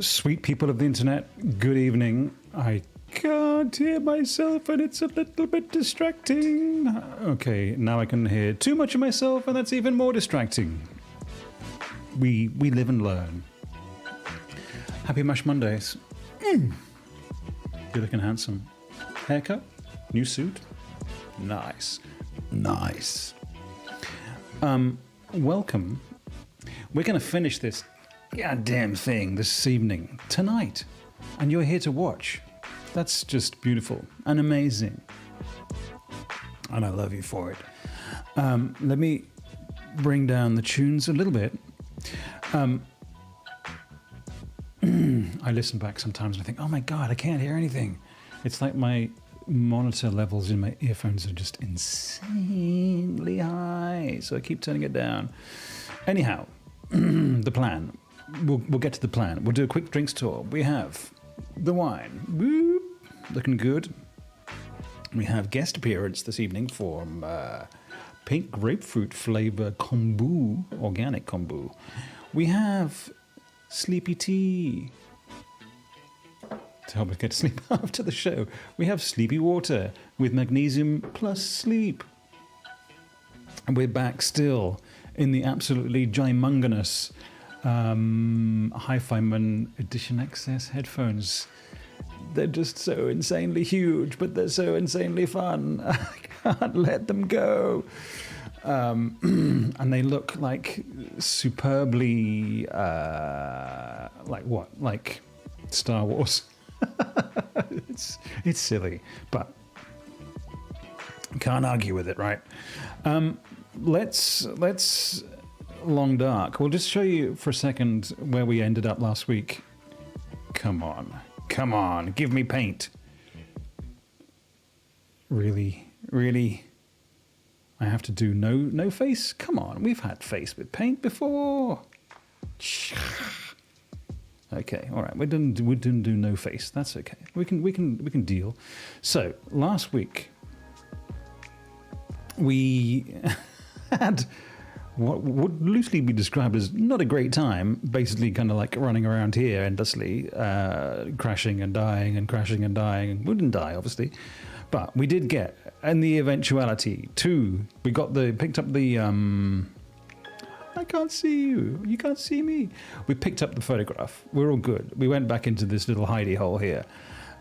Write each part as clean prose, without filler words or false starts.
Sweet people of the internet, good evening. I can't hear myself and it's a little bit distracting. Okay, now I can hear too much of myself and that's even more distracting. We live and learn. Happy Mash Mondays. You're looking handsome. Haircut? New suit? Nice. Nice. welcome. We're going to finish this goddamn thing this evening, tonight, and you're here to watch. That's just beautiful and amazing, and I love you for it. Let me bring down the tunes a little bit. I listen back sometimes and I think, oh my God, I can't hear anything. It's like my monitor levels in my earphones are just insanely high, so I keep turning it down. Anyhow, the plan. We'll get to the plan. We'll do a quick drinks tour. We have the wine. Woo, looking good. We have guest appearance this evening from pink grapefruit flavor kombu, organic kombu. We have sleepy tea to help us get to sleep after the show. We have sleepy water with magnesium plus sleep. And we're back still in the absolutely gimunganous Hifiman Edition XS headphones. They're just so insanely huge, but they're so insanely fun. I can't let them go. And they look like superbly, like what? Like Star Wars. It's silly, but can't argue with it, right? Let's Long Dark. We'll just show you for a second where we ended up last week. Come on, give me paint. Really? I have to do no face? Come on, we've had face with paint before. Okay, all right, we didn't do no face. That's okay. We can deal. So last week we had what would loosely be described as not a great time, basically kind of like running around here endlessly, crashing and dying and crashing and dying. And we didn't die, obviously, but we did get, in the eventuality, we picked up the, I can't see you, you can't see me. We picked up the photograph, we're all good. We went back into this little hidey hole here.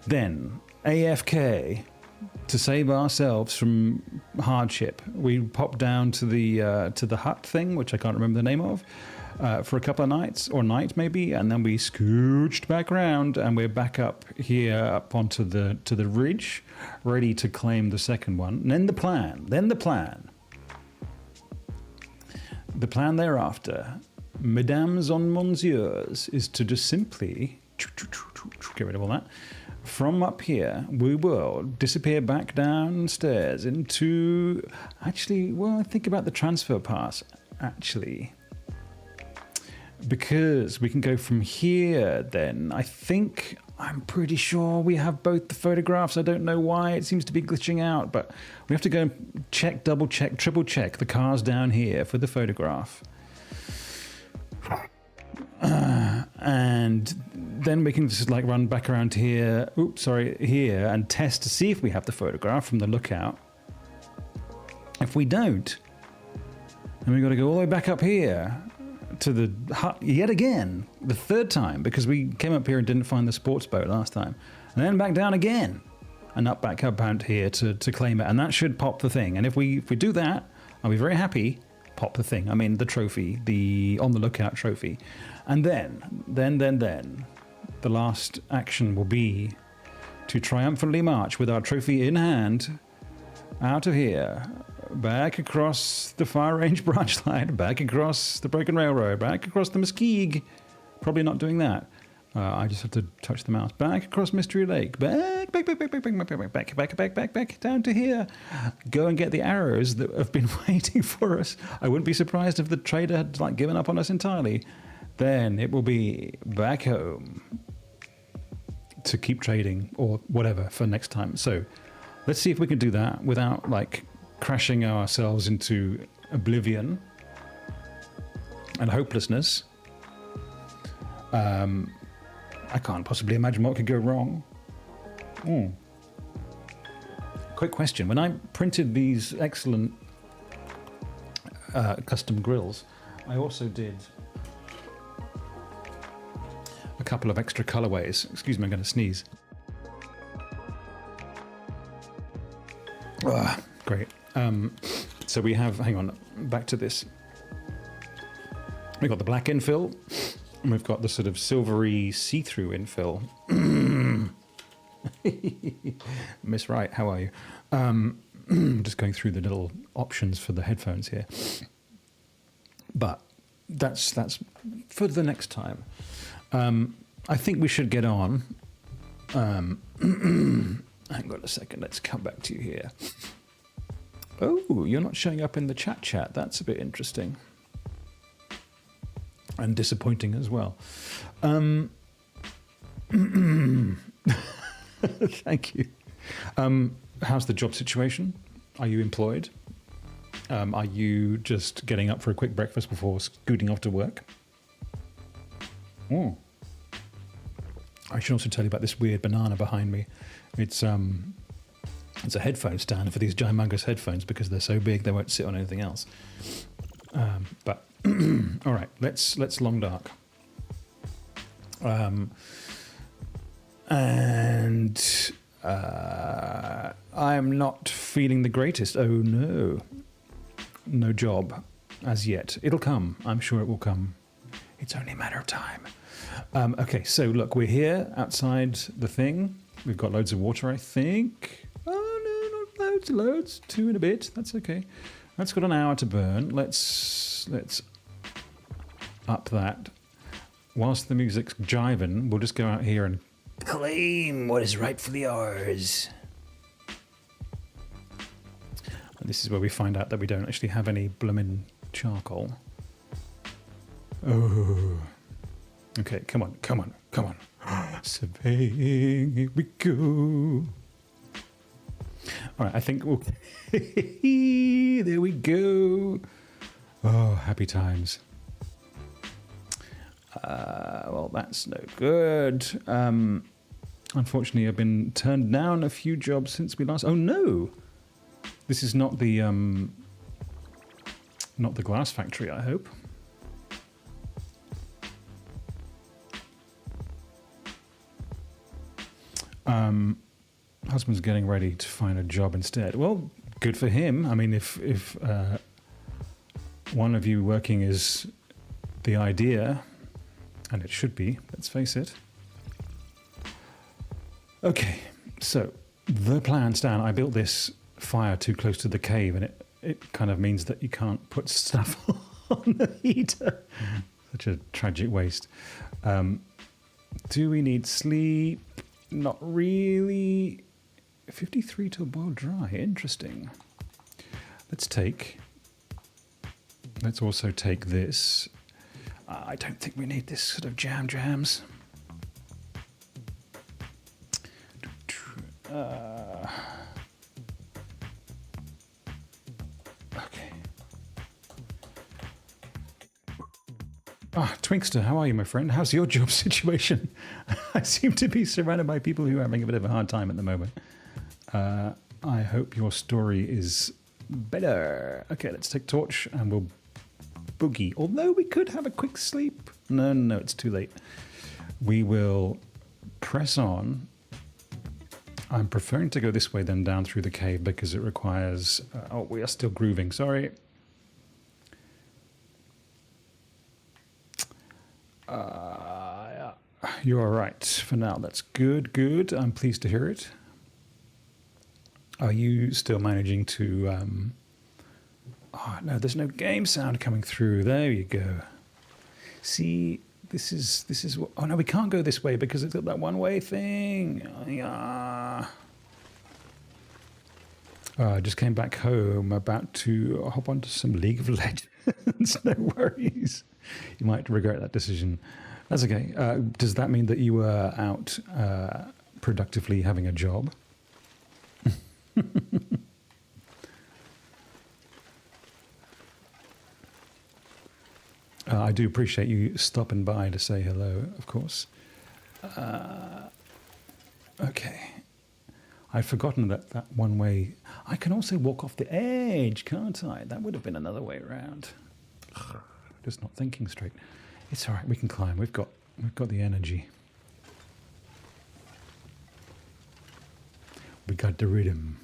Then, AFK, to save ourselves from hardship, we popped down to the hut thing, which I can't remember the name of, for a couple of nights, or night maybe, and then we scooched back around, and we're back up here, up onto the ridge, ready to claim the second one. And then the plan thereafter, mesdames and monsieurs, is to just simply get rid of all that. From up here, we will disappear back downstairs into... Actually, well, think about the transfer pass, actually. Because we can go from here, then. I'm pretty sure we have both the photographs. I don't know why. It seems to be glitching out, but we have to go and check, double check, triple check the cars down here for the photograph. And then we can just like run back around here, here, and test to see if we have the photograph from the lookout. If we don't, then we've got to go all the way back up here to the hut yet again, the third time, because we came up here and didn't find the sports boat last time. And then back down again, and back up out here to claim it. And that should pop the thing. And if we do that, I'll be very happy. Pop the thing. I mean, the trophy, the on the lookout trophy. And then, the last action will be to triumphantly march with our trophy in hand out of here, back across the fire range branch line, back across the broken railroad, back across the Muskeg. Probably not doing that. I just have to touch the mouse. Back across Mystery Lake, back down to here. Go and get the arrows that have been waiting for us. I wouldn't be surprised if the trader had like given up on us entirely. Then it will be back home to keep trading or whatever for next time. So let's see if we can do that without like crashing ourselves into oblivion and hopelessness. I can't possibly imagine what could go wrong. Quick question. When I printed these excellent custom grills, I also did a couple of extra colorways. Excuse me, I'm going to sneeze. Great. So we have, hang on, back to this. We've got the black infill, and we've got the sort of silvery see-through infill. Miss Wright, how are you? Just going through the little options for the headphones here. But that's for the next time. I think we should get on. Hang on a second, let's come back to you here. Oh, you're not showing up in the chat. That's a bit interesting. And disappointing as well. Thank you. How's the job situation? Are you employed? Are you just getting up for a quick breakfast before scooting off to work? Oh. I should also tell you about this weird banana behind me. It's a headphone stand for these gymongous headphones because they're so big they won't sit on anything else. But all right, let's long dark. And I'm not feeling the greatest. Oh no, no job as yet. It'll come. I'm sure it will come. It's only a matter of time. Okay, so look, we're here outside the thing. We've got loads of water, I think. Oh no, not loads. 2 and a bit. That's okay. That's got an hour to burn. Let's up that. Whilst the music's jiving, we'll just go out here and claim what is rightfully ours. And this is where we find out that we don't actually have any bloomin' charcoal. Oh. Okay, come on. Surveying, here we go. All right, I think we'll... There we go. Oh, happy times. Well, that's no good. Unfortunately, I've been turned down a few jobs since we last... Oh, no! This is not the glass factory, I hope. Husband's getting ready to find a job instead. Well, good for him. I mean, if one of you working is the idea, and it should be, let's face it. Okay, so the plan, Stan, I built this fire too close to the cave, and it kind of means that you can't put stuff on the heater. Such a tragic waste. Do we need sleep? Not really. 53 to boil dry. Interesting. Let's also take this. I don't think we need this sort of jams. Okay. Twinkster, how are you, my friend? How's your job situation? I seem to be surrounded by people who are having a bit of a hard time at the moment. I hope your story is better. Okay, let's take torch and we'll boogie. Although we could have a quick sleep. No, it's too late. We will press on. I'm preferring to go this way than down through the cave because it requires... oh, we are still grooving. Sorry. You're all right for now. That's good. I'm pleased to hear it. Are you still managing to... oh, no, there's no game sound coming through. There you go. See, this is what... Oh, no, we can't go this way because it's got that one-way thing. Yeah. I just came back home, about to hop onto some League of Legends. No worries. You might regret that decision. That's okay. Does that mean that you were out productively having a job? I do appreciate you stopping by to say hello, of course. Okay. I'd forgotten that one way. I can also walk off the edge, can't I? That would have been another way around. Just not thinking straight. It's all right. We can climb. We've got the energy. We got the rhythm.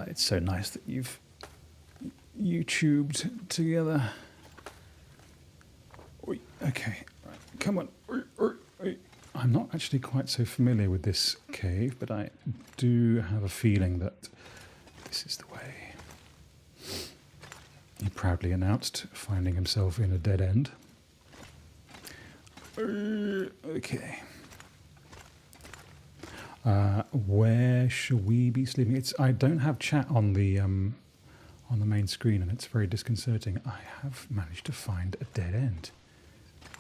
It's so nice that you've YouTubed together. Okay, right, come on. I'm not actually quite so familiar with this cave, but I do have a feeling that this is the way. He proudly announced, finding himself in a dead end. Okay. Where shall we be sleeping? I don't have chat on the main screen, and it's very disconcerting. I have managed to find a dead end.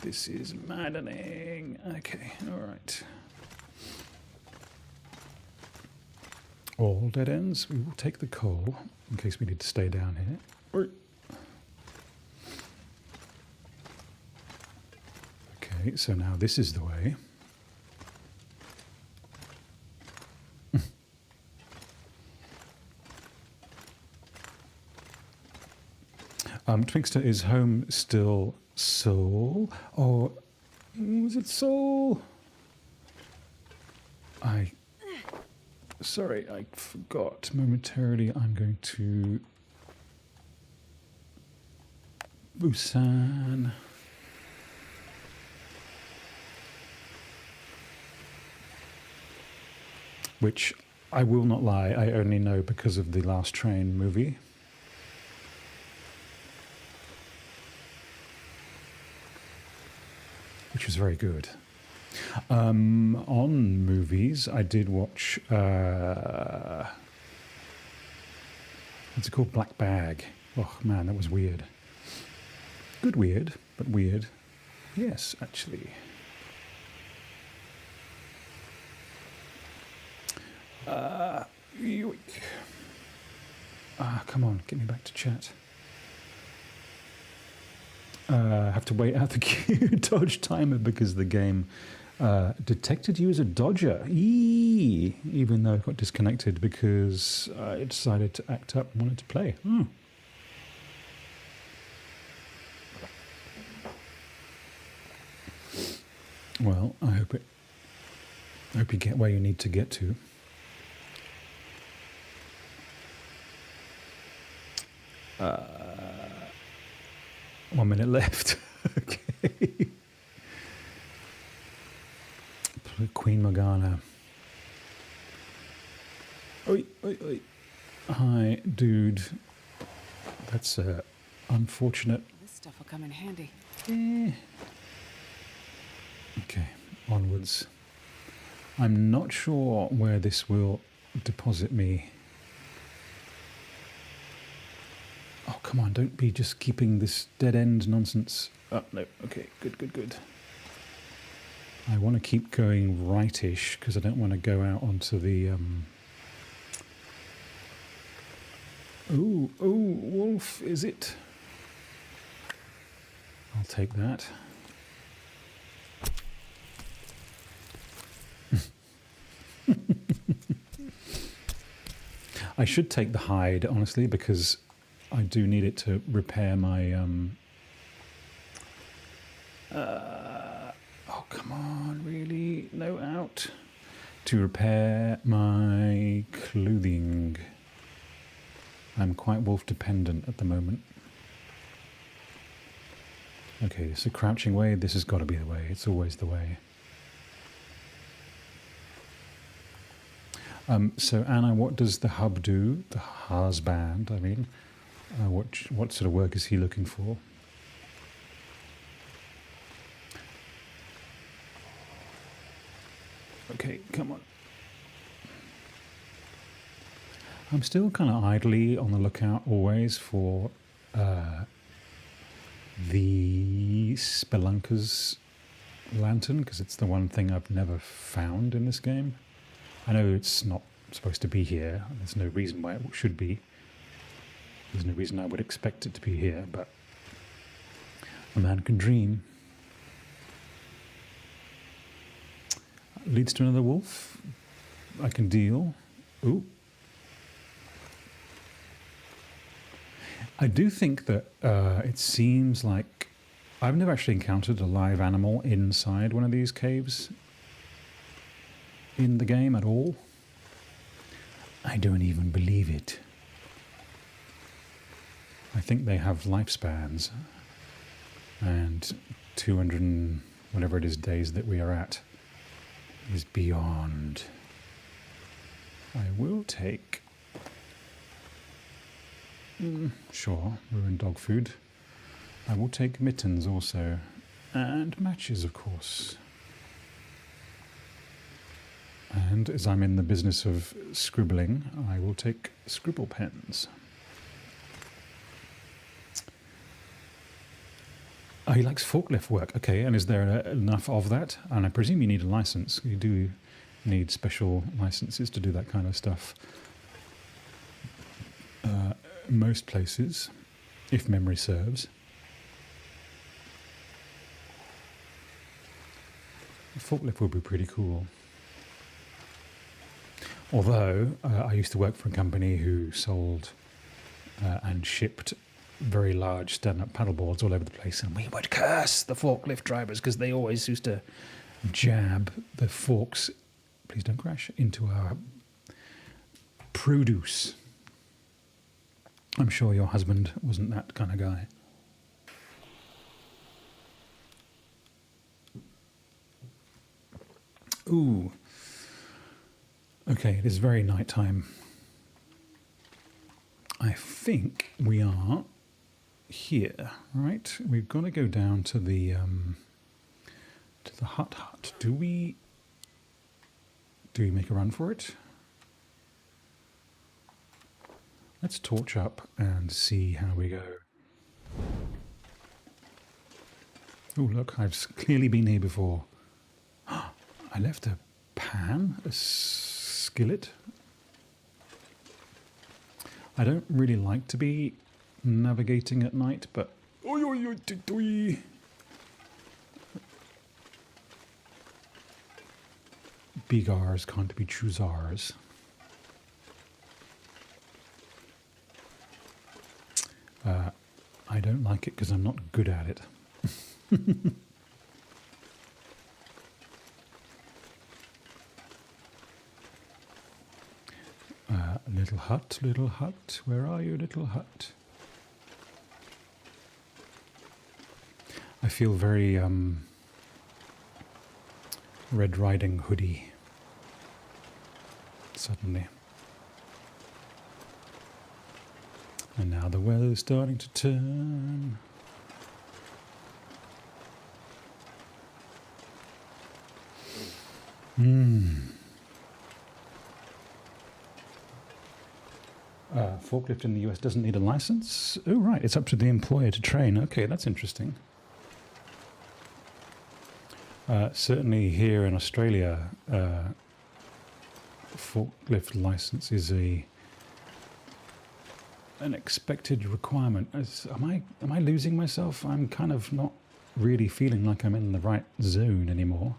This is maddening. Okay, all right. All dead ends. We will take the coal in case we need to stay down here. Okay, so now this is the way. Twixter, is home still Seoul? Or was it Seoul? Sorry, I forgot momentarily. I'm going to Busan. Which, I will not lie, I only know because of the Last Train movie. Which was very good. On movies, I did watch, what's it called? Black Bag. Oh man, that was weird. Good weird, but weird. Yes, actually. Come on, get me back to chat. Have to wait out the queue dodge timer because the game detected you as a dodger. Even though I got disconnected because I decided to act up and wanted to play. Well, I hope you get where you need to get to. 1 minute left. Okay. Queen Morgana. Oi, oi, oi. Hi, dude. That's unfortunate. This stuff will come in handy. Okay, onwards. I'm not sure where this will deposit me. Oh, come on, don't be just keeping this dead-end nonsense. Oh, no, okay, good. I want to keep going rightish, because I don't want to go out onto the... Oh, wolf, is it? I'll take that. I should take the hide, honestly, because I do need it to repair my... oh, come on, really? No out. To repair my clothing. I'm quite wolf dependent at the moment. Okay, it's a crouching way. This has got to be the way. It's always the way. So, Anna, what does the hub do? The husband, I mean. What sort of work is he looking for? Okay, come on. I'm still kind of idly on the lookout always for the Spelunker's lantern, because it's the one thing I've never found in this game. I know it's not supposed to be here. There's no reason why it should be. There's no reason I would expect it to be here, but a man can dream. Leads to another wolf. I can deal. Ooh. I do think that it seems like I've never actually encountered a live animal inside one of these caves in the game at all. I don't even believe it. I think they have lifespans, and 200 and whatever it is days that we are at is beyond. I will take, sure, ruined dog food. I will take mittens also, and matches, of course. And as I'm in the business of scribbling, I will take scribble pens. Oh, he likes forklift work. Okay, and is there enough of that? And I presume you need a license. You do need special licenses to do that kind of stuff. Most places, if memory serves. A forklift would be pretty cool. Although, I used to work for a company who sold and shipped very large stand-up paddleboards all over the place, and we would curse the forklift drivers because they always used to jab the forks, please don't crash, into our produce. I'm sure your husband wasn't that kind of guy. Ooh. Okay, it is very nighttime. I think we are here, right? We've got to go down to the hut. Do we make a run for it? Let's torch up and see how we go. Oh, look, I've clearly been here before. I left a pan, a skillet. I don't really like to be navigating at night, but Begars can't be choosars. I don't like it because I'm not good at it. Little hut, where are you, little hut? I feel very Red Riding Hoodie suddenly. And now the weather's starting to turn. Forklift in the US doesn't need a license? Oh, right, it's up to the employer to train. Okay, that's interesting. Certainly here in Australia, forklift license is an expected requirement. Am I losing myself? I'm kind of not really feeling like I'm in the right zone anymore.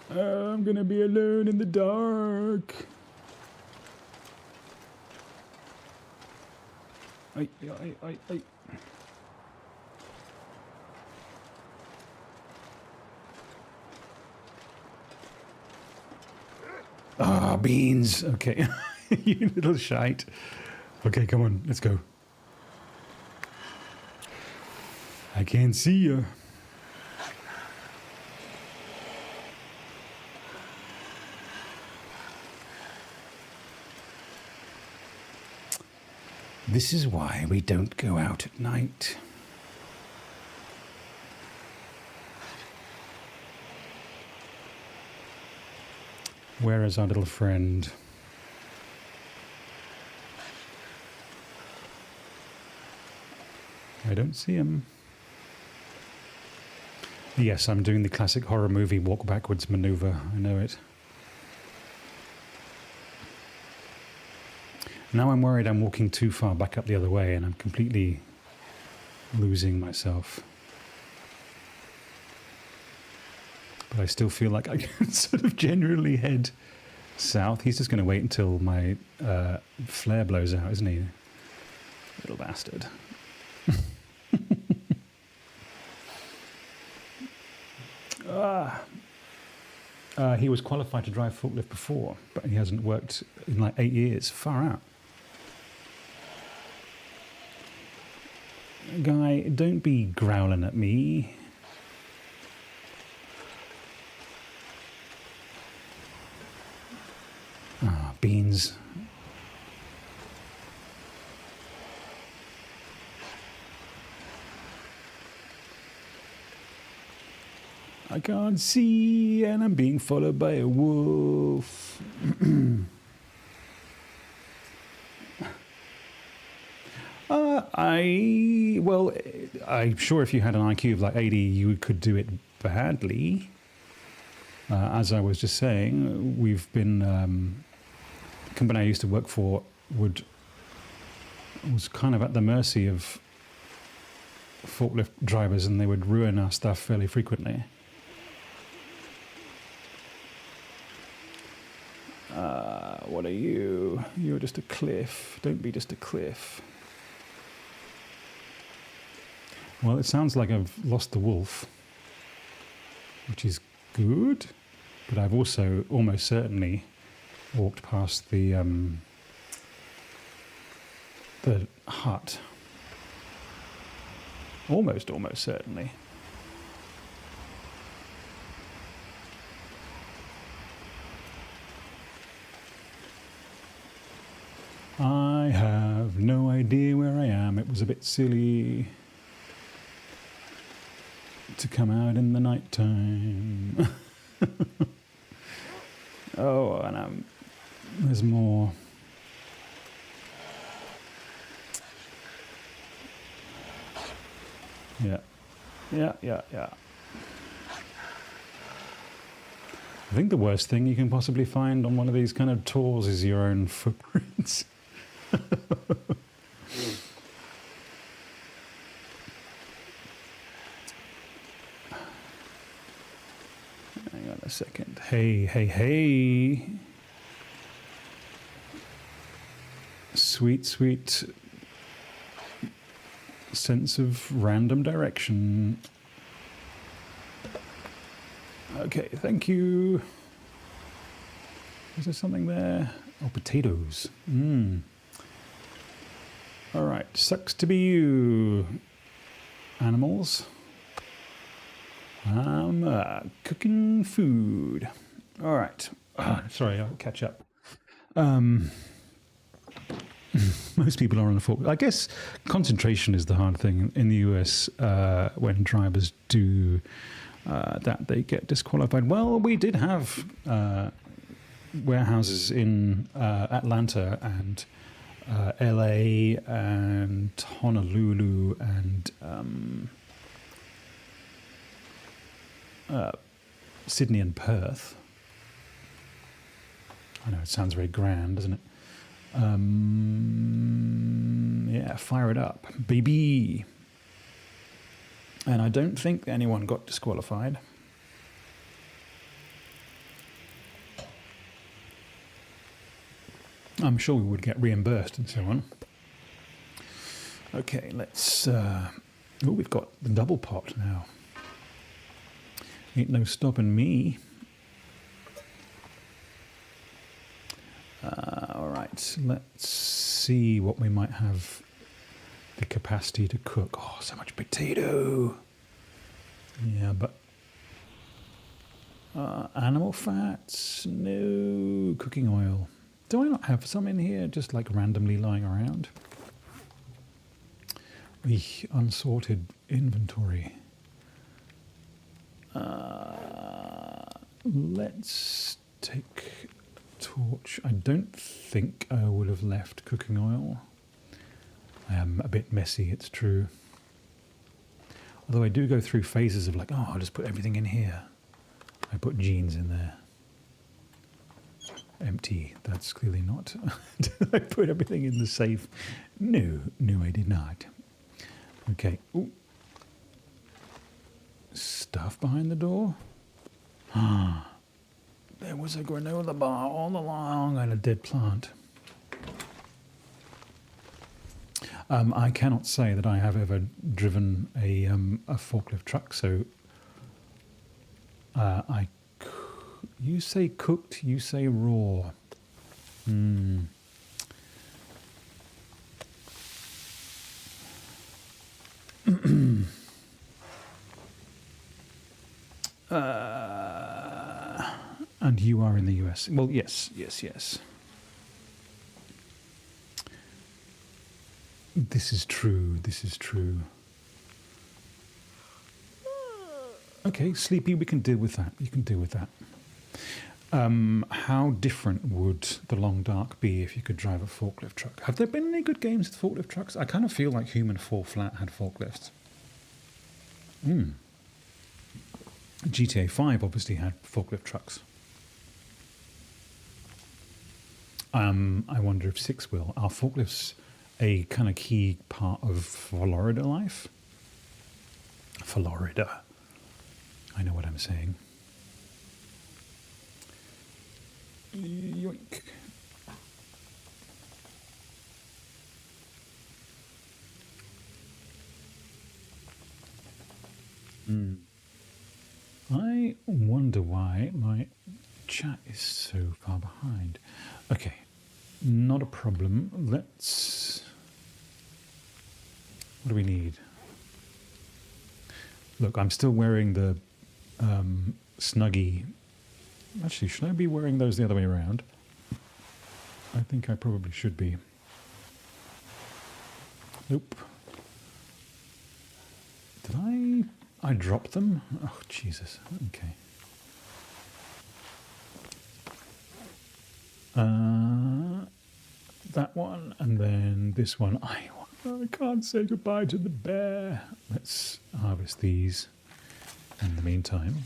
I'm gonna be alone in the dark. Ay. Ah, beans. Okay. You little shite. Okay, come on, let's go. I can't see you. This is why we don't go out at night. Where is our little friend? I don't see him. Yes, I'm doing the classic horror movie walk backwards maneuver. I know it. Now I'm worried I'm walking too far back up the other way and I'm completely losing myself. But I still feel like I can sort of generally head south. He's just going to wait until my flare blows out, isn't he? Little bastard. He was qualified to drive forklift before, but he hasn't worked in like 8 years. Far out. Guy, don't be growling at me. Ah, beans. I can't see, and I'm being followed by a wolf. I'm sure if you had an IQ of like 80, you could do it badly. As I was just saying, we've been, the company I used to work for was kind of at the mercy of forklift drivers, and they would ruin our stuff fairly frequently. What are you? You're just a cliff. Don't be just a cliff. Well, it sounds like I've lost the wolf, which is good, but I've also almost certainly walked past the hut. Almost certainly. I have no idea where I am. It was a bit silly to come out in the night time. Oh, and there's more. Yeah. I think the worst thing you can possibly find on one of these kind of tours is your own footprints. Hang on a second. Hey. Sweet sense of random direction. Okay, thank you. Is there something there? Oh, potatoes. All right, sucks to be you, animals. I'm cooking food. All right. Sorry, I'll catch up. Most people are on the fork. I guess concentration is the hard thing in the US when drivers do that, they get disqualified. Well, we did have warehouses in Atlanta and LA and Honolulu and Sydney and Perth. I know it sounds very grand, doesn't it? Yeah, fire it up, baby. And I don't think anyone got disqualified. I'm sure we would get reimbursed and so on. Okay, let's... oh, we've got the double pot now. Ain't no stopping me. All right, let's see what we might have the capacity to cook. Oh, so much potato. Yeah, but animal fats, no. Cooking oil. Do I not have some in here just like randomly lying around? Unsorted inventory. Let's take torch. I don't think I would have left cooking oil. I am a bit messy, it's true. Although I do go through phases of like, oh, I'll just put everything in here. I put jeans in there. Empty. That's clearly not. Did I put everything in the safe? No, I did not. Okay. Ooh. Stuff behind the door. There was a granola bar all along and a dead plant. I cannot say that I have ever driven a forklift truck, so I You say cooked, you say raw. And you are in the US. Well, yes. This is true. Okay, Sleepy, we can deal with that. You can deal with that. How different would the Long Dark be if you could drive a forklift truck? Have there been any good games with forklift trucks? I kind of feel like Human Fall Flat had forklifts. GTA 5 obviously had forklift trucks. I wonder if 6 will. Are forklifts a kind of key part of Florida life? Florida. I know what I'm saying. Yoink. I wonder why my chat is so far behind. Okay, not a problem. Let's... What do we need? Look, I'm still wearing the Snuggie. Actually, should I be wearing those the other way around? I think I probably should be. Nope. Did I dropped them? Oh, Jesus. Okay. That one, and then this one. I can't say goodbye to the bear. Let's harvest these in the meantime.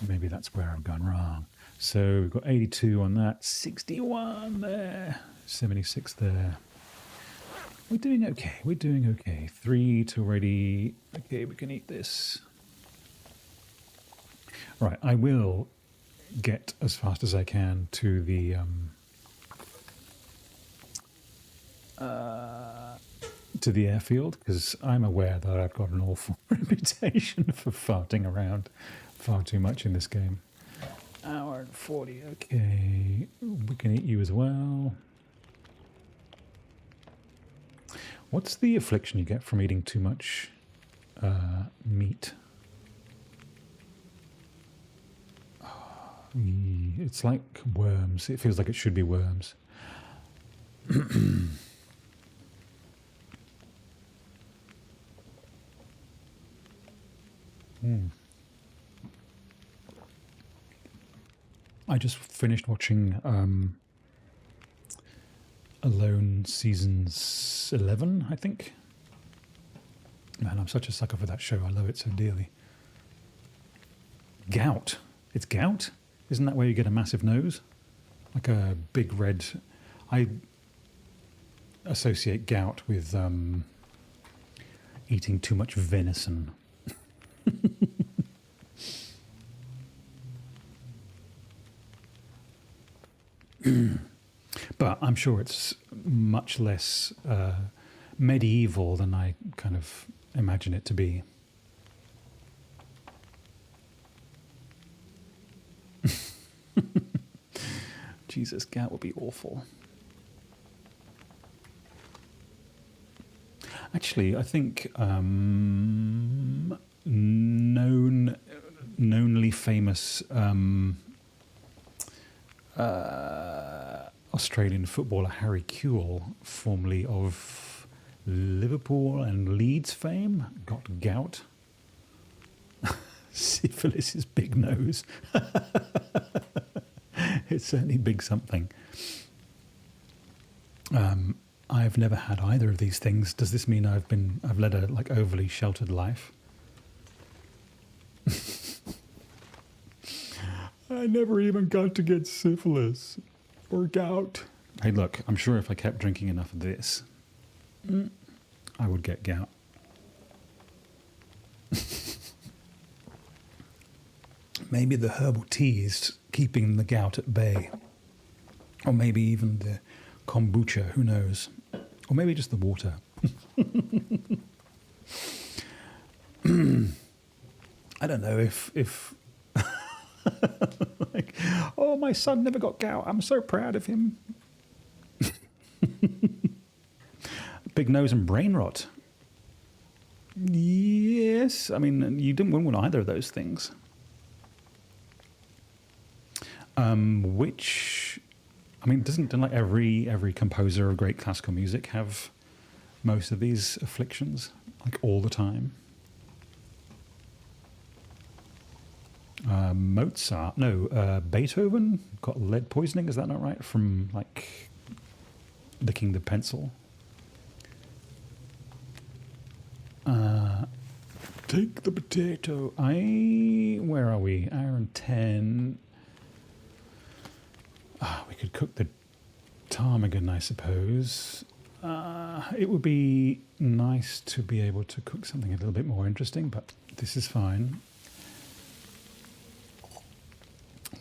Maybe that's where I've gone wrong. So we've got 82 on that, 61 there, 76 there. We're doing okay. 3 to ready. Okay, we can eat this. Right, I will get as fast as I can to the airfield, because I'm aware that I've got an awful reputation for farting around far too much in this game. Hour and 40, okay. We can eat you as well. What's the affliction you get from eating too much meat? It's like worms. It feels like it should be worms. I just finished watching Alone seasons 11, I think. Man, I'm such a sucker for that show. I love it so dearly. Gout. It's gout? Isn't that where you get a massive nose? Like a big red... I associate gout with eating too much venison. But I'm sure it's much less medieval than I kind of imagine it to be. Jesus, gout would be awful. Actually, I think knownly famous Australian footballer Harry Kewell, formerly of Liverpool and Leeds fame, got gout. Syphilis is big nose. It's certainly big something. I've never had either of these things. Does this mean I've led a like overly sheltered life? I never even got to get syphilis or gout. Hey, look, I'm sure if I kept drinking enough of this, I would get gout. Maybe the herbal tea is keeping the gout at bay. Or maybe even the kombucha, who knows? Or maybe just the water. I don't know if like, oh, my son never got gout. I'm so proud of him. Big nose and brain rot. Yes, I mean, you wouldn't want either of those things. Which, I mean, doesn't like every composer of great classical music have most of these afflictions, like all the time? Mozart, no, Beethoven got lead poisoning. Is that not right? From like licking the pencil. Take the potato. Where are we? Hour and 10. We could cook the ptarmigan, I suppose. It would be nice to be able to cook something a little bit more interesting, but this is fine.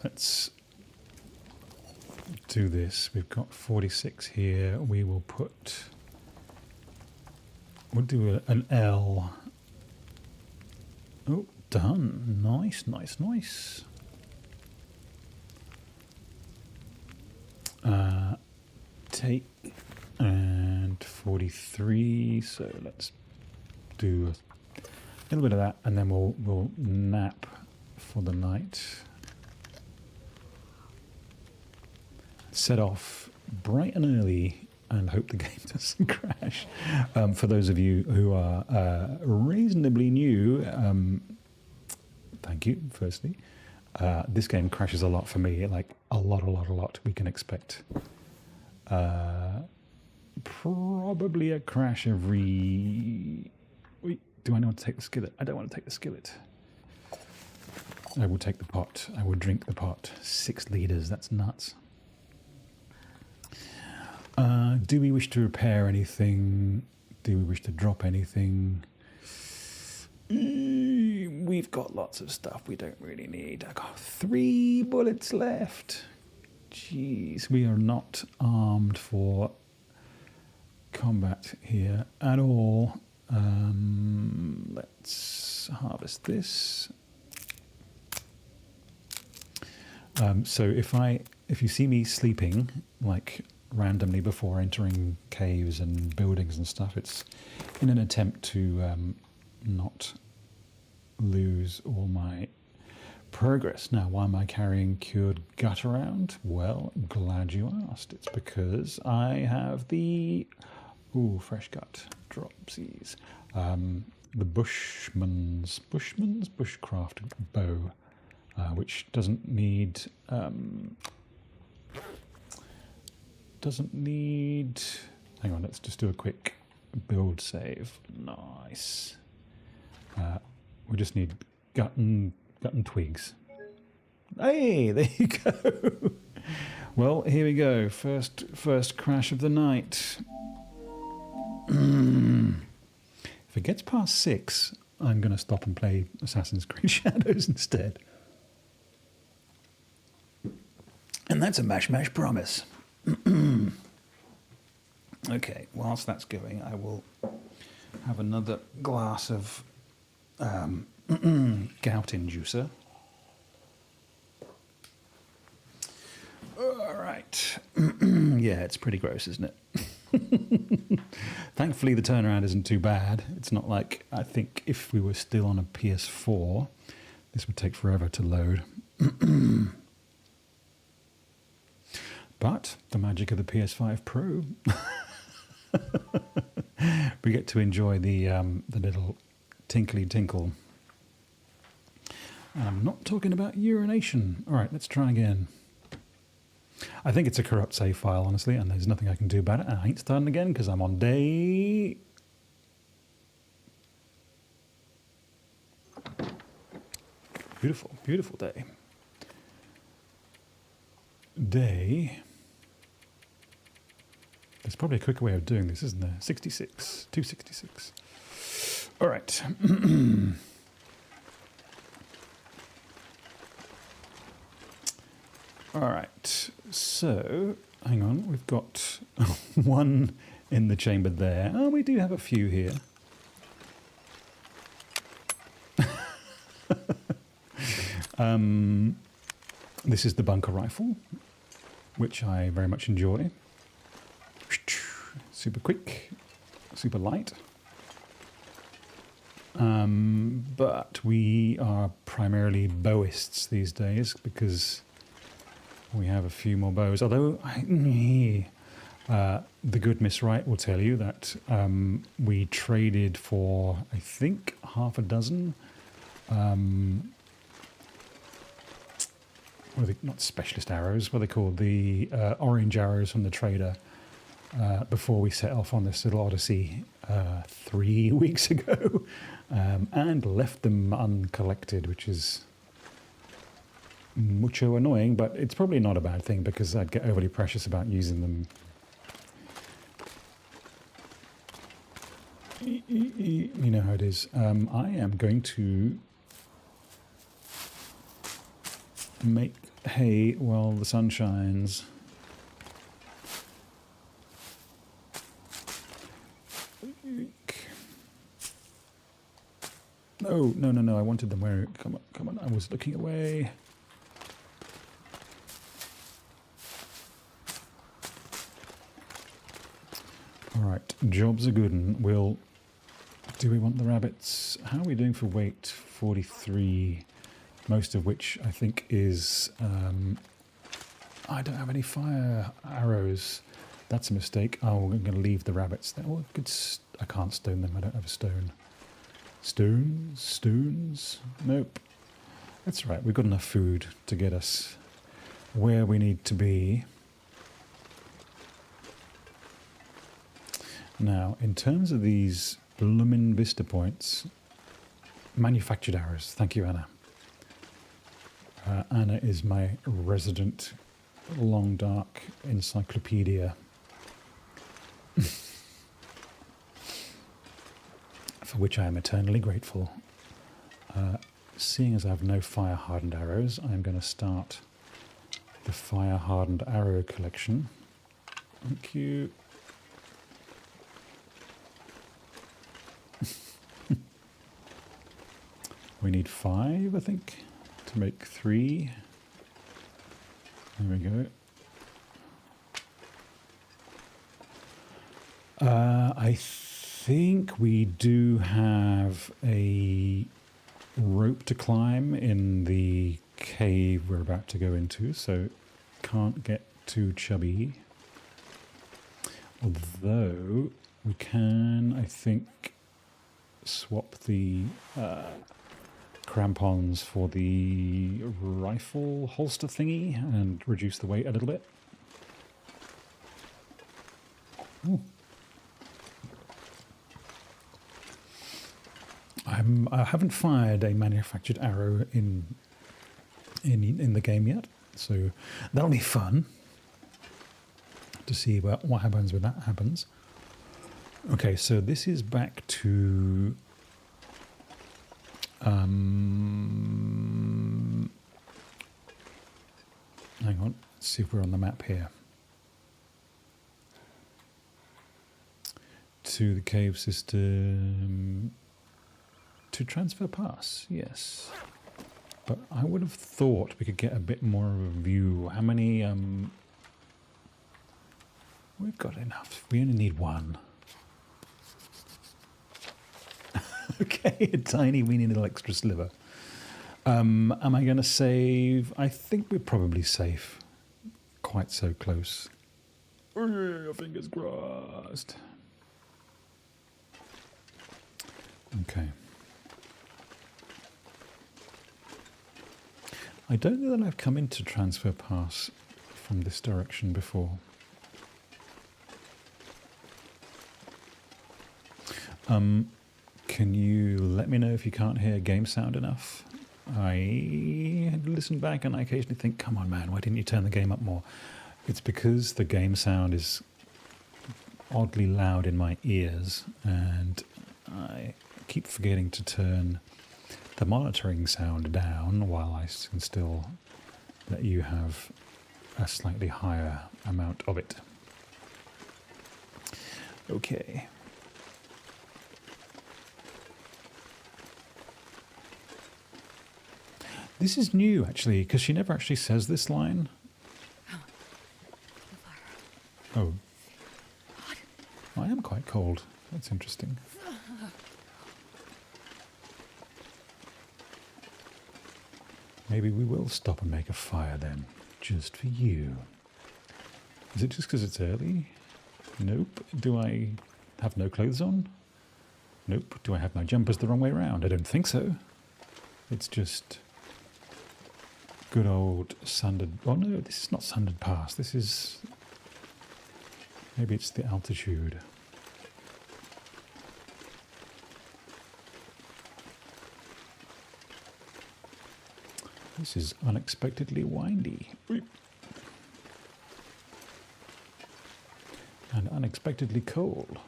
Let's do this. We've got 46 here. We will put... We'll do an L. Oh, done. Nice, nice, nice. Take and 43. So let's do a little bit of that, and then we'll nap for the night. Set off bright and early and hope the game doesn't crash. For those of you who are reasonably new, thank you, firstly. This game crashes a lot for me, like a lot. We can expect probably a crash every... Wait, do I want to take the skillet? I don't want to take the skillet. I will take the pot. I will drink the pot. 6 litres, that's nuts. Do we wish to repair anything? Do we wish to drop anything? We've got lots of stuff we don't really need. I got 3 bullets left. Jeez, we are not armed for combat here at all. Let's harvest this. So if you see me sleeping, like randomly before entering caves and buildings and stuff, it's in an attempt to not lose all my progress. Now, why am I carrying cured gut around? Well, glad you asked. It's because I have the fresh gut dropsies. The bushcraft bow, which doesn't need hang on, let's just do a quick build save. Nice. We just need gut and twigs. Hey, there you go. Well, here we go. First crash of the night. If it gets past 6, I'm going to stop and play Assassin's Creed Shadows instead. And that's a mash promise. Okay, whilst that's going, I will have another glass of gout inducer. All right. Yeah, it's pretty gross, isn't it? Thankfully, the turnaround isn't too bad. It's not like, I think if we were still on a PS4, this would take forever to load. But the magic of the PS5 Pro, we get to enjoy the little tinkly tinkle. And I'm not talking about urination. All right, let's try again. I think it's a corrupt save file, honestly, and there's nothing I can do about it. And I ain't starting again because I'm on day... Beautiful, beautiful day. There's probably a quicker way of doing this, isn't there? 66, 266. All right. All right. So hang on, we've got one in the chamber there. Oh, we do have a few here. This is the bunker rifle, which I very much enjoy. Super quick, super light. But we are primarily bowists these days because we have a few more bows. Although the good Miss Wright will tell you that we traded for, I think, half a dozen. What are they, not specialist arrows, what are they called? The orange arrows from the trader before we set off on this little odyssey 3 weeks ago, and left them uncollected, which is mucho annoying, but it's probably not a bad thing because I'd get overly precious about using them. You know how it is. I am going to make hay while the sun shines. Oh, no, I wanted them where... Come on, I was looking away. Alright, job's a good one. Do we want the rabbits? How are we doing for weight? 43, most of which I think is... I don't have any fire arrows. That's a mistake. Oh, we're going to leave the rabbits there. Oh, I can't stone them, I don't have a stone. Stones? Nope. That's right, we've got enough food to get us where we need to be. Now, in terms of these bloomin' Vista Points, manufactured arrows. Thank you, Anna. Anna is my resident long dark encyclopedia. For which I am eternally grateful. Seeing as I have no fire-hardened arrows, I'm going to start the fire-hardened arrow collection. Thank you. We need 5, I think, to make 3. There we go. I think we do have a rope to climb in the cave we're about to go into, so can't get too chubby. Although we can, I think, swap the crampons for the rifle holster thingy and reduce the weight a little bit. Ooh. I haven't fired a manufactured arrow in the game yet, so that'll be fun to see what happens when that happens. Okay, so this is back to hang on, let's see if we're on the map here. To the cave system. To transfer pass, yes. But I would have thought we could get a bit more of a view. How many... We've got enough. We only need 1. Okay, a tiny weeny little extra sliver. Am I going to save? I think we're probably safe. Quite so close. Fingers crossed. Okay. I don't know that I've come into transfer pass from this direction before. Can you let me know if you can't hear game sound enough? I listen back and I occasionally think, come on man, why didn't you turn the game up more? It's because the game sound is oddly loud in my ears and I keep forgetting to turn the monitoring sound down while I can still let you have a slightly higher amount of it. Okay. This is new, actually, because she never actually says this line. Oh. I am quite cold. That's interesting. Maybe we will stop and make a fire then, just for you. Is it just because it's early? Nope. Do I have no clothes on? Nope. Do I have my jumpers the wrong way around? I don't think so. It's just good old Sundered... Oh no, this is not Sundered Pass. This is... Maybe it's the altitude. This is unexpectedly windy. And unexpectedly cold.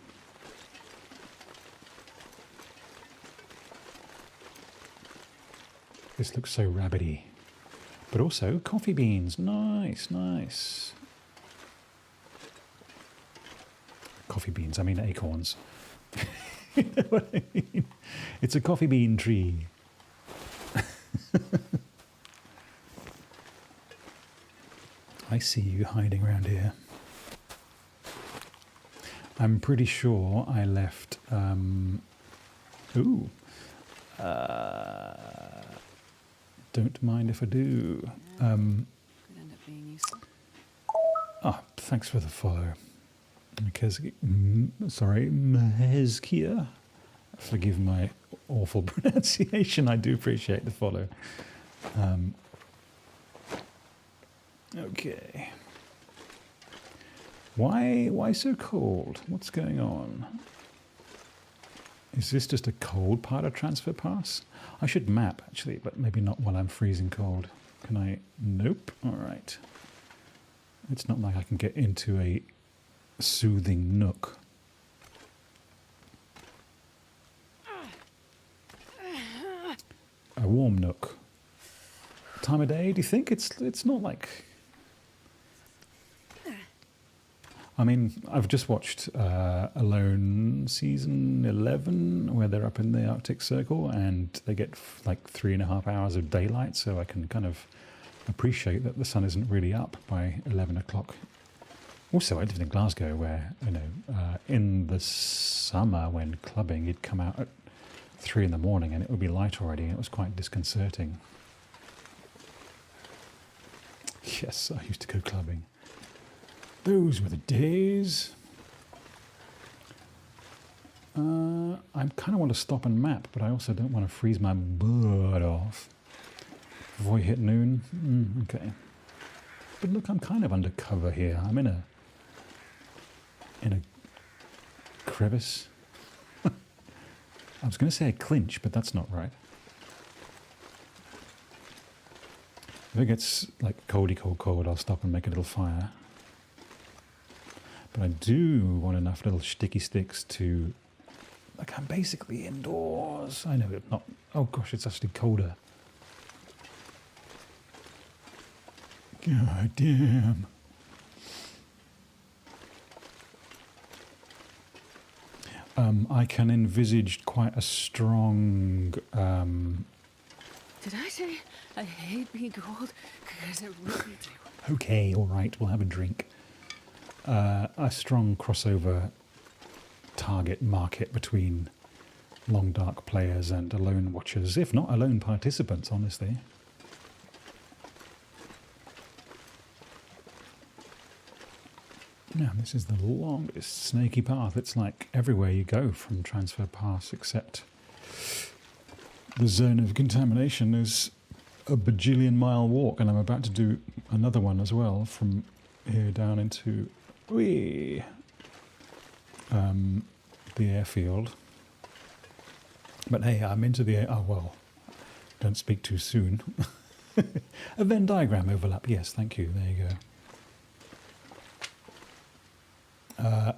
This looks so rabbity. But also coffee beans. Nice, nice. Coffee beans, I mean acorns. You know what I mean? It's a coffee bean tree. I see you hiding around here. I'm pretty sure I left... don't mind if I do. Thanks for the follow. Mehezkia. Forgive my awful pronunciation. I do appreciate the follow. Okay. Why so cold? What's going on? Is this just a cold part of Transfer Pass? I should map, actually, but maybe not while I'm freezing cold. Can I? Nope. All right. It's not like I can get into a soothing nook. A warm nook. Time of day, do you think? It's not like... I mean, I've just watched Alone season 11, where they're up in the Arctic Circle, and they get like 3.5 hours of daylight, so I can kind of appreciate that the sun isn't really up by 11 o'clock. Also, I lived in Glasgow, where, you know, in the summer when clubbing, you'd come out at 3 in the morning and it would be light already, and it was quite disconcerting. Yes, I used to go clubbing. Those were the days. I kind of want to stop and map, but I also don't want to freeze my butt off before we hit noon. Okay. But look, I'm kind of undercover here. I'm in a crevice. I was going to say a clinch, but that's not right. If it gets like coldy cold, I'll stop and make a little fire. But I do want enough little sticky sticks to... Like, I'm basically indoors. I know it's not... Oh gosh, it's actually colder. God damn. I can envisage quite a strong... Did I say I hate being cold? Because I really do. Okay, all right, we'll have a drink. A strong crossover target market between long dark players and alone watchers, if not alone participants, honestly. Now, this is the longest snaky path. It's like everywhere you go from Transfer Pass, except the zone of contamination is a bajillion mile walk, and I'm about to do another one as well from here down into the airfield. But hey, I'm into the air. Oh well, don't speak too soon. A Venn diagram overlap. Yes, thank you. There you go.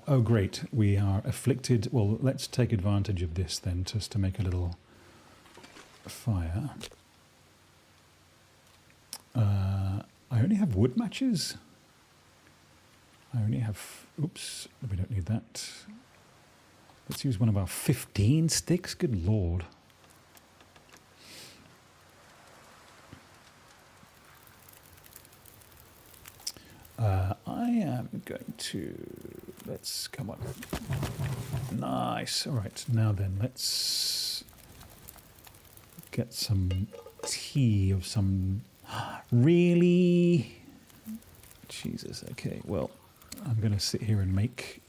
Oh great, we are afflicted. Well, let's take advantage of this then, just to make a little fire. I only have wood matches. I only have... Oops, we don't need that. Let's use one of our 15 sticks. Good lord. I am going to... Let's... Come on. Nice. All right, now then, let's get some tea of some... Really? Jesus, okay, well, I'm going to sit here and make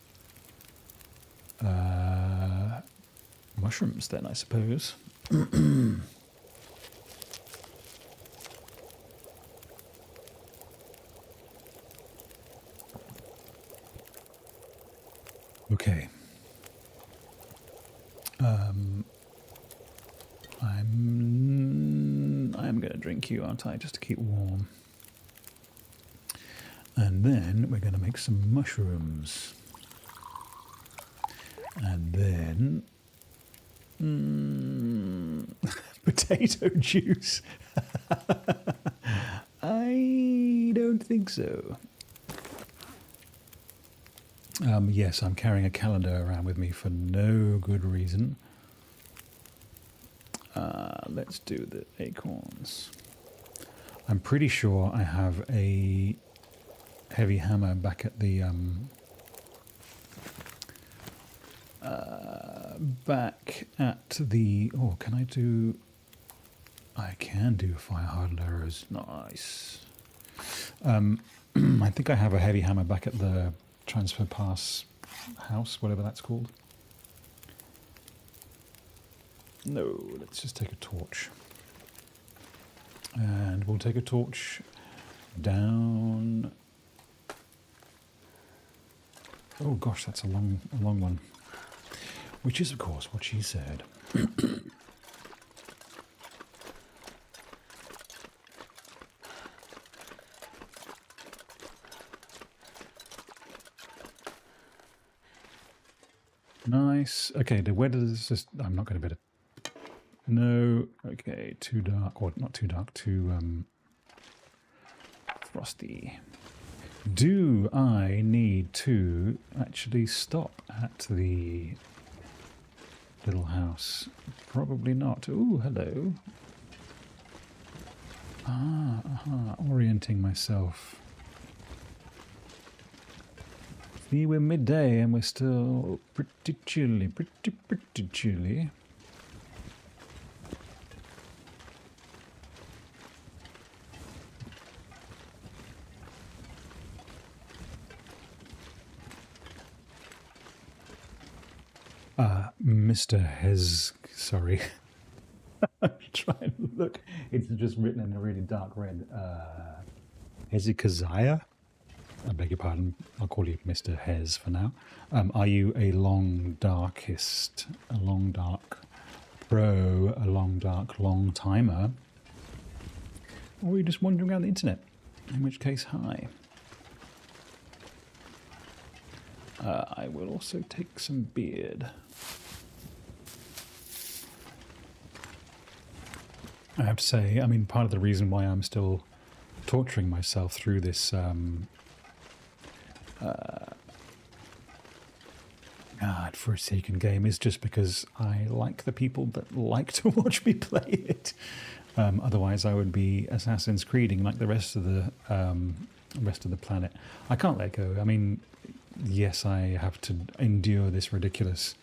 mushrooms then, I suppose. Okay. I'm going to drink you, aren't I, just to keep warm. And then we're going to make some mushrooms. And then... potato juice. I don't think so. Yes, I'm carrying a calendar around with me for no good reason. Let's do the acorns. I'm pretty sure I have a heavy hammer back at the oh, can I do... I can do fire hardened arrows. Nice. I think I have a heavy hammer back at the transfer pass house, whatever that's called. No, let's just take a torch. And we'll take a torch down... Oh gosh, that's a long one. Which is, of course, what she said. Nice. Okay, the weather is just... I'm not going to be able to... No. Okay, too dark. Or not too dark, too frosty. Do I need to actually stop at the little house? Probably not. Ooh, hello. Orienting myself. See, we're midday and we're still pretty chilly, pretty chilly. Mr. Sorry. I'm trying to look. It's just written in a really dark red. Hezekiah? I beg your pardon. I'll call you Mr. Hez for now. Are you a long darkist, a long dark pro, a long dark long timer? Or are you just wandering around the internet? In which case, hi. I will also take some beard. I have to say, I mean, part of the reason why I'm still torturing myself through this Forsaken game is just because I like the people that like to watch me play it. Otherwise, I would be Assassin's Creeding like the rest of the planet. I can't let go. I mean, yes, I have to endure this ridiculous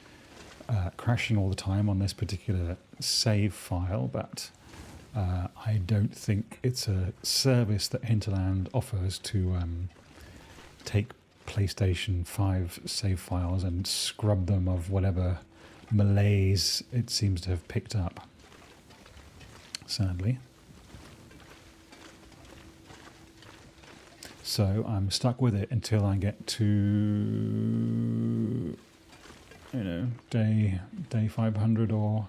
crashing all the time on this particular save file, but I don't think it's a service that Hinterland offers to take PlayStation 5 save files and scrub them of whatever malaise it seems to have picked up, sadly. So I'm stuck with it until I get to, you know, day 500 or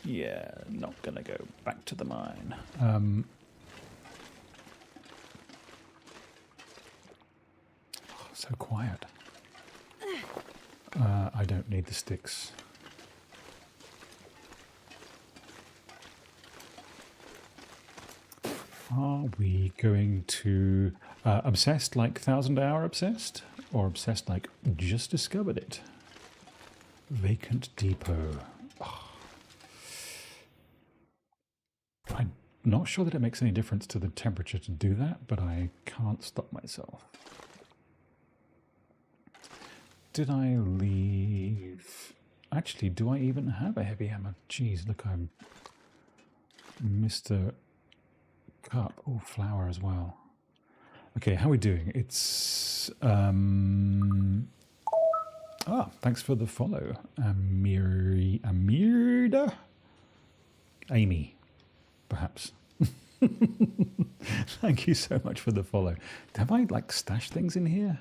yeah, not gonna go back to the mine. So quiet. I don't need the sticks. Are we going to obsessed like 1000 Hour Obsessed, or obsessed like just discovered it? Vacant Depot. Oh. I'm not sure that it makes any difference to the temperature to do that, but I can't stop myself. Did I leave? Actually, do I even have a heavy hammer? Jeez, look, I'm Mr. Cup. Oh, flour as well. Okay, how are we doing? It's thanks for the follow, Amirda, Amy, perhaps. Thank you so much for the follow. Have I like stashed things in here?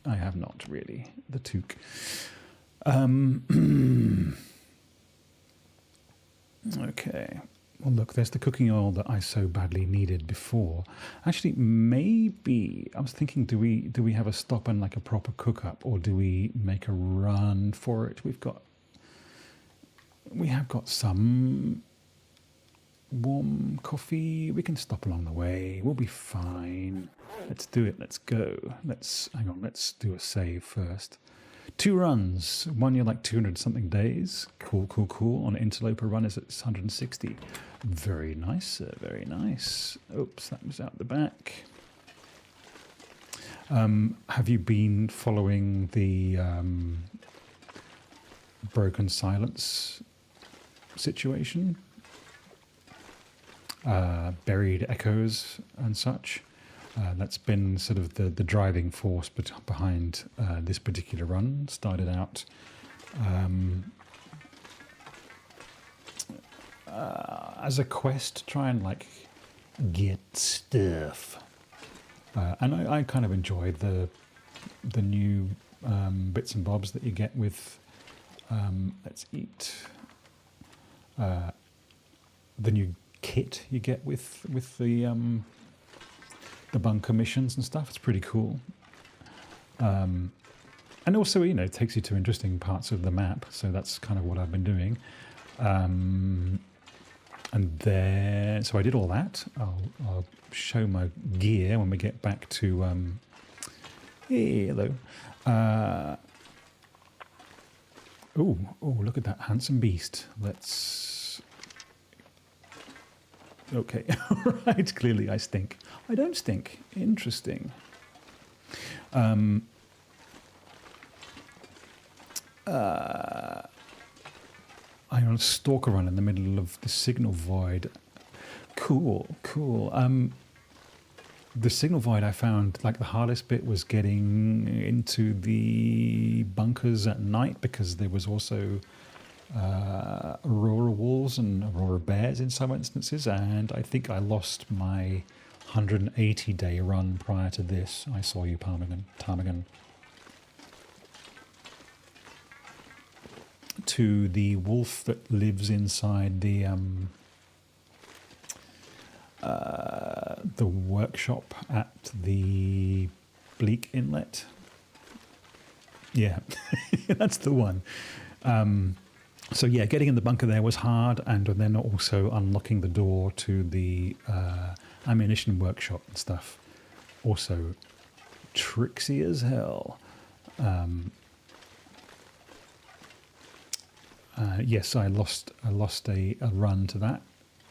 I have not really. The toque. Okay. Well, look, there's the cooking oil that I so badly needed before. Actually, maybe I was thinking, do we have a stop and like a proper cook up, or do we make a run for it? We have got some warm coffee. We can stop along the way. We'll be fine. Let's do it. Let's go. Hang on. Let's do a save first. 2 runs. One you're like 200 something days. Cool, cool, cool. On Interloper run is at 160. Very nice, sir. Very nice. Oops, that was out the back. Have you been following the Broken Silence situation? Buried Echoes and such. That's been sort of the driving force behind this particular run. Started out as a quest to try and like get stuff, and I kind of enjoyed the new bits and bobs that you get with let's eat the new kit you get with the bunker missions and stuff. It's pretty cool. And also, you know, it takes you to interesting parts of the map. So that's kind of what I've been doing. And then, so I did all that. I'll show my gear when we get back to, hey, hello. Oh, look at that handsome beast. Let's, okay, right, clearly I stink. I don't stink. Interesting. I'm on a stalker run in the middle of the signal void. Cool, cool. The signal void, I found like the hardest bit was getting into the bunkers at night, because there was also aurora wolves and aurora bears in some instances, and I think I lost my 180-day run prior to this. I saw you, Ptarmigan. To the wolf that lives inside the workshop at the Bleak Inlet. Yeah, that's the one. So yeah, getting in the bunker there was hard, and then also unlocking the door to the ammunition workshop and stuff. Also tricksy as hell. Yes, I lost a run to that,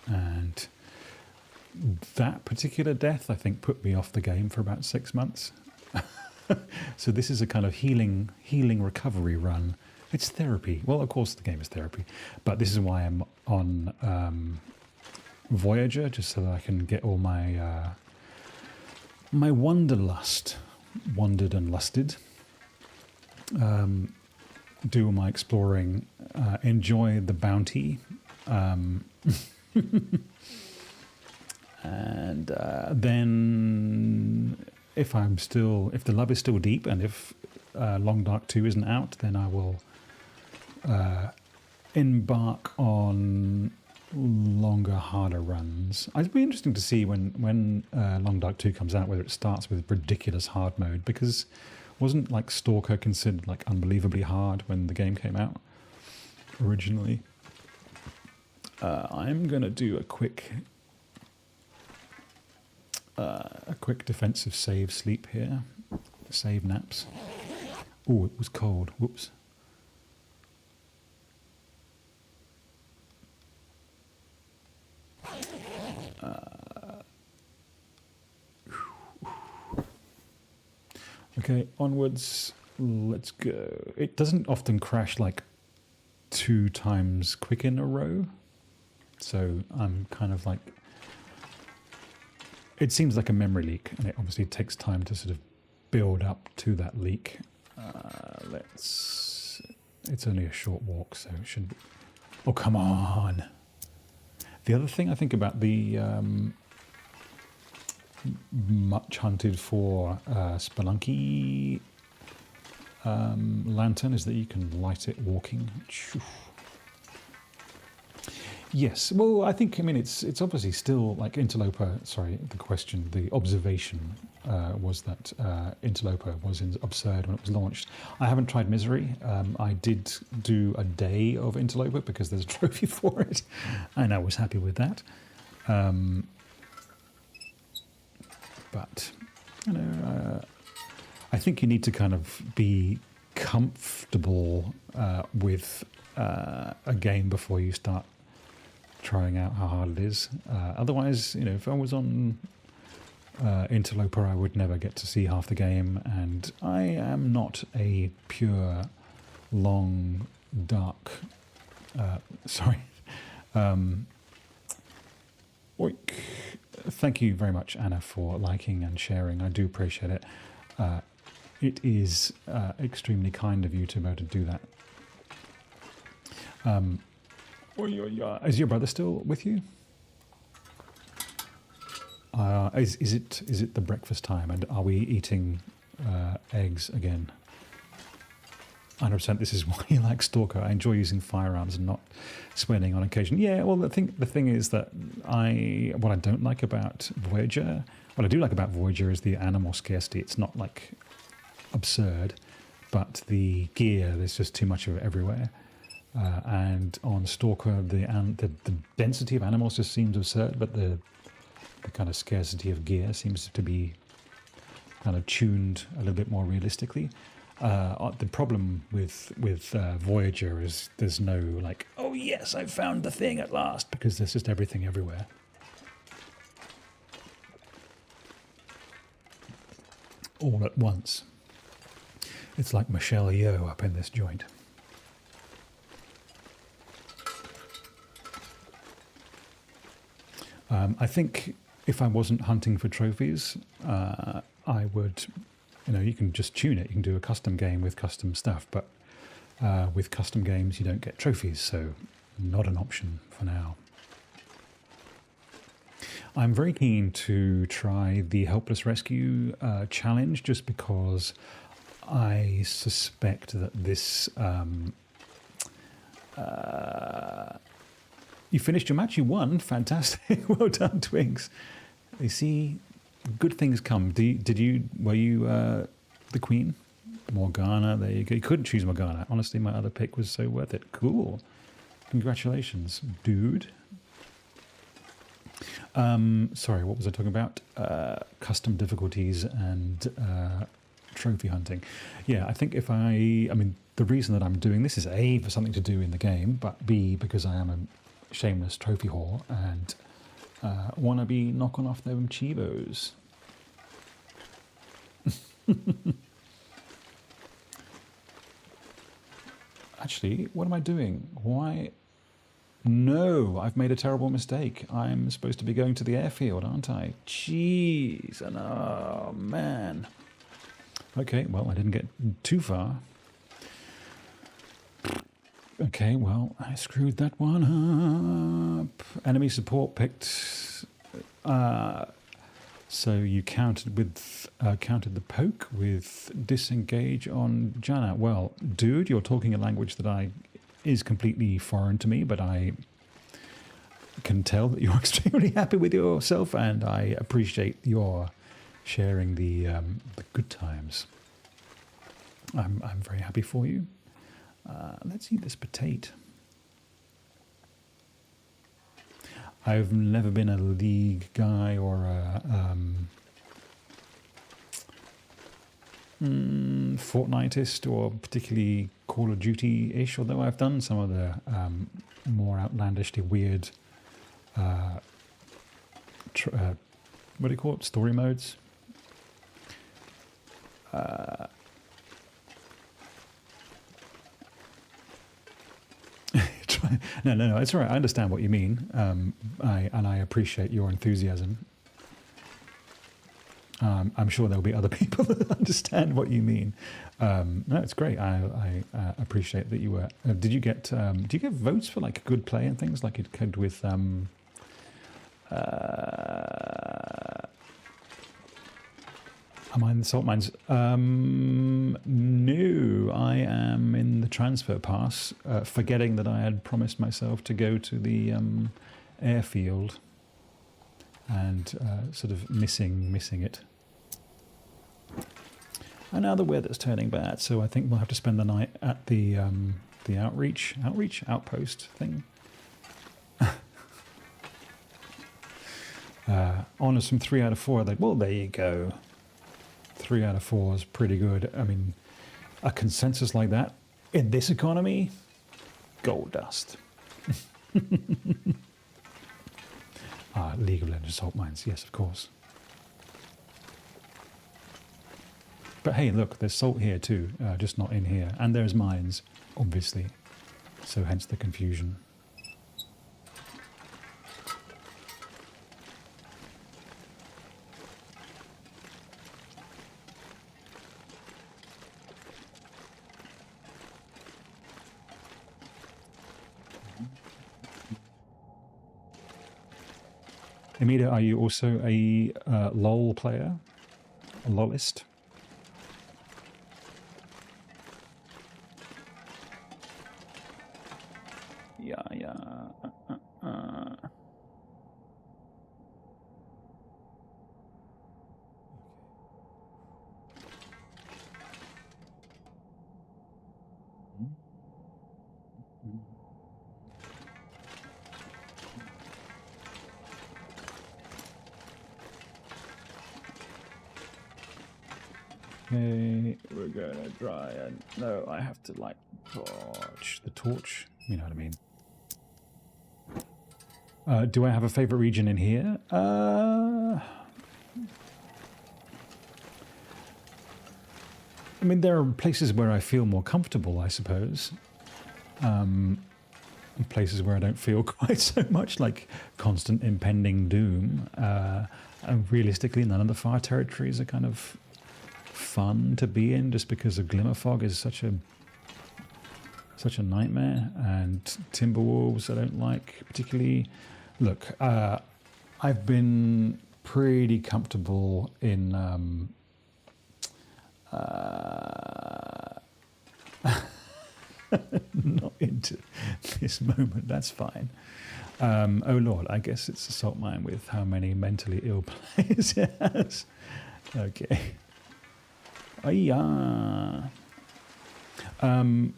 and that particular death I think put me off the game for about 6 months. So this is a kind of healing recovery run. It's therapy. Well, of course the game is therapy, but this is why I'm on Voyager, just so that I can get all my my wanderlust, wandered and lusted. Do all my exploring, enjoy the bounty, and then if the love is still deep, and if Long Dark 2 isn't out, then I will embark on longer, harder runs. It'd be interesting to see when Long Dark 2 comes out, whether it starts with ridiculous hard mode, because wasn't like Stalker considered like unbelievably hard when the game came out originally? I'm gonna do a quick a quick defensive save sleep here. Save naps. Oh, it was cold. Whoops. Okay, onwards. Let's go. It doesn't often crash like 2 times quick in a row. So I'm kind of like... It seems like a memory leak, and it obviously takes time to sort of build up to that leak. Let's... It's only a short walk, so it shouldn't be... Oh, come on! The other thing I think about the much hunted for Spelunky lantern is that you can light it walking. Yes, well, I mean, it's obviously still like Interloper. Sorry, the observation was that Interloper was absurd when it was launched. I haven't tried Misery. I did do a day of Interloper because there's a trophy for it, and I was happy with that. But you know, I think you need to kind of be comfortable with a game before you start trying out how hard it is. Otherwise, you know, if I was on Interloper, I would never get to see half the game, and I am not a pure, long, dark... sorry. Oink. Thank you very much, Anna, for liking and sharing. I do appreciate it. It is extremely kind of you to be able to do that. Is your brother still with you? Is it the breakfast time, and are we eating eggs again? 100%. This is why you like Stalker. I enjoy using firearms and not sweating on occasion. Yeah, well, the thing is that what I don't like about Voyager, what I do like about Voyager is the animal scarcity. It's not like absurd, but the gear, there's just too much of it everywhere. And on Stalker, the density of animals just seems absurd, but the kind of scarcity of gear seems to be kind of tuned a little bit more realistically. The problem with Voyager is there's no like, oh yes, I found the thing at last, because there's just everything everywhere. All at once. It's like Michelle Yeoh up in this joint. I think if I wasn't hunting for trophies, I would, you know, you can just tune it. You can do a custom game with custom stuff, but with custom games, you don't get trophies, so not an option for now. I'm very keen to try the Helpless Rescue challenge, just because I suspect that this... You finished your match, you won. Fantastic. Well done, Twigs. You see, good things come. Were you the queen? Morgana, there you go. You couldn't choose Morgana. Honestly, my other pick was so worth it. Cool. Congratulations, dude. Sorry, what was I talking about? Custom difficulties and trophy hunting. Yeah, I think if I mean, the reason that I'm doing this is A, for something to do in the game, but B, because I am a shameless trophy whore and want to be knocking off them Chivos. Actually, what am I doing? Why? No, I've made a terrible mistake. I'm supposed to be going to the airfield, aren't I? Jeez, and oh man. Okay, well, I didn't get too far. Okay, well, I screwed that one up. Enemy support picked. So you counted the poke with disengage on Jana. Well, dude, you're talking a language that is completely foreign to me, but I can tell that you're extremely happy with yourself, and I appreciate your sharing the good times. I'm very happy for you. Let's eat this potato. I've never been a League guy or a Fortniteist or particularly Call of Duty-ish, although I've done some of the more outlandishly weird, what do you call it, story modes? No, it's all right. I understand what you mean, I appreciate your enthusiasm. I'm sure there'll be other people that understand what you mean. No, it's great. I appreciate that you were. Did you get votes for like good play and things like it could with Am I in the salt mines? No, I am in the transfer pass, forgetting that I had promised myself to go to the airfield, and sort of missing it. And now the weather's turning bad, so I think we'll have to spend the night at the outpost thing. Honours from 3 out of 4. Well, there you go. 3 out of 4 is pretty good. I mean, a consensus like that in this economy, gold dust. League of Legends salt mines, yes, of course. But hey, look, there's salt here too, just not in here. And there's mines, obviously. So hence the confusion. Amida, are you also a LOL player? A LOList? Yeah. Okay, we're gonna try and... No, I have to, like, torch the torch. You know what I mean. Do I have a favourite region in here? I mean, there are places where I feel more comfortable, I suppose. And places where I don't feel quite so much, like constant impending doom. And realistically, none of the far territories are kind of fun to be in, just because the glimmer fog is such a nightmare, and Timberwolves I don't like particularly. Look, I've been pretty comfortable in not into this moment, that's fine. Oh Lord, I guess it's a salt mine with how many mentally ill players it has. Okay. Oh yeah.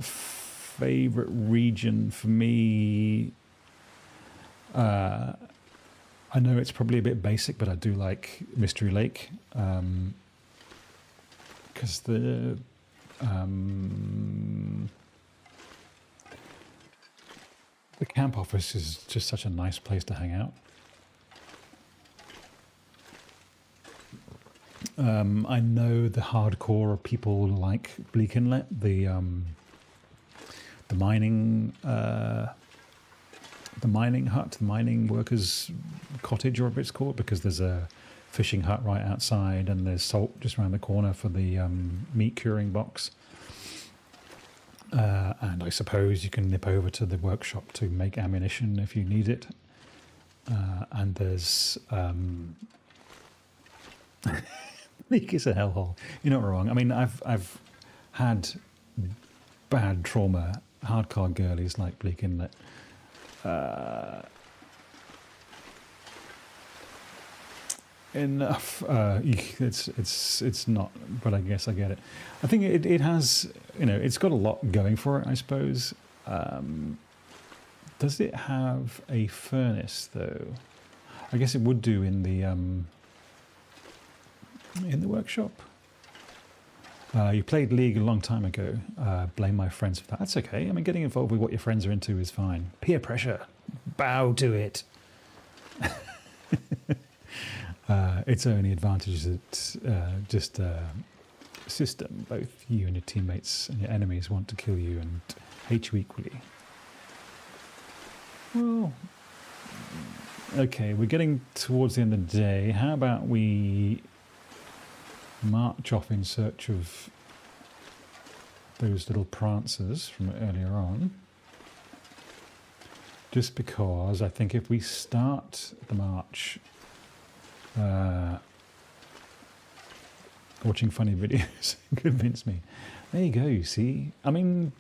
Favorite region for me, I know it's probably a bit basic, but I do like Mystery Lake, because the camp office is just such a nice place to hang out. I know the hardcore people like Bleak Inlet, the mining hut, the mining workers' cottage, or whatever it's called, because there's a fishing hut right outside, and there's salt just around the corner for the meat curing box. And I suppose you can nip over to the workshop to make ammunition if you need it. And there's Leak is a hellhole. You're not wrong. I mean, I've had bad trauma, hardcore girlies like Bleak Inlet. Enough. It's not, but I guess I get it. I think it has, it's got a lot going for it, I suppose. Does it have a furnace though? I guess it would do in the workshop. You played League a long time ago. Blame my friends for that. That's okay. I mean, getting involved with what your friends are into is fine. Peer pressure. Bow to it. Its only advantage is it's just a system. Both you and your teammates and your enemies want to kill you and hate you equally. Well, okay, we're getting towards the end of the day. How about we march off in search of those little prancers from earlier on? Just because I think if we start the march watching funny videos, convince me. There you go, you see. I mean,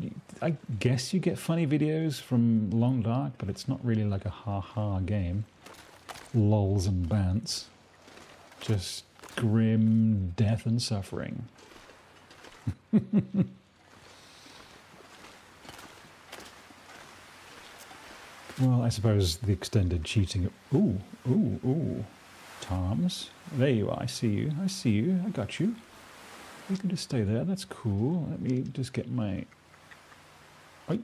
I guess you get funny videos from Long Dark, but it's not really like a ha-ha game. Lols and bants. Just grim death and suffering. Well, I suppose the extended cheating... Ooh, ooh, ooh. Toms. There you are, I see you. I see you. I got you. You can just stay there. That's cool. Let me just get my... Wait.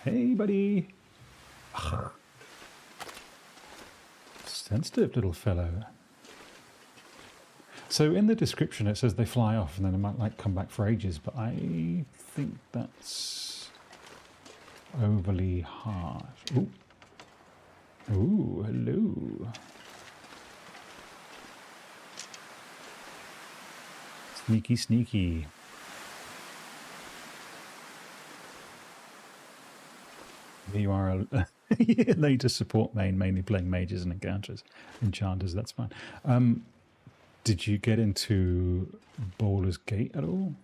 Hey, buddy. Sensitive little fellow. So in the description it says they fly off and then they might like come back for ages, but I think that's overly harsh. Ooh. Ooh, hello. Sneaky, sneaky. You are they just support main, mainly playing mages and enchanters, that's fine. Did you get into Baldur's Gate at all?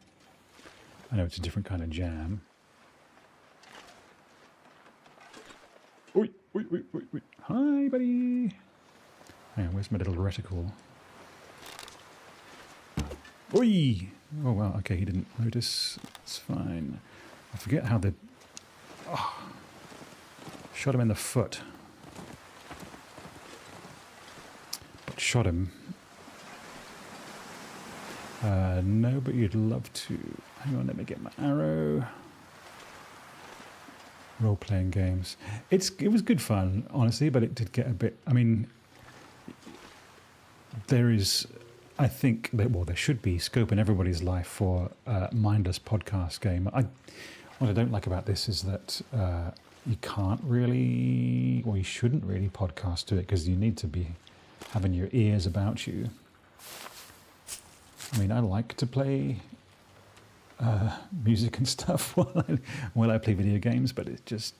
I know it's a different kind of jam. Oi. Hi, buddy. Hang on, where's my little reticle? Oi! Oh, well, okay, he didn't notice. It's fine. I forget how the... Oh, shot him in the foot. But shot him. No, but you'd love to. Hang on, let me get my arrow. Role-playing games. It was good fun, honestly, but it did get a bit... I mean, there is... I think that, well, there should be scope in everybody's life for a mindless podcast game. What I don't like about this is that you can't really, or you shouldn't really podcast to it because you need to be having your ears about you. I mean, I like to play music and stuff while I play video games, but it's just,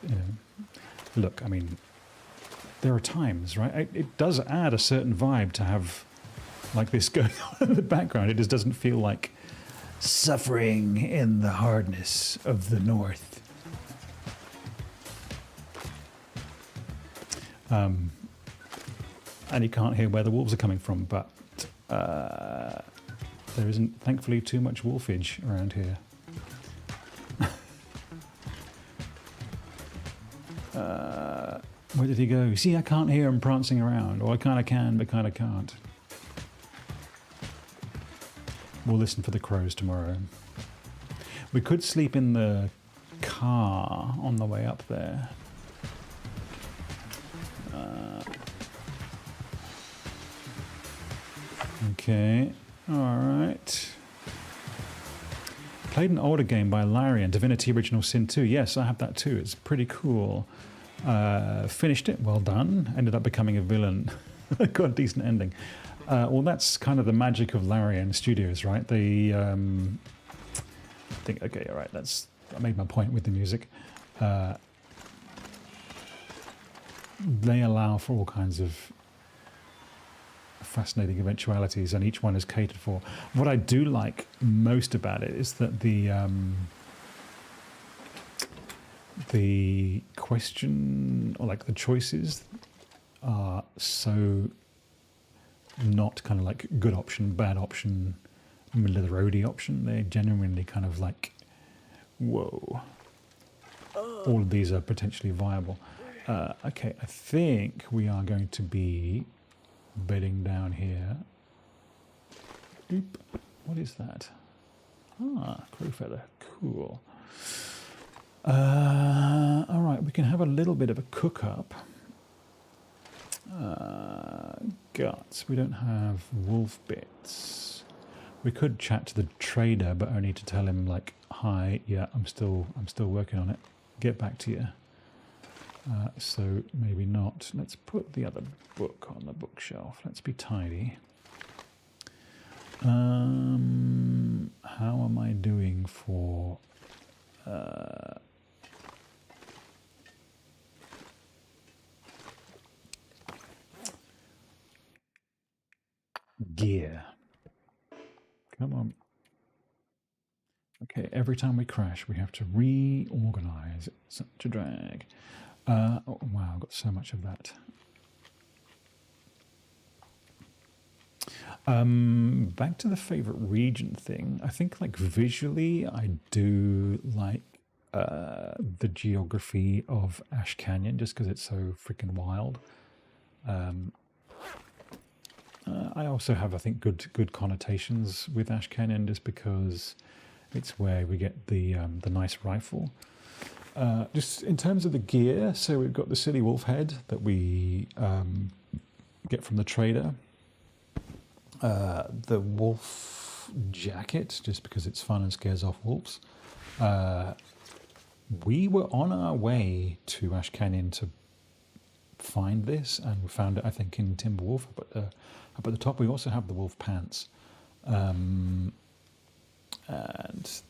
you know, look, I mean, there are times, right? It does add a certain vibe to have like this going on in the background. It just doesn't feel like suffering in the hardness of the north. And you can't hear where the wolves are coming from, but there isn't, thankfully, too much wolfage around here. Where did he go? See, I can't hear him prancing around, or I kind of can, but kind of can't. We'll listen for the crows tomorrow. We could sleep in the car on the way up there. Okay, alright. Played an older game by Larian, Divinity Original Sin 2. Yes, I have that too. It's pretty cool. Finished it, well done. Ended up becoming a villain. Got a decent ending. Well, that's kind of the magic of Larian Studios, right? They think, okay, all right, I made my point with the music. They allow for all kinds of fascinating eventualities, and each one is catered for. What I do like most about it is that the question, or like the choices, are so not kind of like good option, bad option, middle of the roady option. They're genuinely kind of like, whoa. all of these are potentially viable. Okay, I think we are going to be bedding down here. Oop. What is that? Ah, crow feather. Cool. All right, we can have a little bit of a cook-up. Guts. We don't have wolf bits. We could chat to the trader, but only to tell him like, "Hi, yeah, I'm still working on it. Get back to you." So maybe not. Let's put the other book on the bookshelf. Let's be tidy. How am I doing for gear? Come on. Okay, every time we crash, we have to reorganize. It's such a drag. Oh, wow, I've got so much of that. Back to the favorite region thing. I think, like, visually, I do like the geography of Ash Canyon just because it's so freaking wild. I also have, I think, good connotations with Ash Canyon just because it's where we get the nice rifle. Just in terms of the gear, so we've got the silly wolf head that we get from the trader. The wolf jacket, just because it's fun and scares off wolves. We were on our way to Ash Canyon to find this, and we found it, I think, in Timberwolf up at the top. We also have the wolf pants. And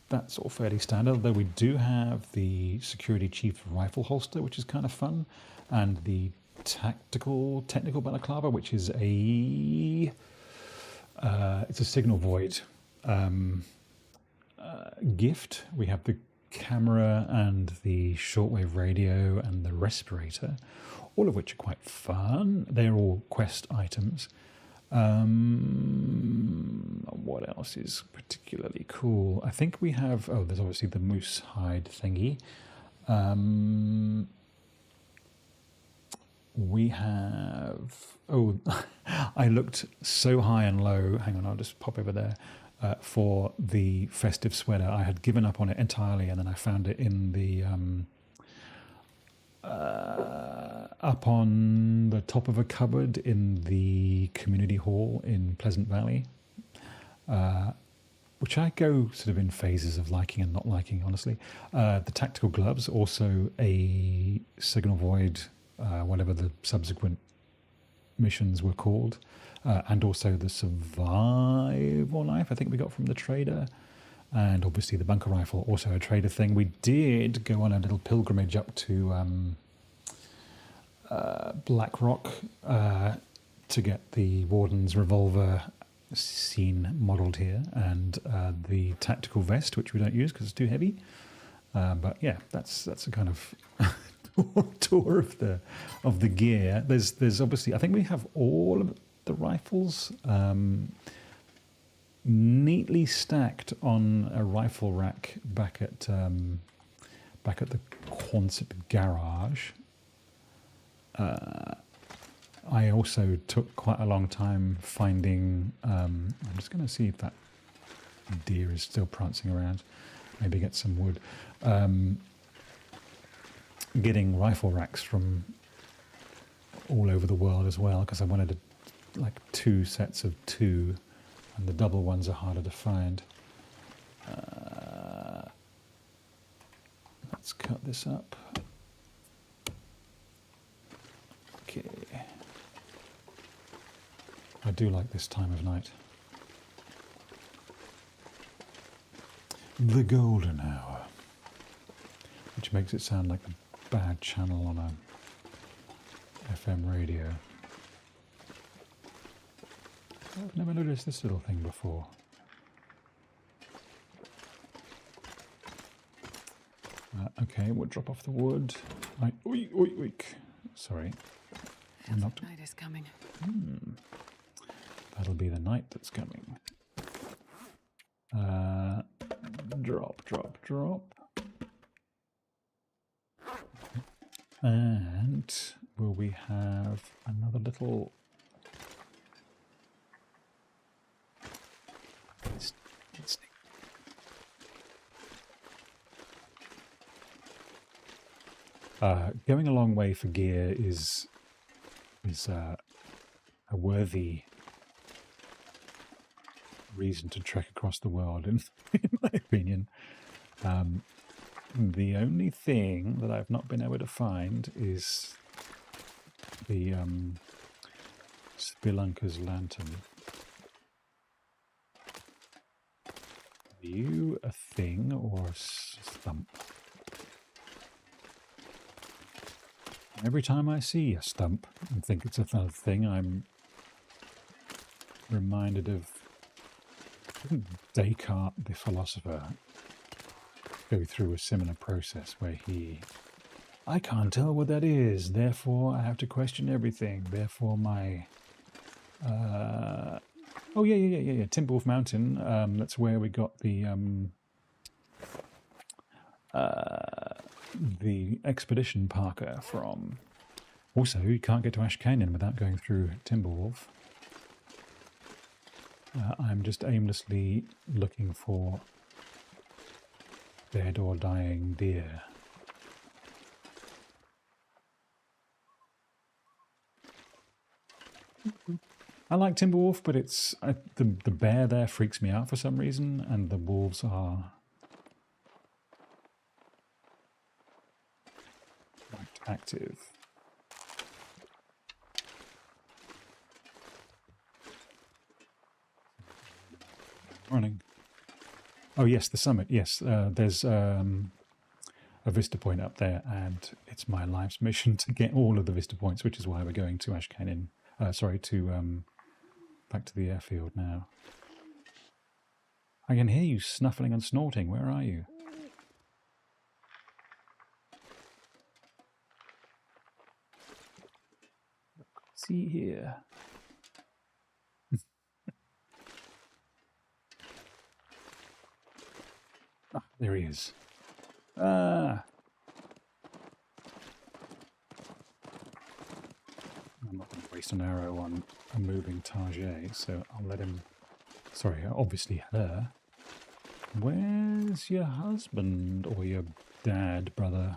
that's all fairly standard, although we do have the Security Chief rifle holster, which is kind of fun, and the technical balaclava, which is it's a signal void gift. We have the camera and the shortwave radio and the respirator, all of which are quite fun. They're all quest items. What else is particularly cool? I think we have, there's obviously the moose hide thingy. We have, I looked so high and low, hang on, I'll just pop over there, for the festive sweater. I had given up on it entirely, and then I found it in the, up on the top of a cupboard in the community hall in Pleasant Valley, which I go sort of in phases of liking and not liking, honestly. The tactical gloves, also a signal void, whatever the subsequent missions were called, and also the survival knife I think we got from the trader, and obviously the bunker rifle, also a trader thing. We did go on a little pilgrimage up to Black Rock to get the Warden's revolver scene modelled here, and the tactical vest, which we don't use because it's too heavy. But yeah, that's a kind of tour of the gear. There's obviously, I think we have all of the rifles neatly stacked on a rifle rack back at the Quonset garage. I also took quite a long time finding, I'm just going to see if that deer is still prancing around, maybe get some wood, getting rifle racks from all over the world as well, because I wanted like 2 sets of 2, and the double ones are harder to find. Let's cut this up. Okay. I do like this time of night. The golden hour, which makes it sound like a bad channel on a FM radio. I've never noticed this little thing before. Okay, we'll drop off the wood. Sorry. Feels like night is coming. That'll be the night that's coming. Drop. And will we have another little... going a long way for gear is a worthy reason to trek across the world, in my opinion. The only thing that I've not been able to find is the Spelunker's lantern. Are you a thing or a stump? Every time I see a stump and think it's another thing, I'm reminded of Descartes, the philosopher, go through a similar process where I can't tell what that is, therefore I have to question everything, therefore my... oh yeah, Timberwolf Mountain, that's where we got the expedition parker from. Also, you can't get to Ash Canyon without going through Timberwolf. I'm just aimlessly looking for dead or dying deer. I like Timberwolf, but it's the bear there freaks me out for some reason, and the wolves are quite active. Running. Oh yes, the summit. Yes, there's a Vista Point up there, and it's my life's mission to get all of the Vista Points, which is why we're going to Ash Canyon. Sorry, to back to the airfield now. I can hear you snuffling and snorting. Where are you? See here. Ah, there he is. Ah! I'm not going to waste an arrow on a moving Target, so I'll let him... Sorry, obviously her. Where's your husband or your dad, brother?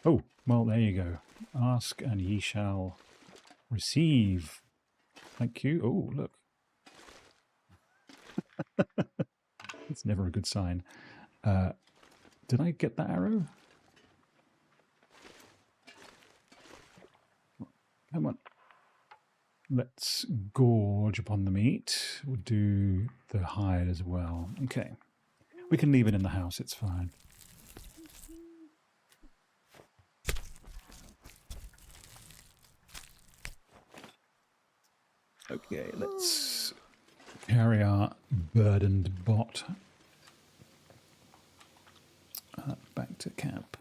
Oh, well, there you go. Ask and ye shall receive. Thank you. Oh, look. It's never a good sign. Did I get that arrow? Come on. Let's gorge upon the meat. We'll do the hide as well. Okay. We can leave it in the house, it's fine. Okay, let's carry our burdened bot back to camp.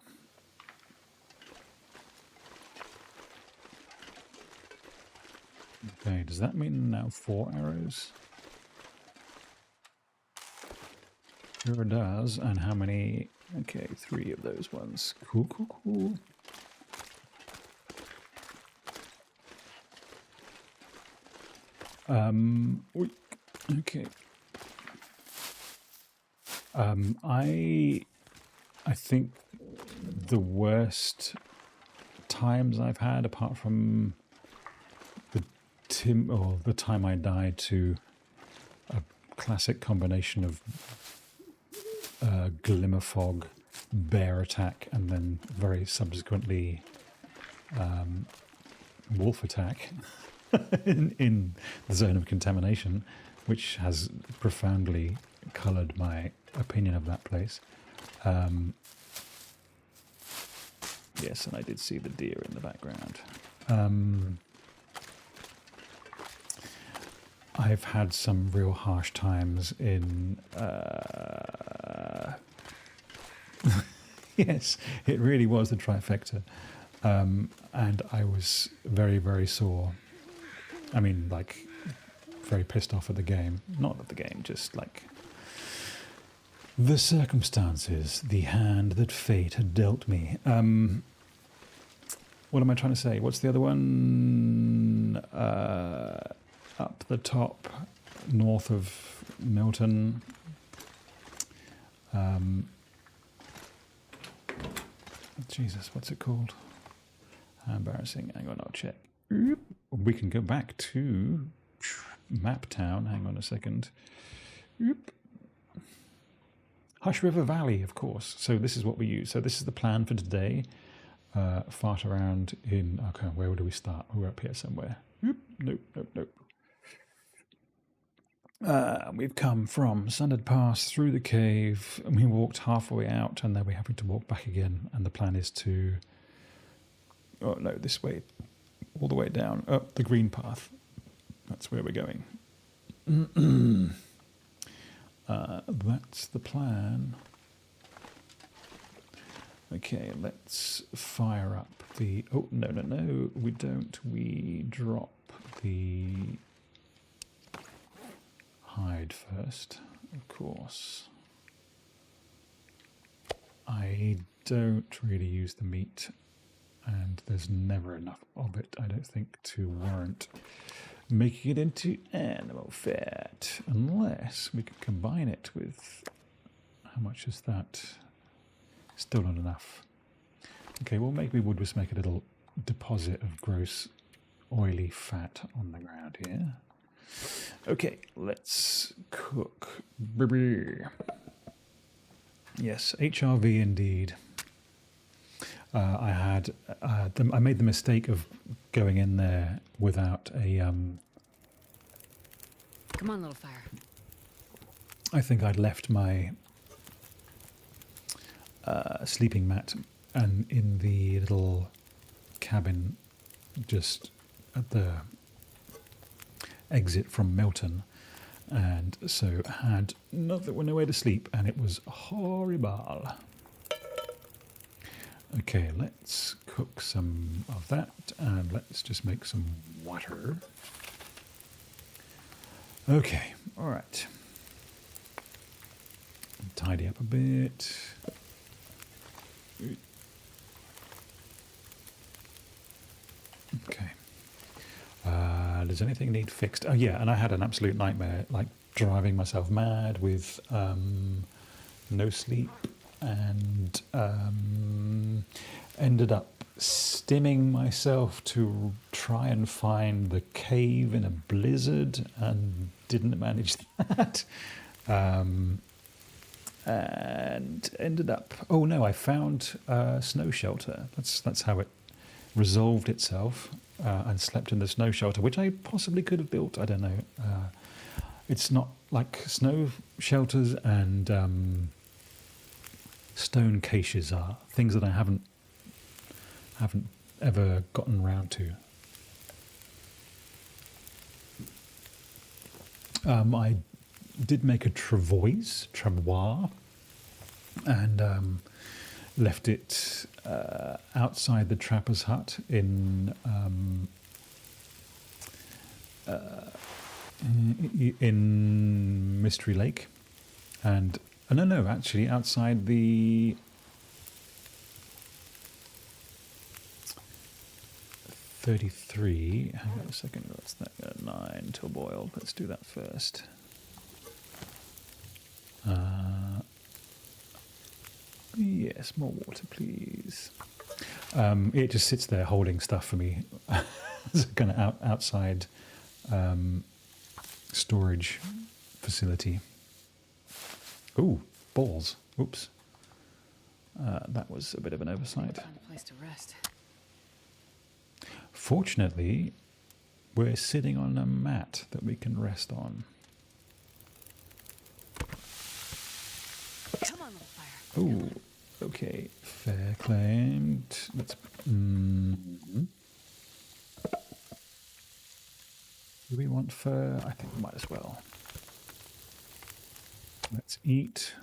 Okay, does that mean now 4 arrows? Sure does. And how many? Okay, 3 of those ones. Cool, cool, cool. Okay. I think the worst times I've had, apart from the time I died to a classic combination of glimmer fog, bear attack, and then very subsequently wolf attack in the zone of contamination, which has profoundly coloured my opinion of that place. Yes, and I did see the deer in the background. I've had some real harsh times in... yes, it really was the trifecta. And I was very, very sore. I mean, like, very pissed off at the game. Not at the game, just like... the circumstances, the hand that fate had dealt me. What am I trying to say? What's the other one? Up the top, north of Milton. Jesus, what's it called? How embarrassing. Hang on, I'll check. We can go back to Map Town. Hang on a second. Hush River Valley, of course. So this is what we use. So this is the plan for today. Fart around in... Okay, where do we start? We're up here somewhere. Nope. We've come from Sundered Pass through the cave, and we walked halfway out, and then we're having to walk back again. And the plan is to... Oh, no, this way. All the way down. Up the green path. That's where we're going. That's the plan. Okay, let's fire up the... Oh, no, we don't. We drop the hide first, of course. I don't really use the meat, and there's never enough of it, I don't think, to warrant making it into animal fat, unless we can combine it with... How much is that? Still not enough. Okay, well, maybe we'll just make a little deposit of gross oily fat on the ground here. Okay, let's cook. Yes, HRV indeed. I made the mistake of going in there without a... Come on, little fire. I think I'd left my sleeping mat and in the little cabin just at the exit from Milton, and so had nowhere to sleep, and it was horrible. Okay, let's cook some of that, and let's just make some water. Okay, all right. Tidy up a bit. Okay. Does anything need fixed? Oh yeah, and I had an absolute nightmare, like driving myself mad with no sleep, and ended up stimming myself to try and find the cave in a blizzard, and didn't manage that. And ended up... Oh no, I found a snow shelter. That's how it resolved itself, and slept in the snow shelter, which I possibly could have built. I don't know. It's not like snow shelters and stone caches are things that I haven't ever gotten round to. I did make a travois, and left it outside the trapper's hut in Mystery Lake, and no, actually outside the 33. Hang on a second, what's that? 9 till boiled. Let's do that first. Yes, more water, please. It just sits there holding stuff for me. It's a kind of outside storage facility. Ooh, balls. Oops. That was a bit of an oversight. Find a place to rest. Fortunately, we're sitting on a mat that we can rest on. Come on, little fire. Ooh, okay. Fair claimed. Let's... Do we want fur? I think we might as well. Let's eat.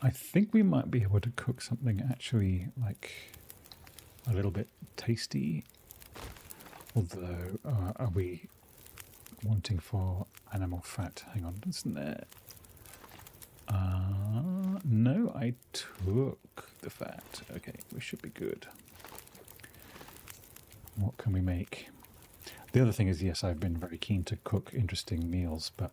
I think we might be able to cook something actually, like, a little bit tasty. Although, are we wanting for animal fat? Hang on, isn't there? No, I took the fat. Okay, we should be good. What can we make? The other thing is, yes, I've been very keen to cook interesting meals, but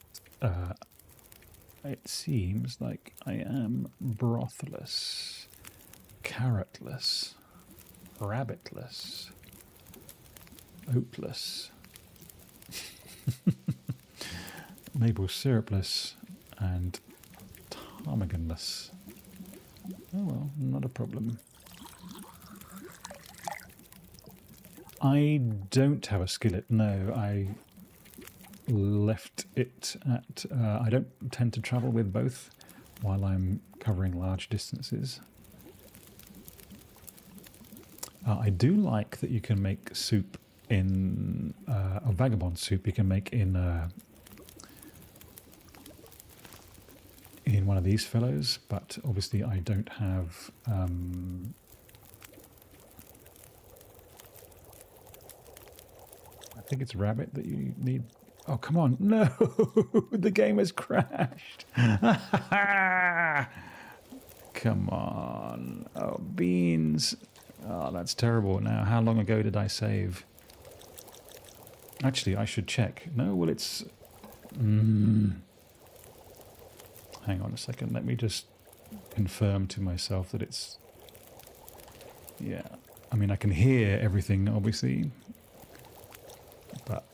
it seems like I am brothless, carrotless, rabbitless, oatless, maple syrupless, and ptarmiganless. Oh well, not a problem. I don't have a skillet, no. I left it at... I don't tend to travel with both while I'm covering large distances. I do like that you can make soup in... a vagabond soup you can make in one of these fellows, but obviously I don't have... I think it's rabbit that you need. Oh, come on. No, the game has crashed. Come on. Oh, beans. Oh, that's terrible. Now, how long ago did I save? Actually, I should check. No, well, it's... Hang on a second. Let me just confirm to myself that it's... Yeah. I mean, I can hear everything, obviously. But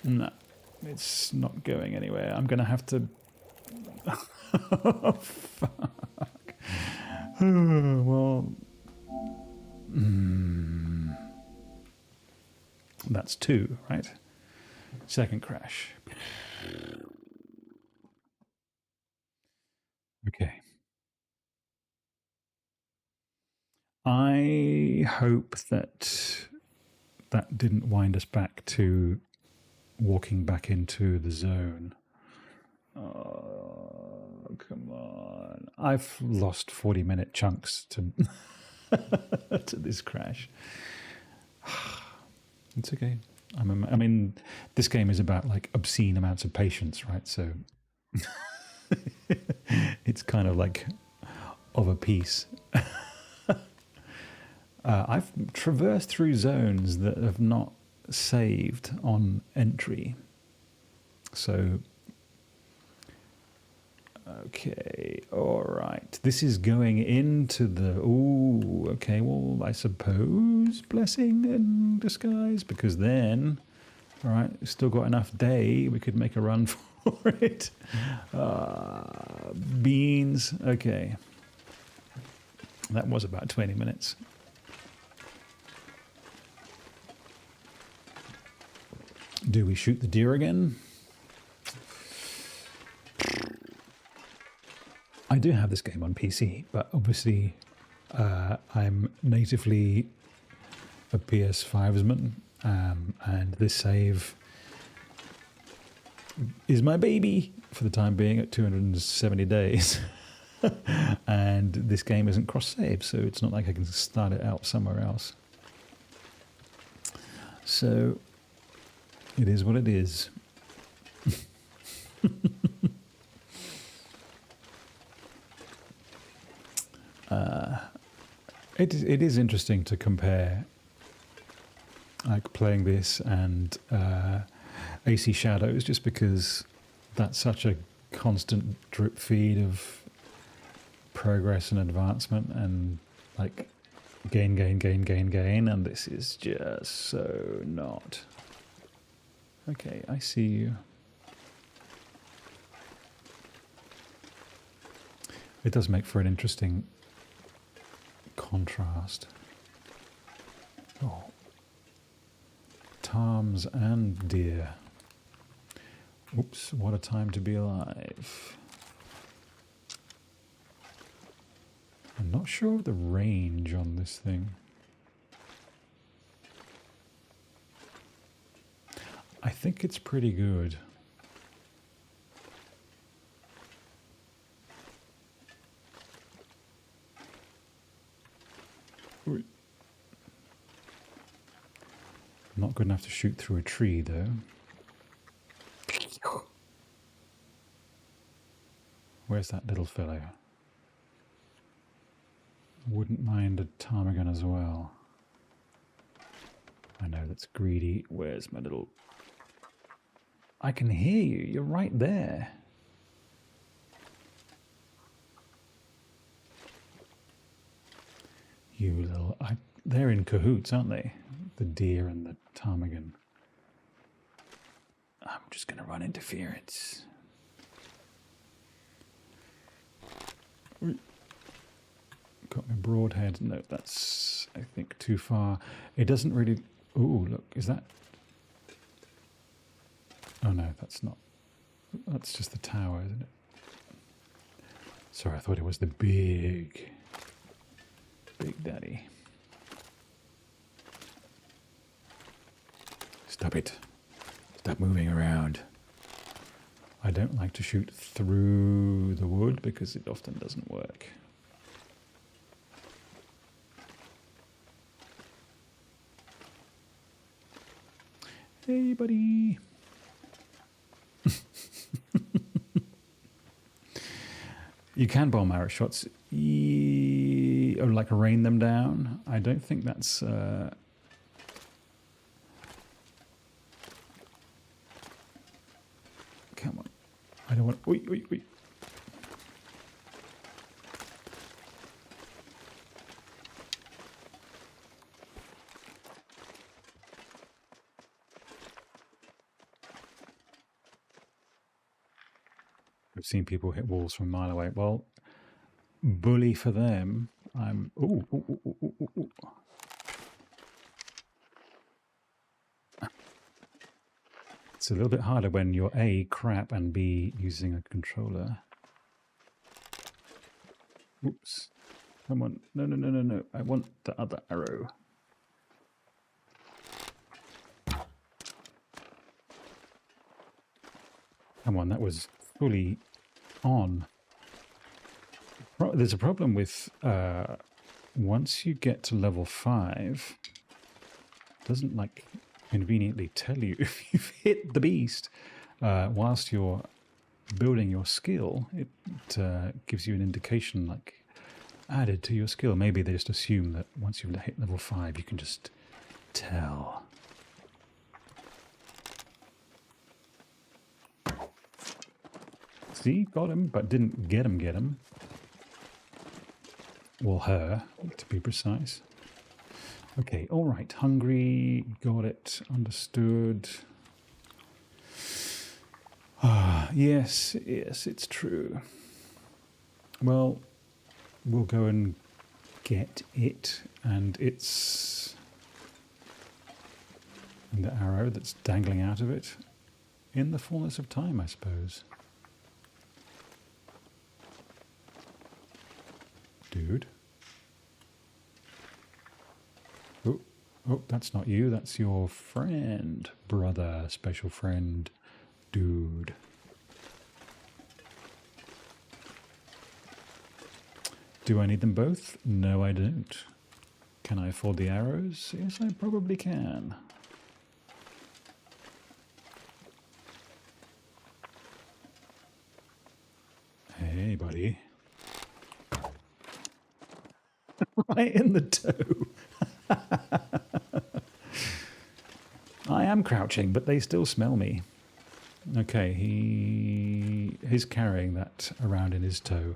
no, it's not going anywhere. I'm going to have to... Oh, fuck. Well... That's 2, right? Second crash. Okay. I hope that that didn't wind us back to walking back into the zone. Oh, come on. I've lost 40-minute chunks to to this crash. It's okay. I mean, this game is about like obscene amounts of patience, right? So it's kind of like of a piece. I've traversed through zones that have not saved on entry. So, okay, all right. This is going into the... Ooh, okay, well, I suppose blessing in disguise, because then, all right, we've still got enough day. We could make a run for it. Beans, okay. That was about 20 minutes. Do we shoot the deer again? I do have this game on PC, but obviously I'm natively a PS5sman, and this save is my baby for the time being at 270 days. And this game isn't cross-save, so it's not like I can start it out somewhere else. So... it is what it is. It is interesting to compare, like playing this and AC Shadows, just because that's such a constant drip feed of progress and advancement, and like gain, and this is just so not. Okay, I see you. It does make for an interesting contrast. Oh. Toms and deer. Oops, what a time to be alive. I'm not sure of the range on this thing. I think it's pretty good. Not good enough to shoot through a tree, though. Where's that little fellow? Wouldn't mind a ptarmigan as well. I know that's greedy. Where's my little... I can hear you. You're right there. You little... they're in cahoots, aren't they? The deer and the ptarmigan. I'm just going to run interference. Got my broadhead. No, that's, I think, too far. It doesn't really... Ooh, look, is that... Oh, no, that's not... That's just the tower, isn't it? Sorry, I thought it was the big daddy. Stop it. Stop moving around. I don't like to shoot through the wood because it often doesn't work. Hey, buddy. You can bomb arrow shots, or like rain them down. I don't think that's... Come on. I don't want... Oi, oi, oi. I've seen people hit walls from a mile away. Well, bully for them. I'm... Ooh, ooh, ooh, ooh, ooh, ooh. It's a little bit harder when you're A, crap, and B, using a controller. Oops. Come on. No, no, no, no, no. I want the other arrow. Come on, that was fully on. There's a problem with once you get to level 5, it doesn't like conveniently tell you if you've hit the beast whilst you're building your skill. It gives you an indication like added to your skill. Maybe they just assume that once you've hit level 5 you can just tell. See, got him, but didn't get him. Well, her, to be precise. Okay, all right, hungry, got it, understood. Ah, yes, it's true. Well, we'll go and get it, and it's... and the arrow that's dangling out of it in the fullness of time, I suppose. Dude. Oh, that's not you. That's your friend, brother, special friend, dude. Do I need them both? No, I don't. Can I afford the arrows? Yes, I probably can. Hey, buddy. Right in the toe. I am crouching, but they still smell me. Okay, he's carrying that around in his toe.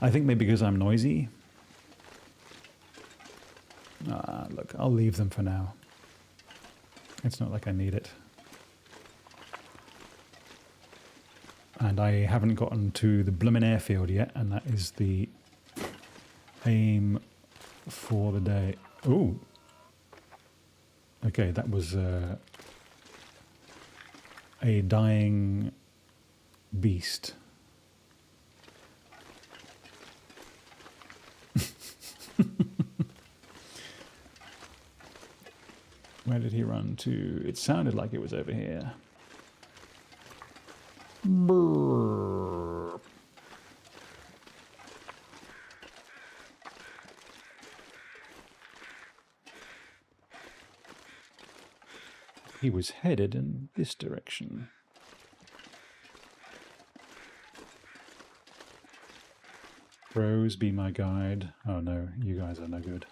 I think maybe because I'm noisy. Look, I'll leave them for now. It's not like I need it. And I haven't gotten to the bloomin' airfield yet, and that is the aim for the day. Ooh. Okay, that was a dying beast. Where did he run to? It sounded like it was over here. Brrr. He was headed in this direction. Rose, be my guide. Oh no, you guys are no good.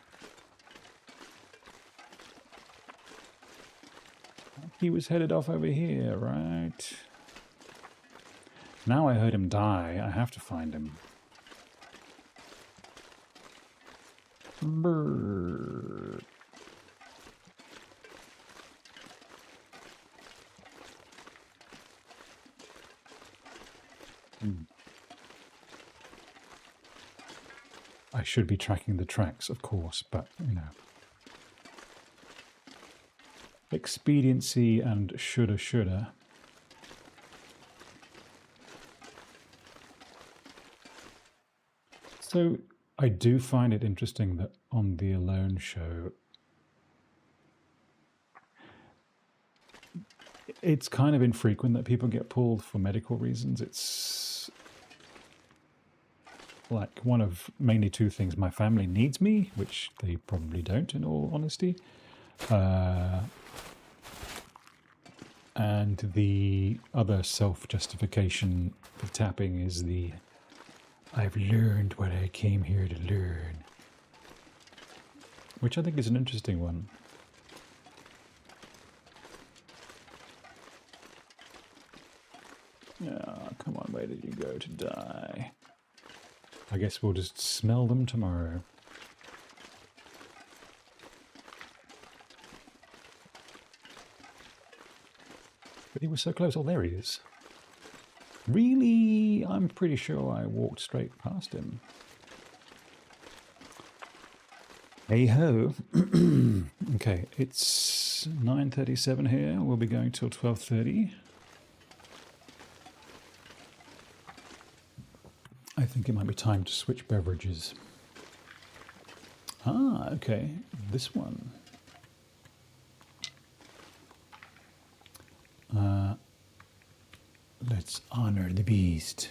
He was headed off over here, right? Now I heard him die. I have to find him. Brrr. I should be tracking the tracks, of course, but, you know. Expediency and shoulda. So I do find it interesting that on the Alone show, it's kind of infrequent that people get pulled for medical reasons. It's like one of mainly two things. My family needs me, which they probably don't, in all honesty. And the other self-justification for tapping is the I've learned what I came here to learn. Which I think is an interesting one. Oh, come on, where did you go to die? I guess we'll just smell them tomorrow. But he was so close. Oh, there he is. Really? I'm pretty sure I walked straight past him. Hey ho. Okay, it's 9:37 here. We'll be going till 12:30. I think it might be time to switch beverages. Ah, okay. This one. Let's honor the beast.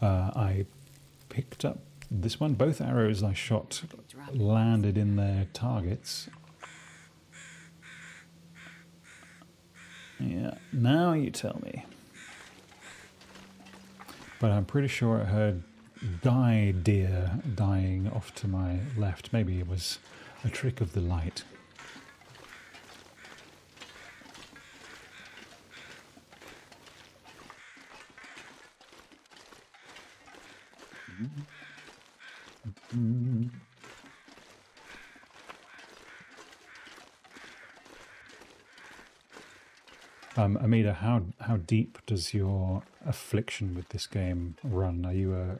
I picked up this one. Both arrows I shot landed in their targets. Yeah, now you tell me. But I'm pretty sure I heard guy deer dying off to my left. Maybe it was a trick of the light. Amida, how deep does your affliction with this game run? Are you a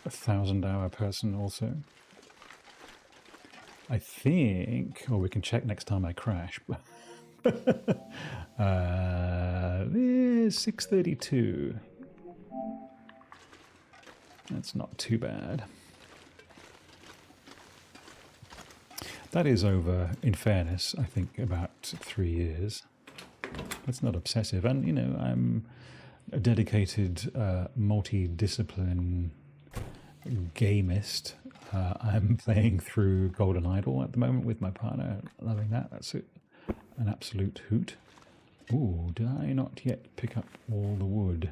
1,000-hour person also? I think, or we can check next time I crash. 632. That's not too bad. That is over, in fairness, I think about 3 years. That's not obsessive. And, you know, I'm a dedicated multi-discipline gamist. I'm playing through Golden Idol at the moment with my partner. Loving that. That's an absolute hoot. Ooh, did I not yet pick up all the wood?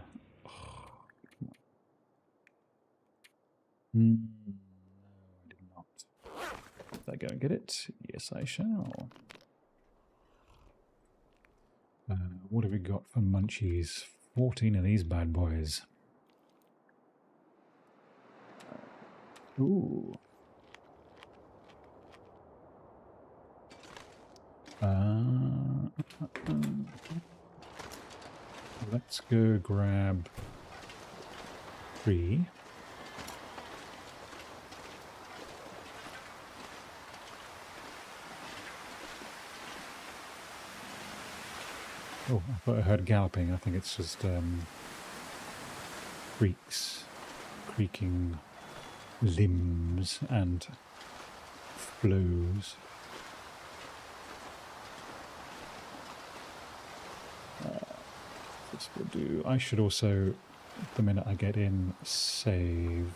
No, I did not. Did I go and get it? Yes, I shall. What have we got for munchies? 14 of these bad boys. Ooh. Let's go grab 3. Oh, I thought I heard galloping. I think it's just creaking limbs and flows. This will do. I should also, the minute I get in, save.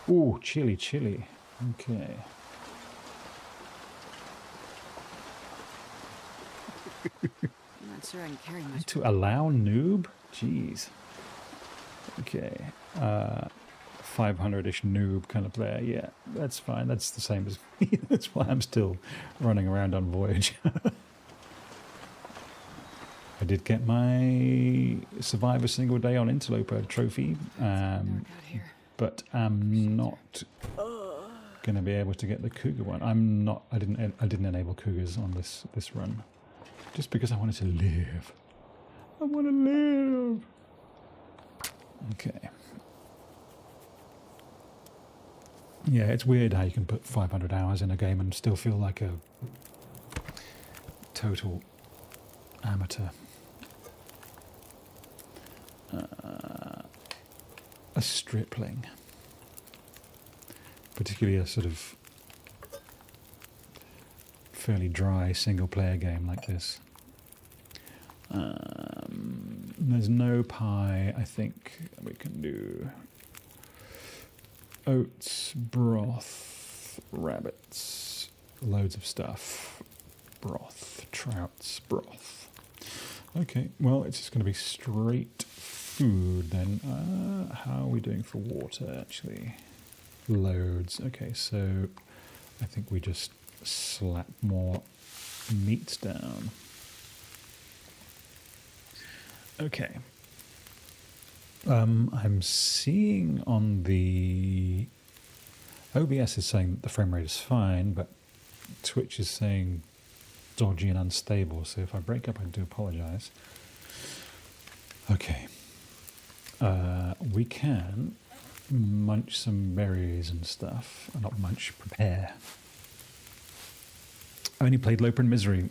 Ooh, chili. Okay. answer and carry much. To allow noob? Jeez. Okay. 500-ish noob kind of player. Yeah, that's fine. That's the same as me. That's why I'm still running around on Voyage. I did get my Survive a Single Day on Interloper trophy, but I'm not going to be able to get the cougar one. I'm not. I didn't enable cougars on this run, just because I wanted to live. I want to live. Okay. Yeah, it's weird how you can put 500 hours in a game and still feel like a total amateur. A stripling. Particularly a sort of fairly dry single-player game like this. There's no pie. I think we can do oats, broth, rabbits, loads of stuff, broth, trouts, broth. Okay, well, it's just going to be straight food then. How are we doing for water, actually? Loads. Okay, so I think we just slap more meats down. Okay. I'm seeing on the OBS is saying that the frame rate is fine, but Twitch is saying dodgy and unstable. So if I break up, I do apologize. Okay. We can munch some berries and stuff. Not munch, prepare. I only played Loper and Misery.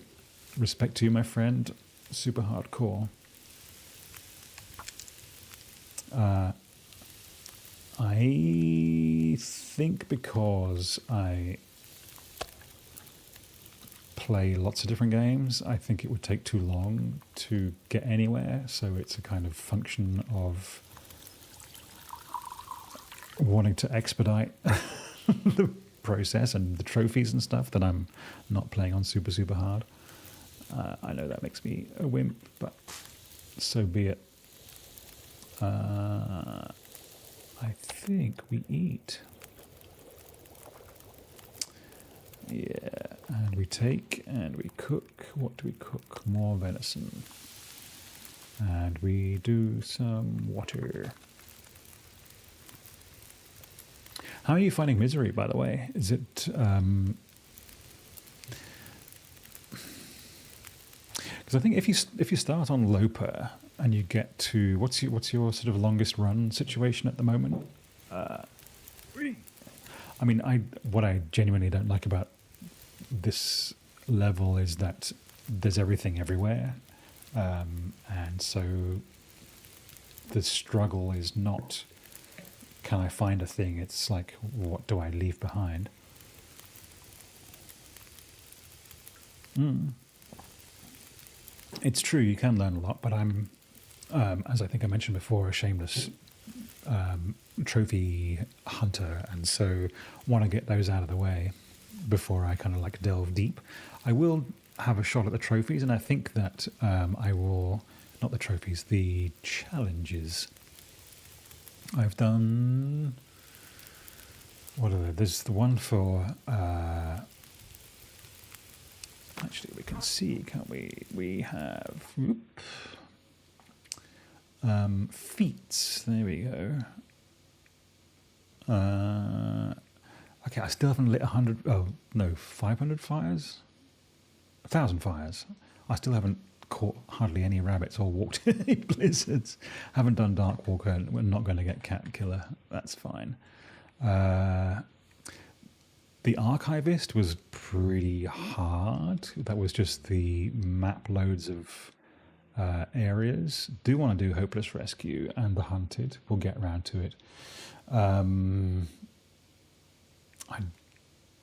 Respect to you, my friend. Super hardcore. I think because I play lots of different games, I think it would take too long to get anywhere. So it's a kind of function of wanting to expedite the process and the trophies and stuff that I'm not playing on super, super hard. I know that makes me a wimp, but so be it. I think we eat. Yeah, and we take and we cook. What do we cook? More venison. And we do some water. How are you finding Misery, by the way? Is it... Because I think if you start on Loper and you get to what's your sort of longest run situation at the moment? I mean, what I genuinely don't like about this level is that there's everything everywhere, and so the struggle is not can I find a thing? It's like, what do I leave behind? It's true, you can learn a lot, but I'm, as I think I mentioned before, a shameless trophy hunter, and so want to get those out of the way before I kind of like delve deep. I will have a shot at the trophies, and I think that I will, not the trophies, the challenges. I've done, what are they? There's the one for, actually we can see, can't we? We have, feats, there we go. Okay, I still haven't lit 500 fires? 1,000 fires. I still haven't caught hardly any rabbits or walked in any blizzards. Haven't done Dark Walker. We're not going to get Cat Killer. That's fine. The Archivist was pretty hard. That was just the map loads of areas. Do want to do Hopeless Rescue and The Hunted. We'll get around to it. I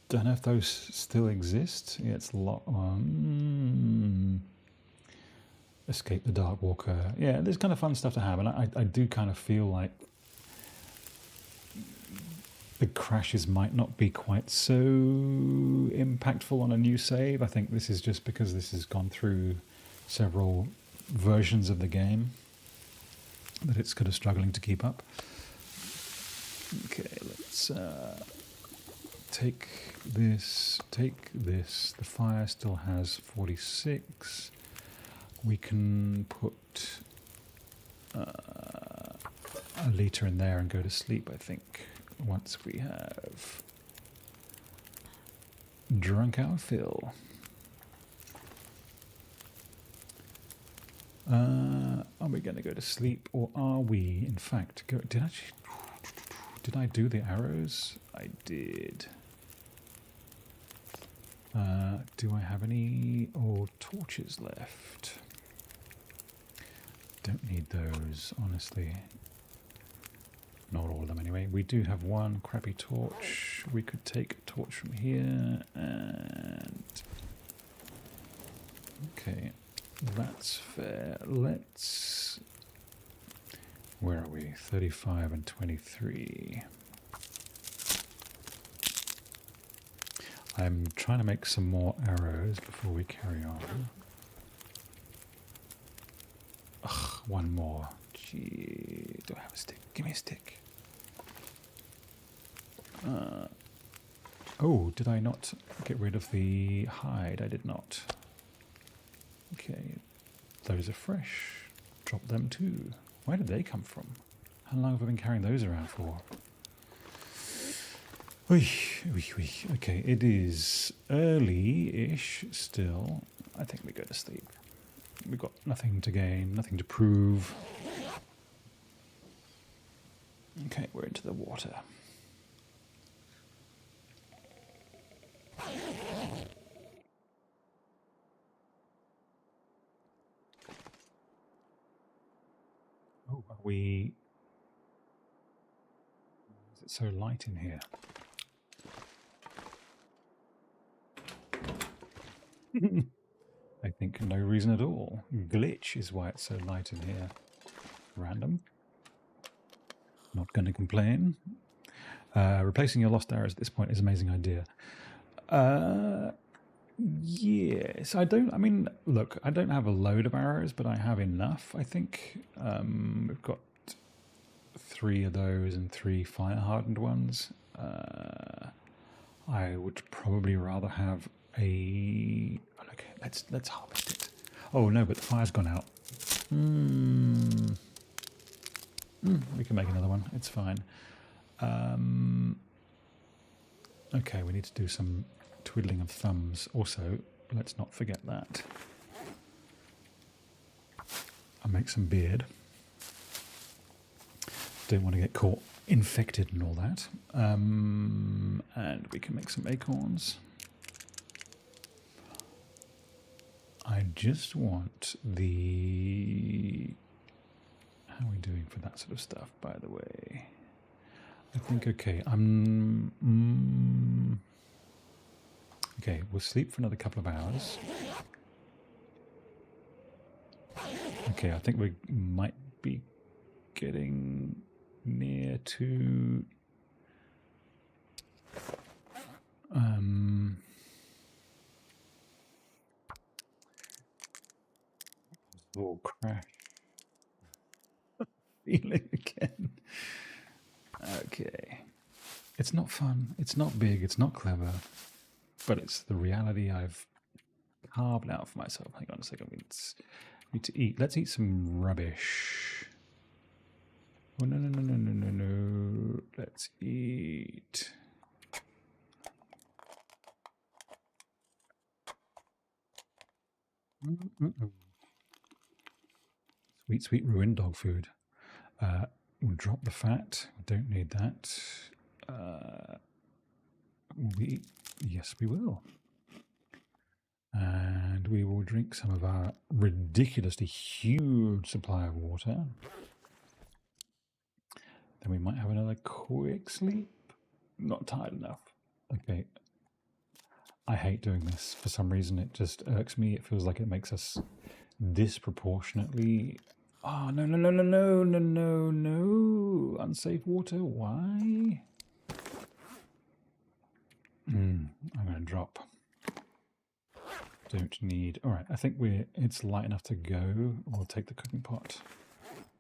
don't know if those still exist. Yeah, it's a lot. Escape the Dark Walker. Yeah, there's kind of fun stuff to have, and I do kind of feel like the crashes might not be quite so impactful on a new save. I think this is just because this has gone through several versions of the game that it's kind of struggling to keep up. Okay, let's take this, take this. The fire still has 46. We can put a litre in there and go to sleep, I think, once we have drunk our fill. Are we going to go to sleep, or are we, in fact, go? Did I do the arrows? I did. Do I have any old torches left? Don't need those, honestly. Not all of them, anyway. We do have one crappy torch. We could take a torch from here, and... Okay. That's fair. Let's... Where are we? 35 and 23. I'm trying to make some more arrows before we carry on. Ugh, one more. Gee, do I have a stick? Give me a stick. Oh, did I not get rid of the hide? I did not. Okay, those are fresh. Drop them too. Where did they come from? How long have I been carrying those around for? Okay, it is early-ish still. I think we go to sleep. We've got nothing to gain, nothing to prove. Okay, we're into the water. Oh, are we... Is it so light in here? I think no reason at all. Glitch is why it's so light in here. Random. Not going to complain. Replacing your lost arrows at this point is an amazing idea. Yes, I mean, look, I don't have a load of arrows, but I have enough, I think. We've got 3 of those and 3 fire-hardened ones. I would probably rather have a... Okay, let's harvest it. Oh no, but the fire's gone out. We can make another one. It's fine. Okay, we need to do some twiddling of thumbs. Also, let's not forget that. I'll make some beard. Don't want to get caught infected and all that. And we can make some acorns. I just want the... How are we doing for that sort of stuff, by the way? I think, okay, okay, we'll sleep for another couple of hours. Okay, I think we might be getting near to... Oh, crash. Feeling again. Okay. It's not fun. It's not big. It's not clever. But it's the reality I've carved out for myself. Hang on a second. We need to eat. Let's eat some rubbish. Oh, no. Let's eat. Sweet, sweet ruined dog food. We'll drop the fat. We don't need that. Yes, we will. And we will drink some of our ridiculously huge supply of water. Then we might have another quick sleep. Not tired enough. Okay. I hate doing this. For some reason, it just irks me. It feels like it makes us disproportionately... Oh, no. Unsafe water. Why? I'm going to drop. Don't need... All right, I think it's light enough to go. We'll take the cooking pot.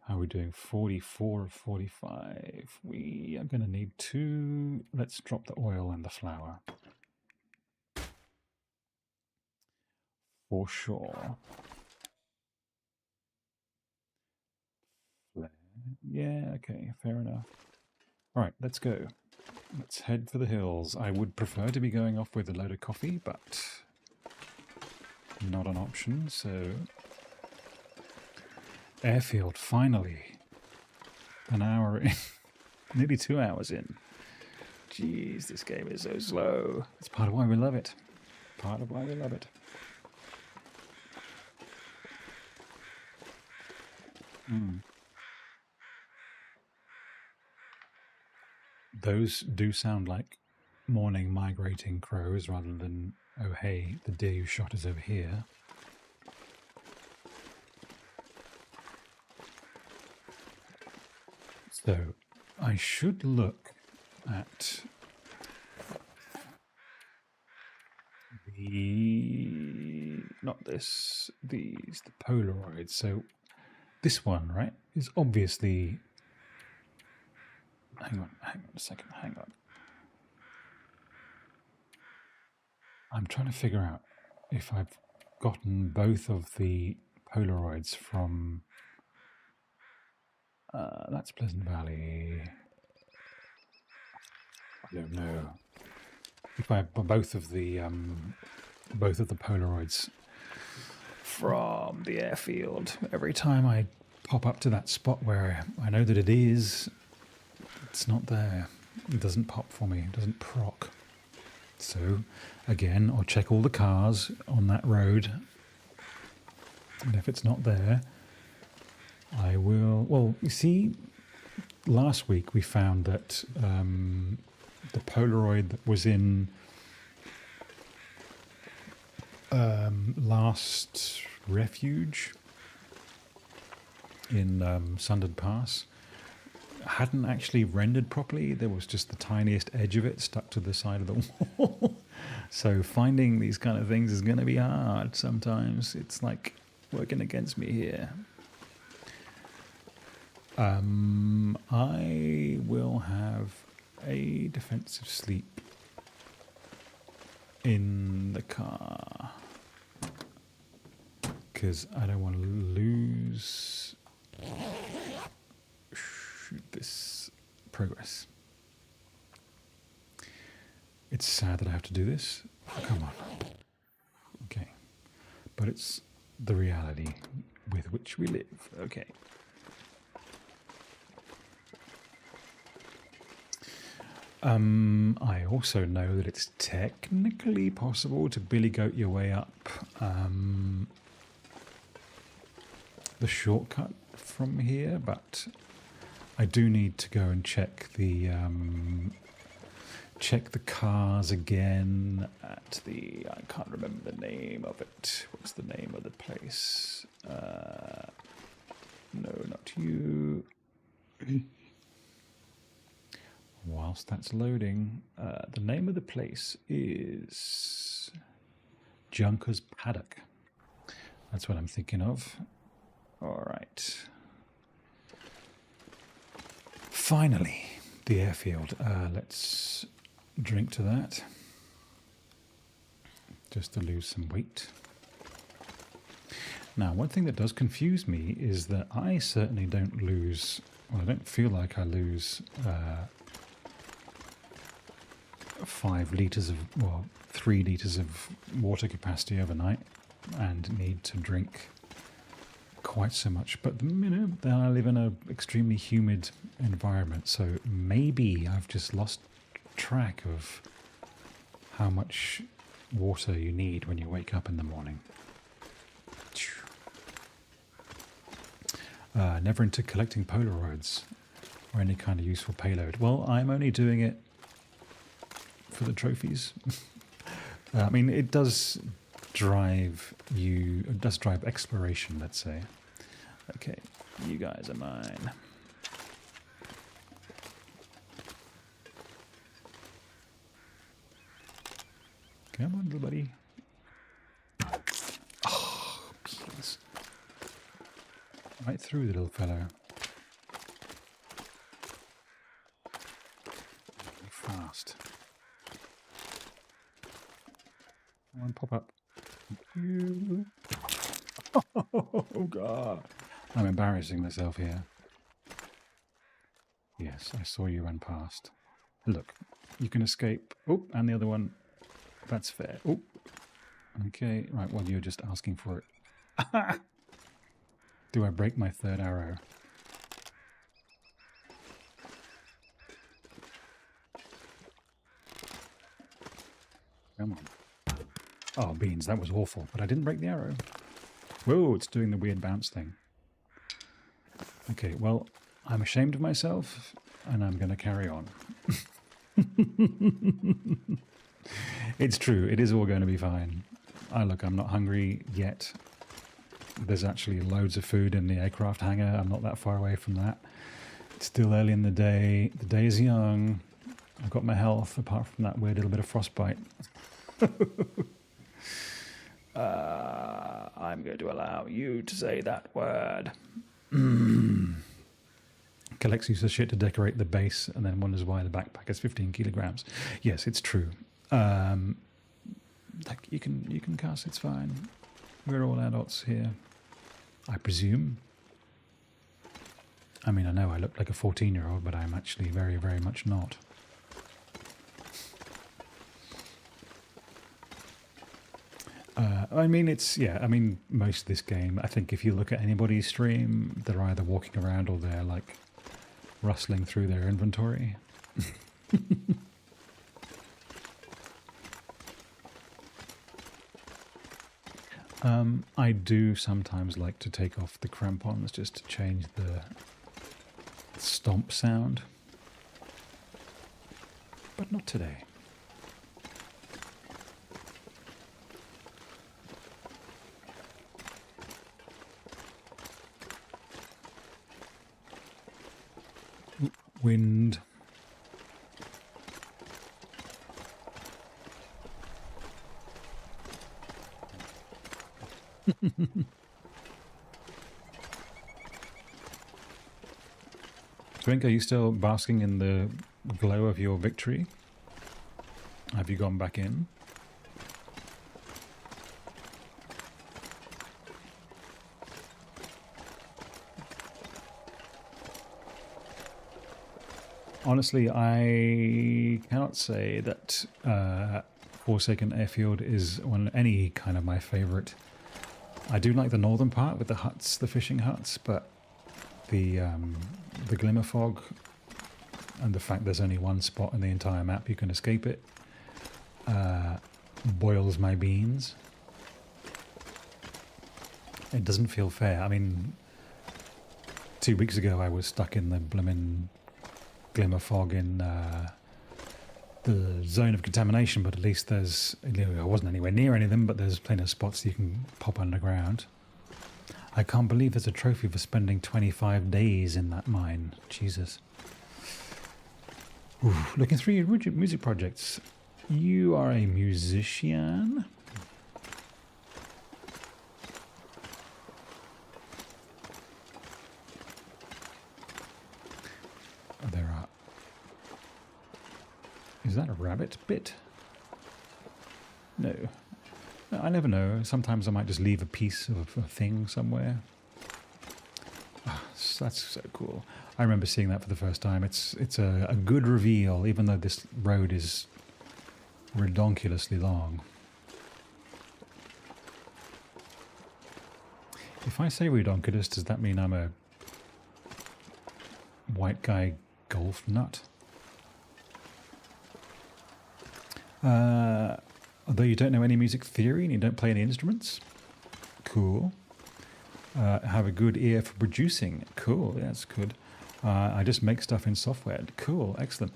How are we doing? 44 of 45. We are going to need 2. Let's drop the oil and the flour. For sure. Yeah, okay, fair enough. All right, let's go. Let's head for the hills. I would prefer to be going off with a load of coffee, but not an option, so... Airfield, finally. An hour in. Nearly 2 hours in. Jeez, this game is so slow. It's part of why we love it. Part of why we love it. Those do sound like morning migrating crows rather than, oh hey, the deer you shot is over here. So, I should look at the... not this, the Polaroids. So, this one, right, is obviously... Hang on a second, hang on. I'm trying to figure out if I've gotten both of the Polaroids from... that's Pleasant Valley. I don't know. If I have both of the Polaroids from the airfield, every time I pop up to that spot where I know that it is, it's not there. It doesn't pop for me. It doesn't proc. So, again, I'll check all the cars on that road. And if it's not there, I will... Well, you see, last week we found that the Polaroid that was in last refuge in Sundered Pass hadn't actually rendered properly. There was just the tiniest edge of it stuck to the side of the wall. So finding these kind of things is going to be hard sometimes. It's like working against me here. I will have a defensive sleep in the car because I don't want to lose this progress. It's sad that I have to do this. Oh, come on. Okay. But it's the reality with which we live. Okay. I also know that it's technically possible to billy goat your way up the shortcut from here, but I do need to go and check the cars again at the... I can't remember the name of it. What's the name of the place? No, not you. Whilst that's loading, the name of the place is Junker's Paddock. That's what I'm thinking of. All right. Finally, the airfield. Let's drink to that. Just to lose some weight. Now, one thing that does confuse me is that I certainly don't lose... Well, I don't feel like I lose... 5 litres of, well, 3 litres of water capacity overnight and need to drink quite so much. But, you know, then I live in an extremely humid environment, so maybe I've just lost track of how much water you need when you wake up in the morning. Never into collecting Polaroids or any kind of useful payload. Well, I'm only doing it for the trophies. I mean, it does drive you... It does drive exploration, let's say. Okay, you guys are mine. Come on, little buddy. right through the little fellow. Fast. Come on, pop up. Oh, God. I'm embarrassing myself here. Yes, I saw you run past. Look, you can escape. Oh, and the other one. That's fair. Oh, okay. Right, well, you're just asking for it. Do I break my third arrow? Come on. Oh, beans, that was awful, but I didn't break the arrow. Whoa, it's doing the weird bounce thing. Okay, well, I'm ashamed of myself, and I'm going to carry on. It's true, it is all going to be fine. Look, I'm not hungry yet. There's actually loads of food in the aircraft hangar. I'm not that far away from that. It's still early in the day. The day is young. I've got my health, apart from that weird little bit of frostbite. I'm going to allow you to say that word. Collects useless shit to decorate the base and then wonders why the backpack is 15 kilograms. Yes, it's true. Like you can cuss, it's fine. We're all adults here, I presume. I mean, I know I look like a 14-year-old, but I'm actually very, very much not. I mean, most of this game, I think if you look at anybody's stream, they're either walking around or they're, like, rustling through their inventory. I do sometimes like to take off the crampons just to change the stomp sound. But not today. Wind. Twink, are you still basking in the glow of your victory? Have you gone back in? Honestly, I cannot say that Forsaken Airfield is any kind of my favourite. I do like the northern part with the huts, the fishing huts, but the glimmer fog and the fact there's only one spot in the entire map you can escape it boils my beans. It doesn't feel fair. I mean, 2 weeks ago I was stuck in the blimmin' glimmer fog in the zone of contamination, but at least there's, I wasn't anywhere near any of them, but there's plenty of spots you can pop underground. I can't believe there's a trophy for spending 25 days in that mine. Jesus. Ooh, looking through your music projects. You are a musician? There are... Is that a rabbit bit? No. I never know. Sometimes I might just leave a piece of a thing somewhere. Oh, that's so cool. I remember seeing that for the first time. It's a good reveal, even though this road is redonkulously long. If I say redonkulous, does that mean I'm a white guy golf nut? Although you don't know any music theory and you don't play any instruments, cool. Have a good ear for producing, cool. Yeah, that's good. I just make stuff in software, cool, excellent.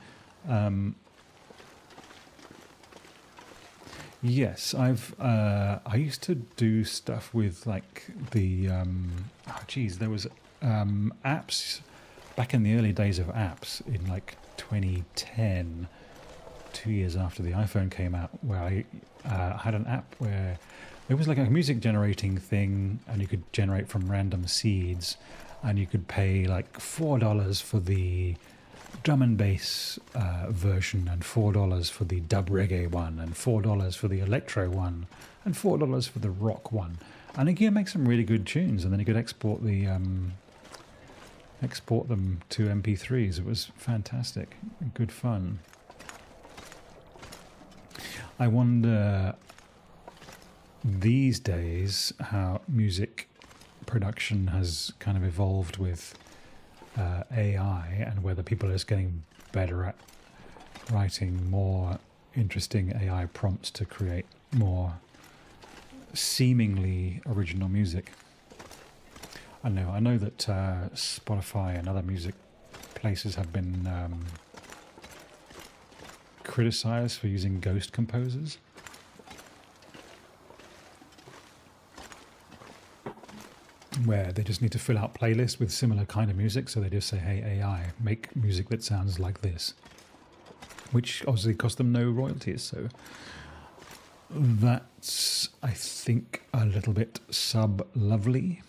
Yes, I used to do stuff with like the there was apps back in the early days of apps in like 2010. 2 years after the iPhone came out, where I had an app where It was like a music generating thing, and you could generate from random seeds, and you could pay like $4 for the drum and bass version, and $4 for the dub reggae one, and $4 for the electro one, and $4 for the rock one. And you can make some really good tunes, and then you could export them to MP3s. It was fantastic, good fun. I wonder these days how music production has kind of evolved with AI, and whether people are just getting better at writing more interesting AI prompts to create more seemingly original music. I know that Spotify and other music places have been criticized for using ghost composers. Where they just need to fill out playlists with similar kind of music, so they just say, hey AI, make music that sounds like this, which obviously costs them no royalties. So that's, I think, a little bit sub-lovely.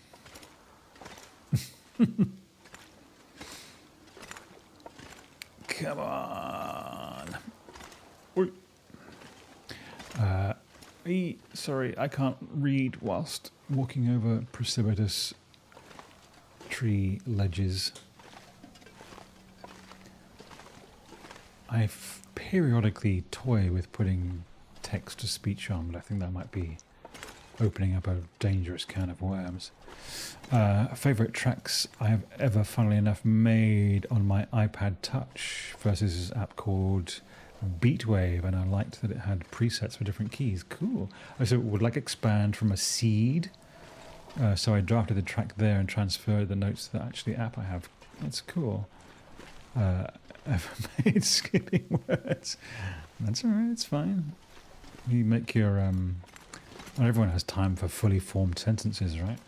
Come on. Sorry, I can't read whilst walking over precipitous tree ledges. I periodically toy with putting text-to-speech on, but I think that might be opening up a dangerous can of worms. Favourite tracks I have ever, funnily enough, made on my iPad Touch versus this app called Beatwave, and I liked that it had presets for different keys. Cool. So it would like expand from a seed. So I drafted the track there and transferred the notes to the actually app I have. That's cool. I've made skipping words. That's alright, it's fine. You make your not everyone has time for fully formed sentences, right?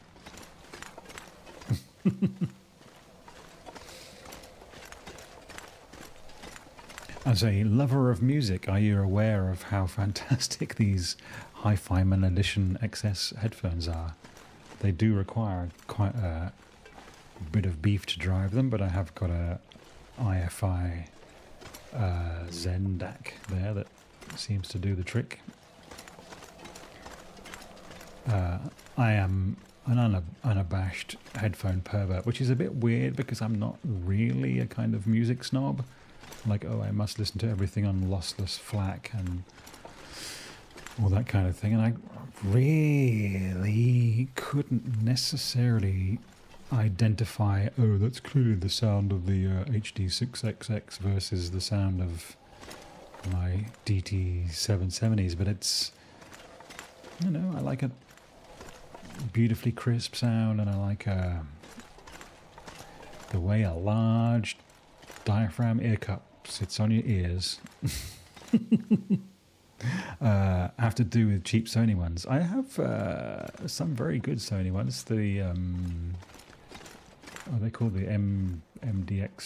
As a lover of music, are you aware of how fantastic these Hifiman Edition XS headphones are? They do require quite a bit of beef to drive them, but I have got a IFI Zen DAC there that seems to do the trick. I am an unabashed headphone pervert, which is a bit weird because I'm not really a kind of music snob. Like, oh, I must listen to everything on lossless FLAC and all that kind of thing. And I really couldn't necessarily identify, oh, that's clearly the sound of the HD6XX versus the sound of my DT770s. But it's, you know, I like a beautifully crisp sound, and I like the way a large diaphragm ear cup sits on your ears. Have to do with cheap Sony ones. I have some very good Sony ones. The they called the MDX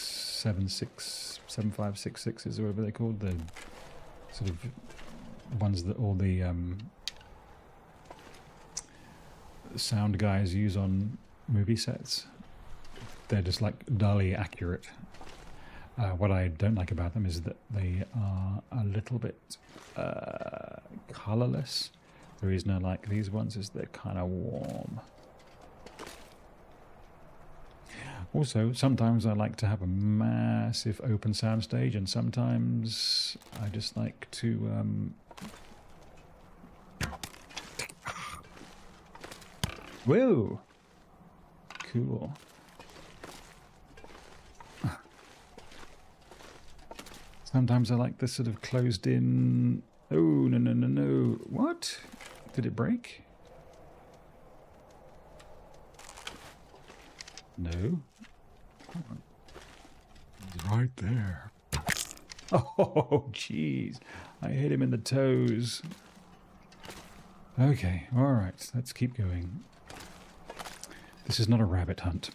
7566s or whatever they're called. The sort of ones that all the sound guys use on movie sets. They're just like dully accurate. What I don't like about them is that they are a little bit colourless. The reason I like these ones is they're kind of warm. Also, sometimes I like to have a massive open soundstage, and sometimes I just like to whoa! Cool. Sometimes I like this sort of closed in. Oh, no. What? Did it break? No. It's right there. Oh, jeez. I hit him in the toes. Okay, alright. Let's keep going. This is not a rabbit hunt.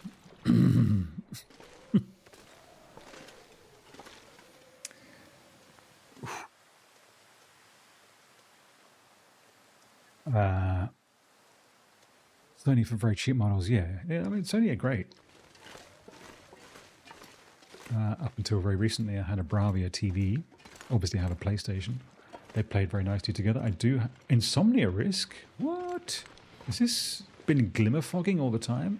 Only for very cheap models, yeah. I mean, it's only a great. Up until very recently, I had a Bravia TV. Obviously, I have a PlayStation. They played very nicely together. I do... Insomnia Risk? What? Has this been glimmer fogging all the time?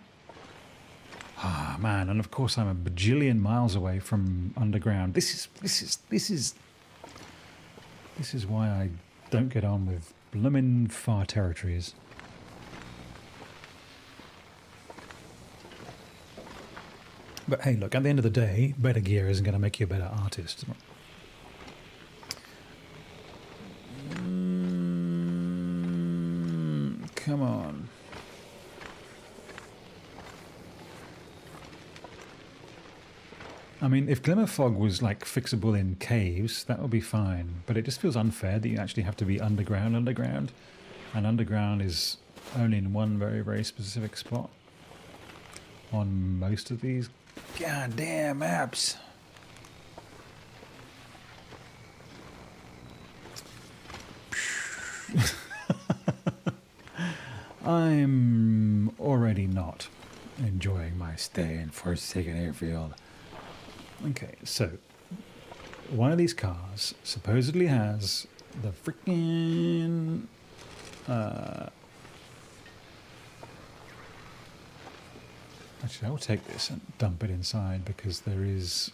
Ah, man. And of course, I'm a bajillion miles away from underground. This is why I don't get on with bloomin' far territories. But hey, look, at the end of the day, better gear isn't going to make you a better artist. Come on. I mean, if Glimmer Fog was like fixable in caves, that would be fine. But it just feels unfair that you actually have to be underground. And underground is only in one very, very specific spot on most of these goddamn maps. I'm already not enjoying my stay in Forsaken Airfield. Okay, so one of these cars supposedly has the freaking actually, I'll take this and dump it inside because there is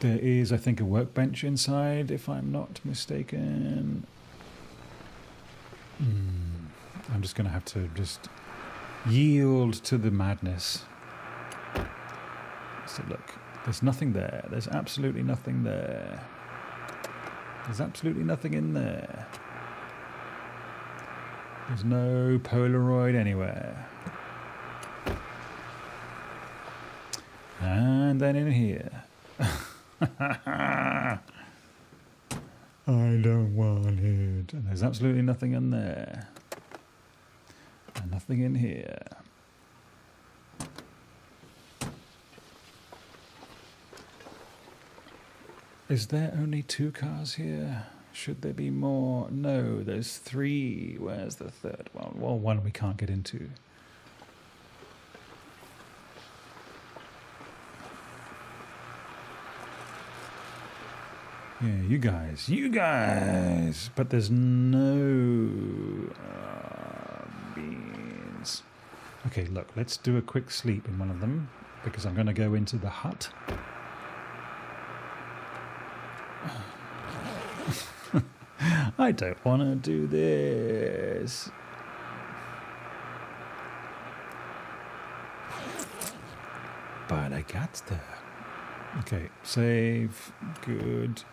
I think, a workbench inside, if I'm not mistaken. I'm just going to have to just yield to the madness. So look, there's nothing there. There's absolutely nothing there. There's absolutely nothing in there. There's no Polaroid anywhere. And then in here. I don't want it. And there's absolutely nothing in there. And nothing in here. Is there only 2 cars here? Should there be more? No, there's 3. Where's the third one? Well, one we can't get into. Yeah, you guys. But there's no beans. Okay, look, let's do a quick sleep in one of them because I'm going to go into the hut. I don't want to do this. But I got to. Okay, save. Good.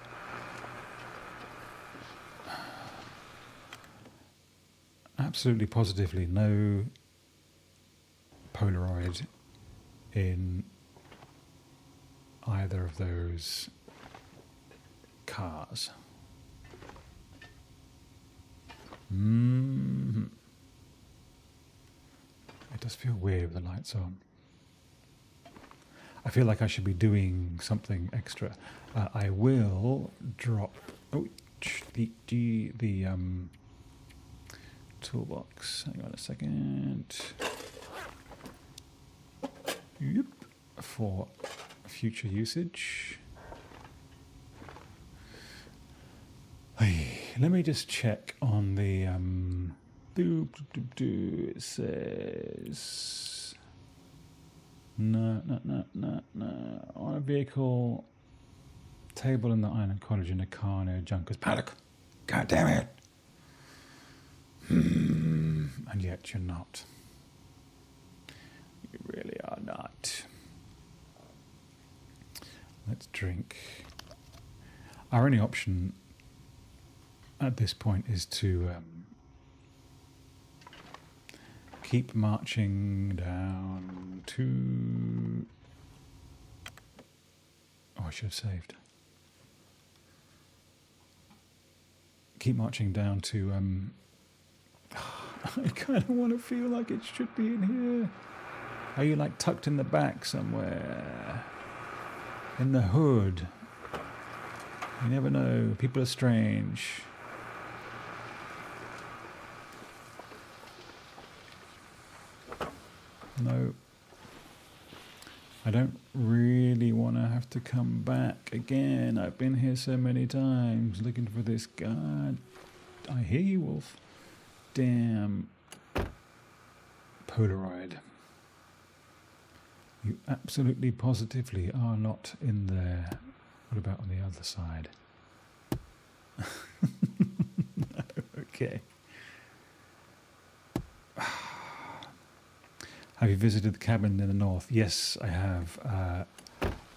Absolutely positively no Polaroid in either of those cars. It does feel weird with the lights on. I feel like I should be doing something extra. I will drop the toolbox. Hang on a second. Yep. For future usage. Let me just check on the it says no on a vehicle, table in the island cottage in a car near Junkers Paddock. God damn it. And yet you're not. You really are not. Let's drink. Our only option at this point is to keep marching down to... Oh, I should have saved. Keep marching down to... I kind of want to feel like it should be in here. Are you like tucked in the back somewhere? In the hood? You never know. People are strange. No. I don't really want to have to come back again. I've been here so many times looking for this god. I hear you, Wolf. Damn. Polaroid. You absolutely positively are not in there. What about on the other side? Okay. Have you visited the cabin in the north? Yes, I have.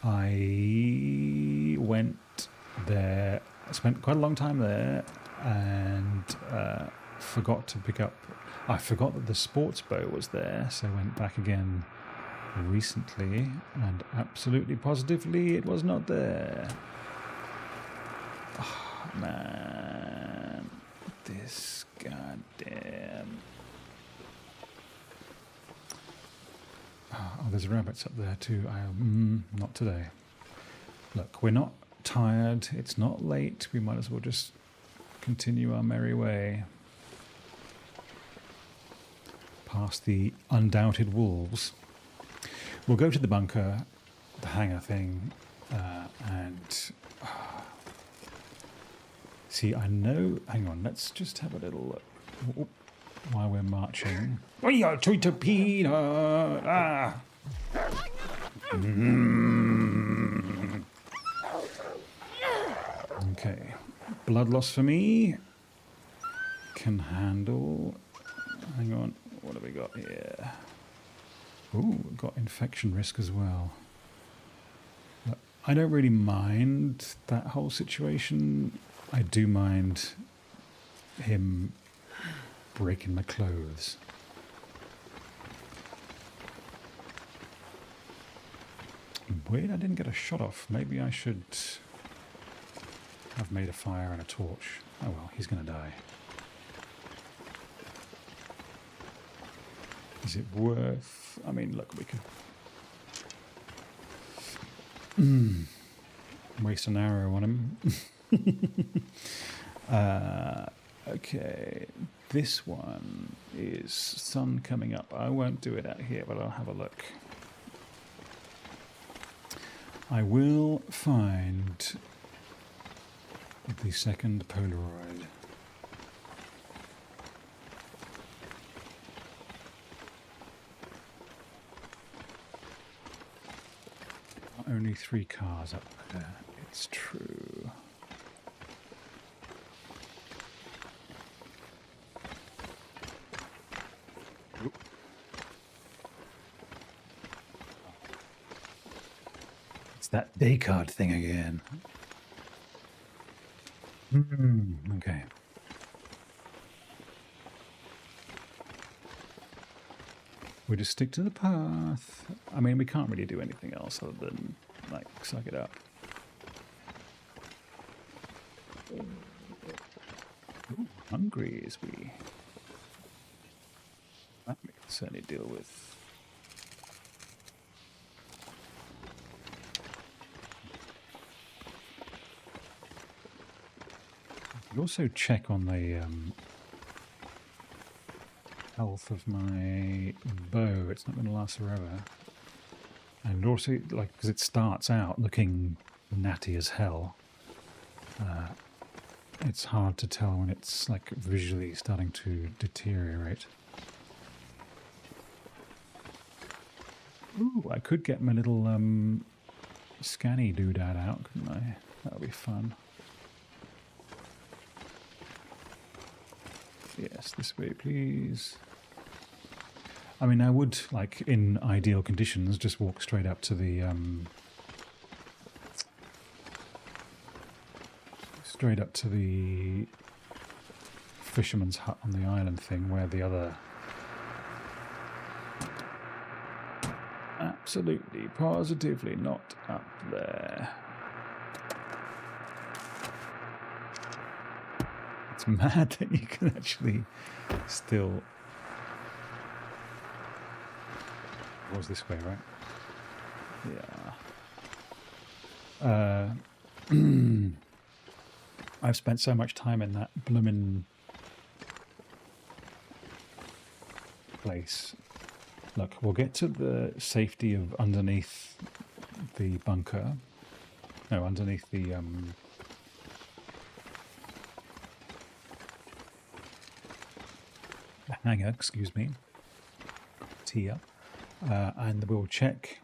I went there. I spent quite a long time there, and forgot to pick up. I forgot that the sports boat was there, so I went back again recently, and absolutely positively it was not there. Oh, man, this goddamn. Oh, there's rabbits up there too. Not today. Look, we're not tired. It's not late. We might as well just continue our merry way. Past the undoubted wolves. We'll go to the bunker, the hangar thing, and... see, I know... Hang on, let's just have a little look. While we're marching. We are to Peter! Ah! Okay. Blood loss for me. Can handle... Hang on. What have we got here? Ooh, we've got infection risk as well. But I don't really mind that whole situation. I do mind him breaking my clothes. Weird I didn't get a shot off. Maybe I should have made a fire and a torch. Oh well, he's going to die. Is it worth... I mean, look, we could... waste an arrow on him. Okay, this one is sun coming up. I won't do it out here, but I'll have a look. I will find the second Polaroid. Only 3 cars up there. It's true. It's that day card thing again. Okay. We just stick to the path. I mean, we can't really do anything else other than, like, suck it up. Ooh, hungry as we... That we can certainly deal with. I could also check on the... health of my bow. It's not going to last forever. And also, like, because it starts out looking natty as hell, it's hard to tell when it's, like, visually starting to deteriorate. Ooh, I could get my little scanny doodad out, couldn't I? That would be fun. Yes, this way, please. I mean, I would, like, in ideal conditions, just walk straight up to the, fisherman's hut on the island thing, where the other... Absolutely, positively not up there. It's mad that you can actually still... It was this way, right? Yeah. I've spent so much time in that bloomin' place Look, we'll get to the safety of underneath the bunker. No, underneath the hangar, excuse me, tier, and we'll check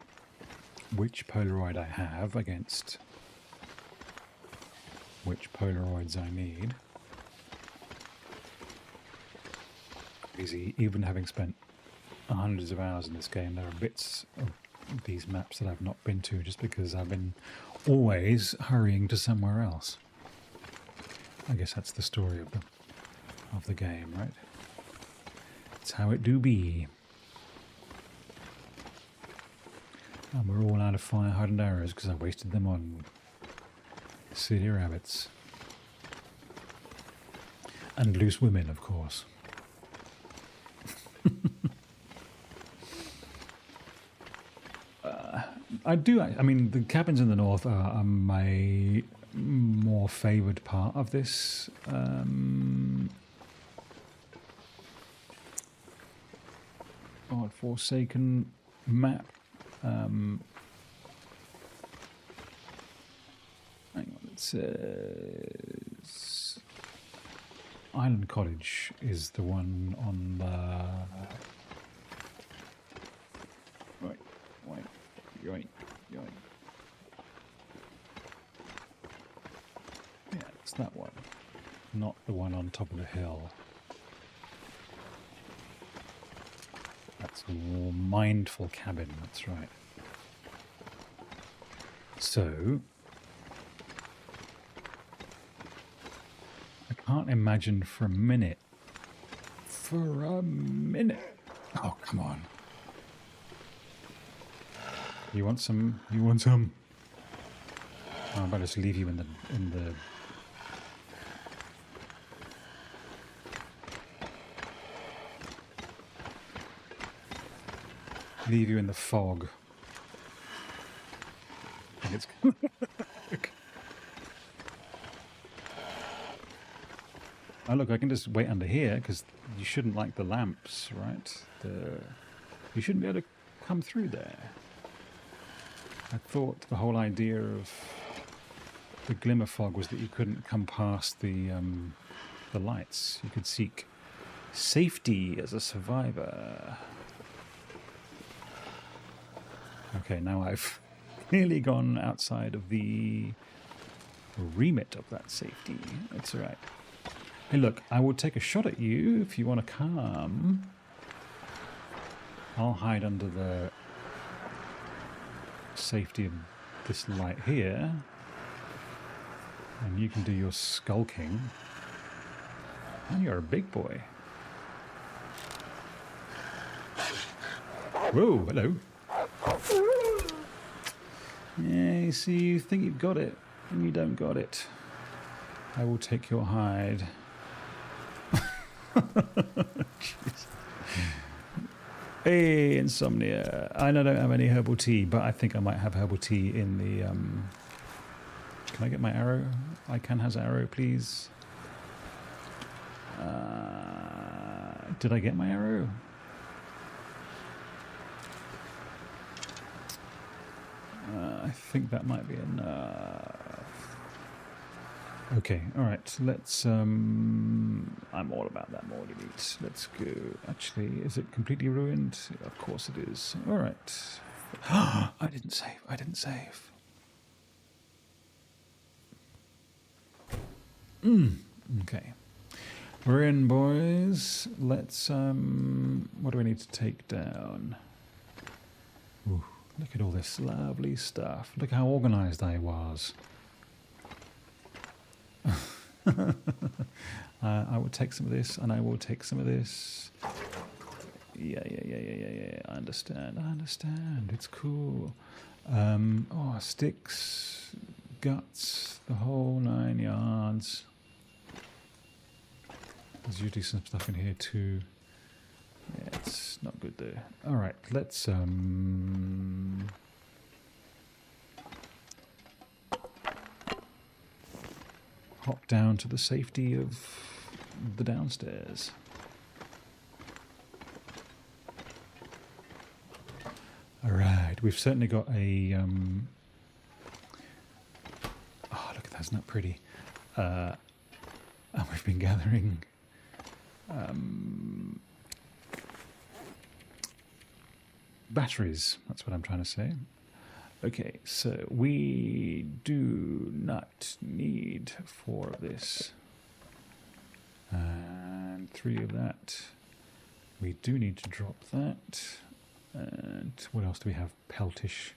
which Polaroid I have against which Polaroids I need. Crazy, even having spent hundreds of hours in this game, there are bits of these maps that I've not been to just because I've been always hurrying to somewhere else. I guess that's the story of the game, right? It's how it do be. And we're all out of fire hardened arrows because I wasted them on silly rabbits. And loose women, of course. I mean, the cabins in the north are my more favoured part of this. Forsaken map. Hang on, it says Island Cottage is the one on the right. Yeah, it's that one, not the one on top of the hill. That's a more mindful cabin, that's right. So, I can't imagine for a minute. Oh, come on. You want some? You want some? Oh, I'll just leave you in the leave you in the fog. I think it's oh look, I can just wait under here because you shouldn't like the lamps, right? You shouldn't be able to come through there. I thought the whole idea of the glimmer fog was that you couldn't come past the lights. You could seek safety as a survivor. Okay, now I've clearly gone outside of the remit of that safety. That's all right. Hey, look, I will take a shot at you if you want to come. I'll hide under the safety of this light here, and you can do your skulking. And you're a big boy. Whoa, hello. Yeah, you see, you think you've got it, and you don't got it. I will take your hide. Jeez. Hey, insomnia. I don't have any herbal tea, but I think I might have herbal tea in the... Can I get my arrow? I can has arrow, please. Did I get my arrow? I think that might be enough. Okay, alright, let's... I'm all about that morty meat. Let's go. Actually, is it completely ruined? Of course it is. Alright. I didn't save. Okay. We're in, boys. Let's, what do we need to take down? Ooh, look at all this lovely stuff. Look how organized I was. I will take some of this, and I will take some of this. Yeah. I understand. It's cool. Oh, sticks, guts, the whole 9 yards. There's usually some stuff in here too. Yeah, it's not good there. All right, let's hop down to the safety of the downstairs. right, we've certainly got a... oh, look at that, isn't that pretty? And we've been gathering... batteries, that's what I'm trying to say. Okay, so we do not need 4 of this. And 3 of that. We do need to drop that. And what else do we have? Peltish.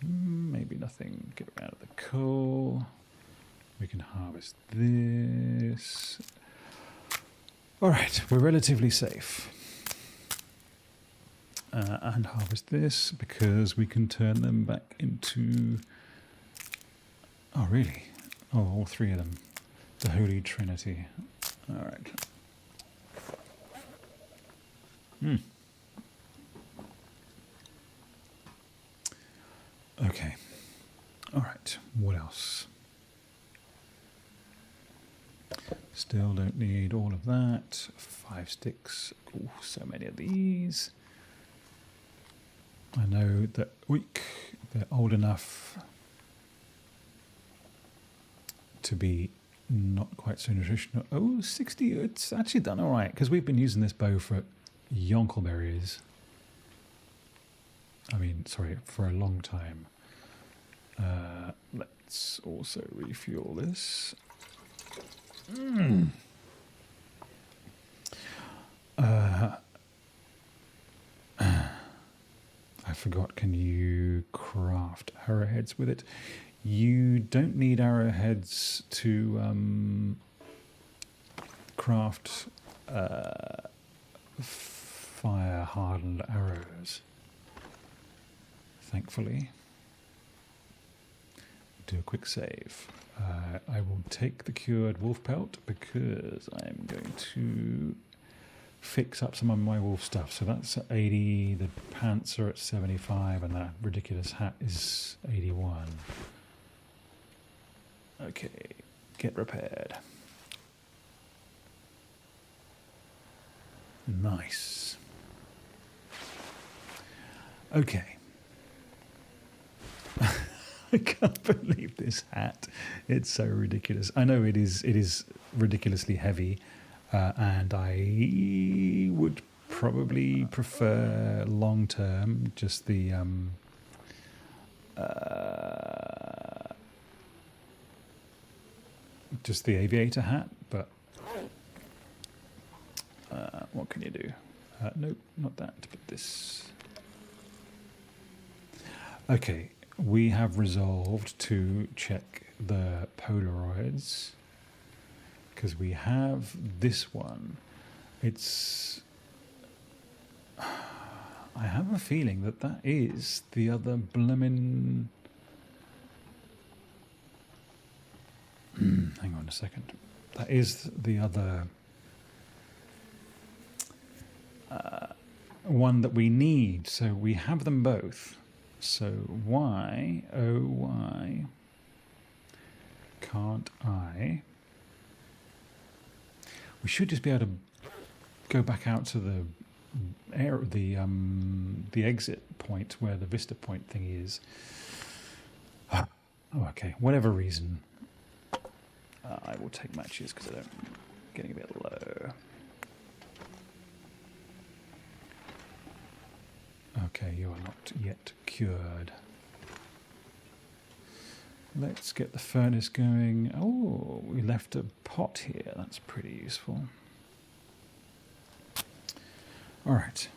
Maybe nothing. Get rid of the coal. We can harvest this. Alright, we're relatively safe. And harvest this because we can turn them back into... Oh, really? Oh, all 3 of them. The Holy Trinity. Alright. Okay. Alright, what else? Still don't need all of that. 5 sticks. Oh, so many of these. I know that they're old enough to be not quite so nutritional. Oh, 60, it's actually done all right, because we've been using this bow for yonkleberries. I mean, sorry, for a long time. Let's also refuel this. I forgot, can you craft arrowheads with it? You don't need arrowheads to craft fire-hardened arrows, thankfully. Do a quick save. I will take the cured wolf pelt because I'm going to fix up some of my wolf stuff. So that's at 80, the pants are at 75, and that ridiculous hat is 81. Okay, get repaired. Nice. Okay. I can't believe this hat. It's so ridiculous. I know it is ridiculously heavy, and I would probably prefer long term just the aviator hat, but what can you do? Nope, not that, but this. Okay, we have resolved to check the Polaroids because we have this one. It's... I have a feeling that that is the other bloomin'... hang on a second. That is the other one that we need. So we have them both. So why, oh why, can't I? We should just be able to go back out to the exit point where the Vista Point thing is. Oh, okay. Whatever reason, I will take matches because I'm getting a bit low. Okay, you are not yet cured. Let's get the furnace going. Oh, we left a pot here. That's pretty useful. All right.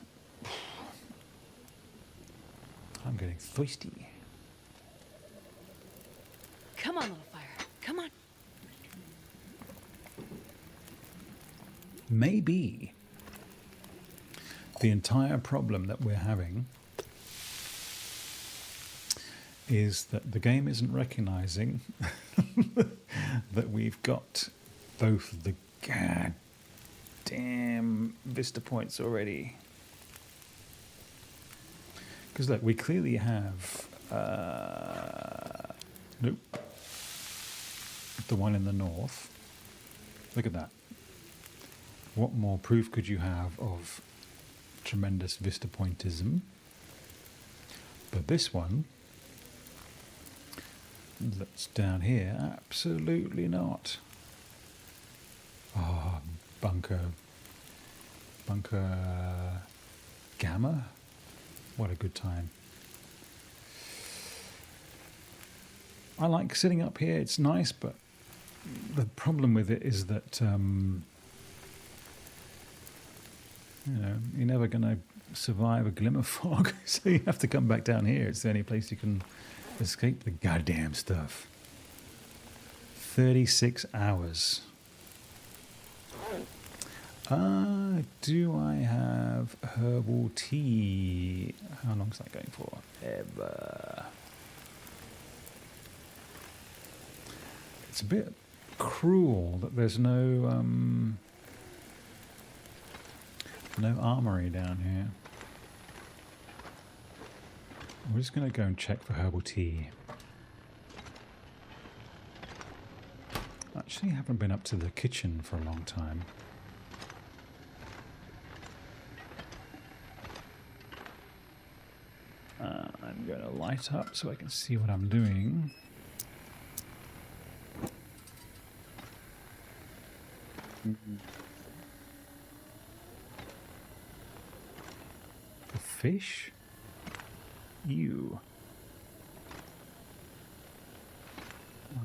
I'm getting thirsty. Come on, little fire. Come on. Maybe the entire problem that we're having is that the game isn't recognizing that we've got both the goddamn Vista Points already. Because look, we clearly have nope, the one in the north. Look at that. What more proof could you have of tremendous Vista Pointism? But this one that's down here, absolutely not. Oh, bunker gamma. What a good time. I like sitting up here, it's nice, but the problem with it is that you know, you're never going to survive a glimmer fog, so you have to come back down here. It's the only place you can escape the goddamn stuff. 36 hours. Do I have herbal tea? How long is that going for? Ever. It's a bit cruel that there's no armory down here. We're just going to go and check for herbal tea. Actually, I haven't been up to the kitchen for a long time. I'm going to light up so I can see what I'm doing. The fish? Ew.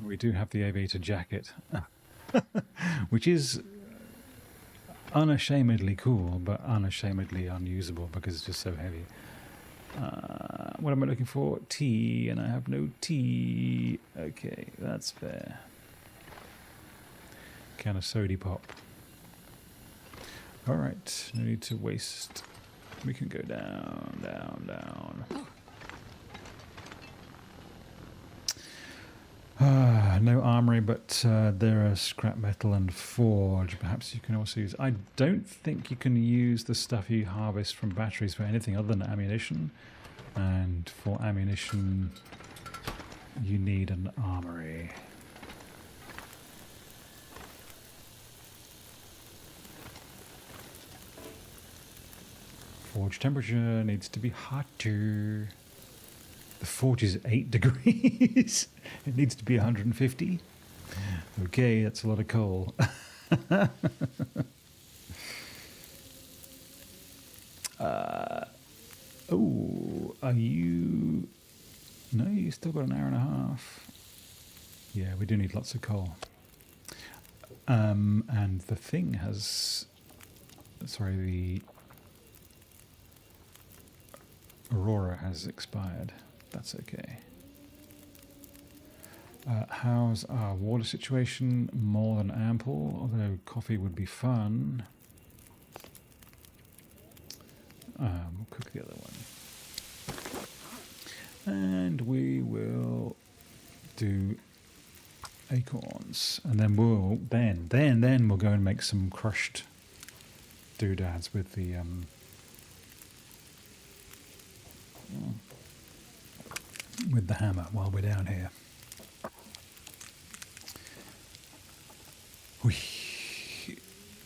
We do have the aviator jacket, which is unashamedly cool, but unashamedly unusable because it's just so heavy. What am I looking for? Tea, and I have no tea. Okay, that's fair. Can of sody pop. Alright, no need to waste. We can go down, down, down. No armory, but there are scrap metal and forge. Perhaps you can also use... I don't think you can use the stuff you harvest from batteries for anything other than ammunition. And for ammunition, you need an armory. Forge temperature needs to be hotter. The forge is 8 degrees. It needs to be 150. Okay, that's a lot of coal. Oh, are you... No, you still got an hour and a half. Yeah, we do need lots of coal. And the thing has... Sorry, the Aurora has expired. That's okay. How's our water situation? More than ample, although coffee would be fun. We'll cook the other one. And we will do acorns. And then we'll then we'll go and make some crushed doodads with the hammer while we're down here.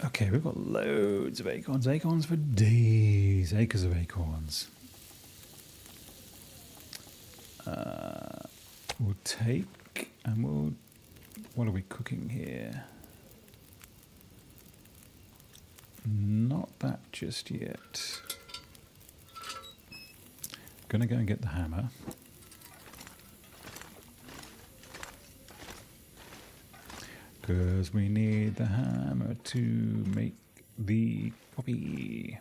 Okay, we've got loads of acorns. Acorns for days. Acres of acorns. We'll take and we'll... What are we cooking here? Not that just yet. Gonna go and get the hammer. Because we need the hammer to make the coffee.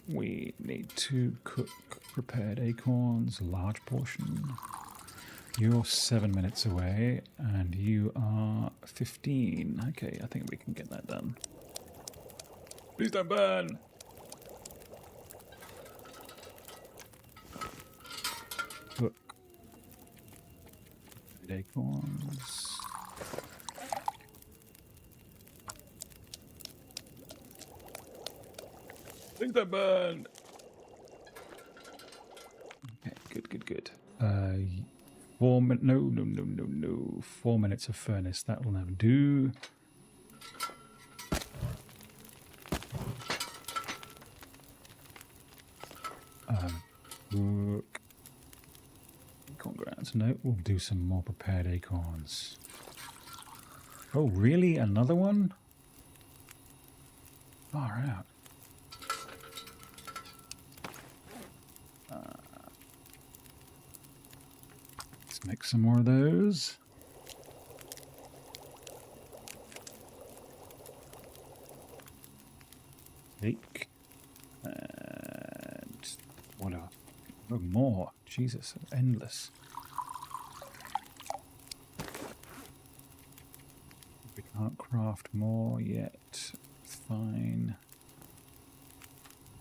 We need to cook prepared acorns, large portion. You're 7 minutes away, and you are 15. Okay, I think we can get that done. Please don't burn! Cook. Acorns. Please don't burn! Okay, good. 4 minutes. No. 4 minutes of furnace. That will never do. Cook. Acorn grounds. No, we'll do some more prepared acorns. Oh, really? Another one? Far out. Let's make some more of those. Take. And what else? Oh, more. Jesus, endless. We can't craft more yet. Fine.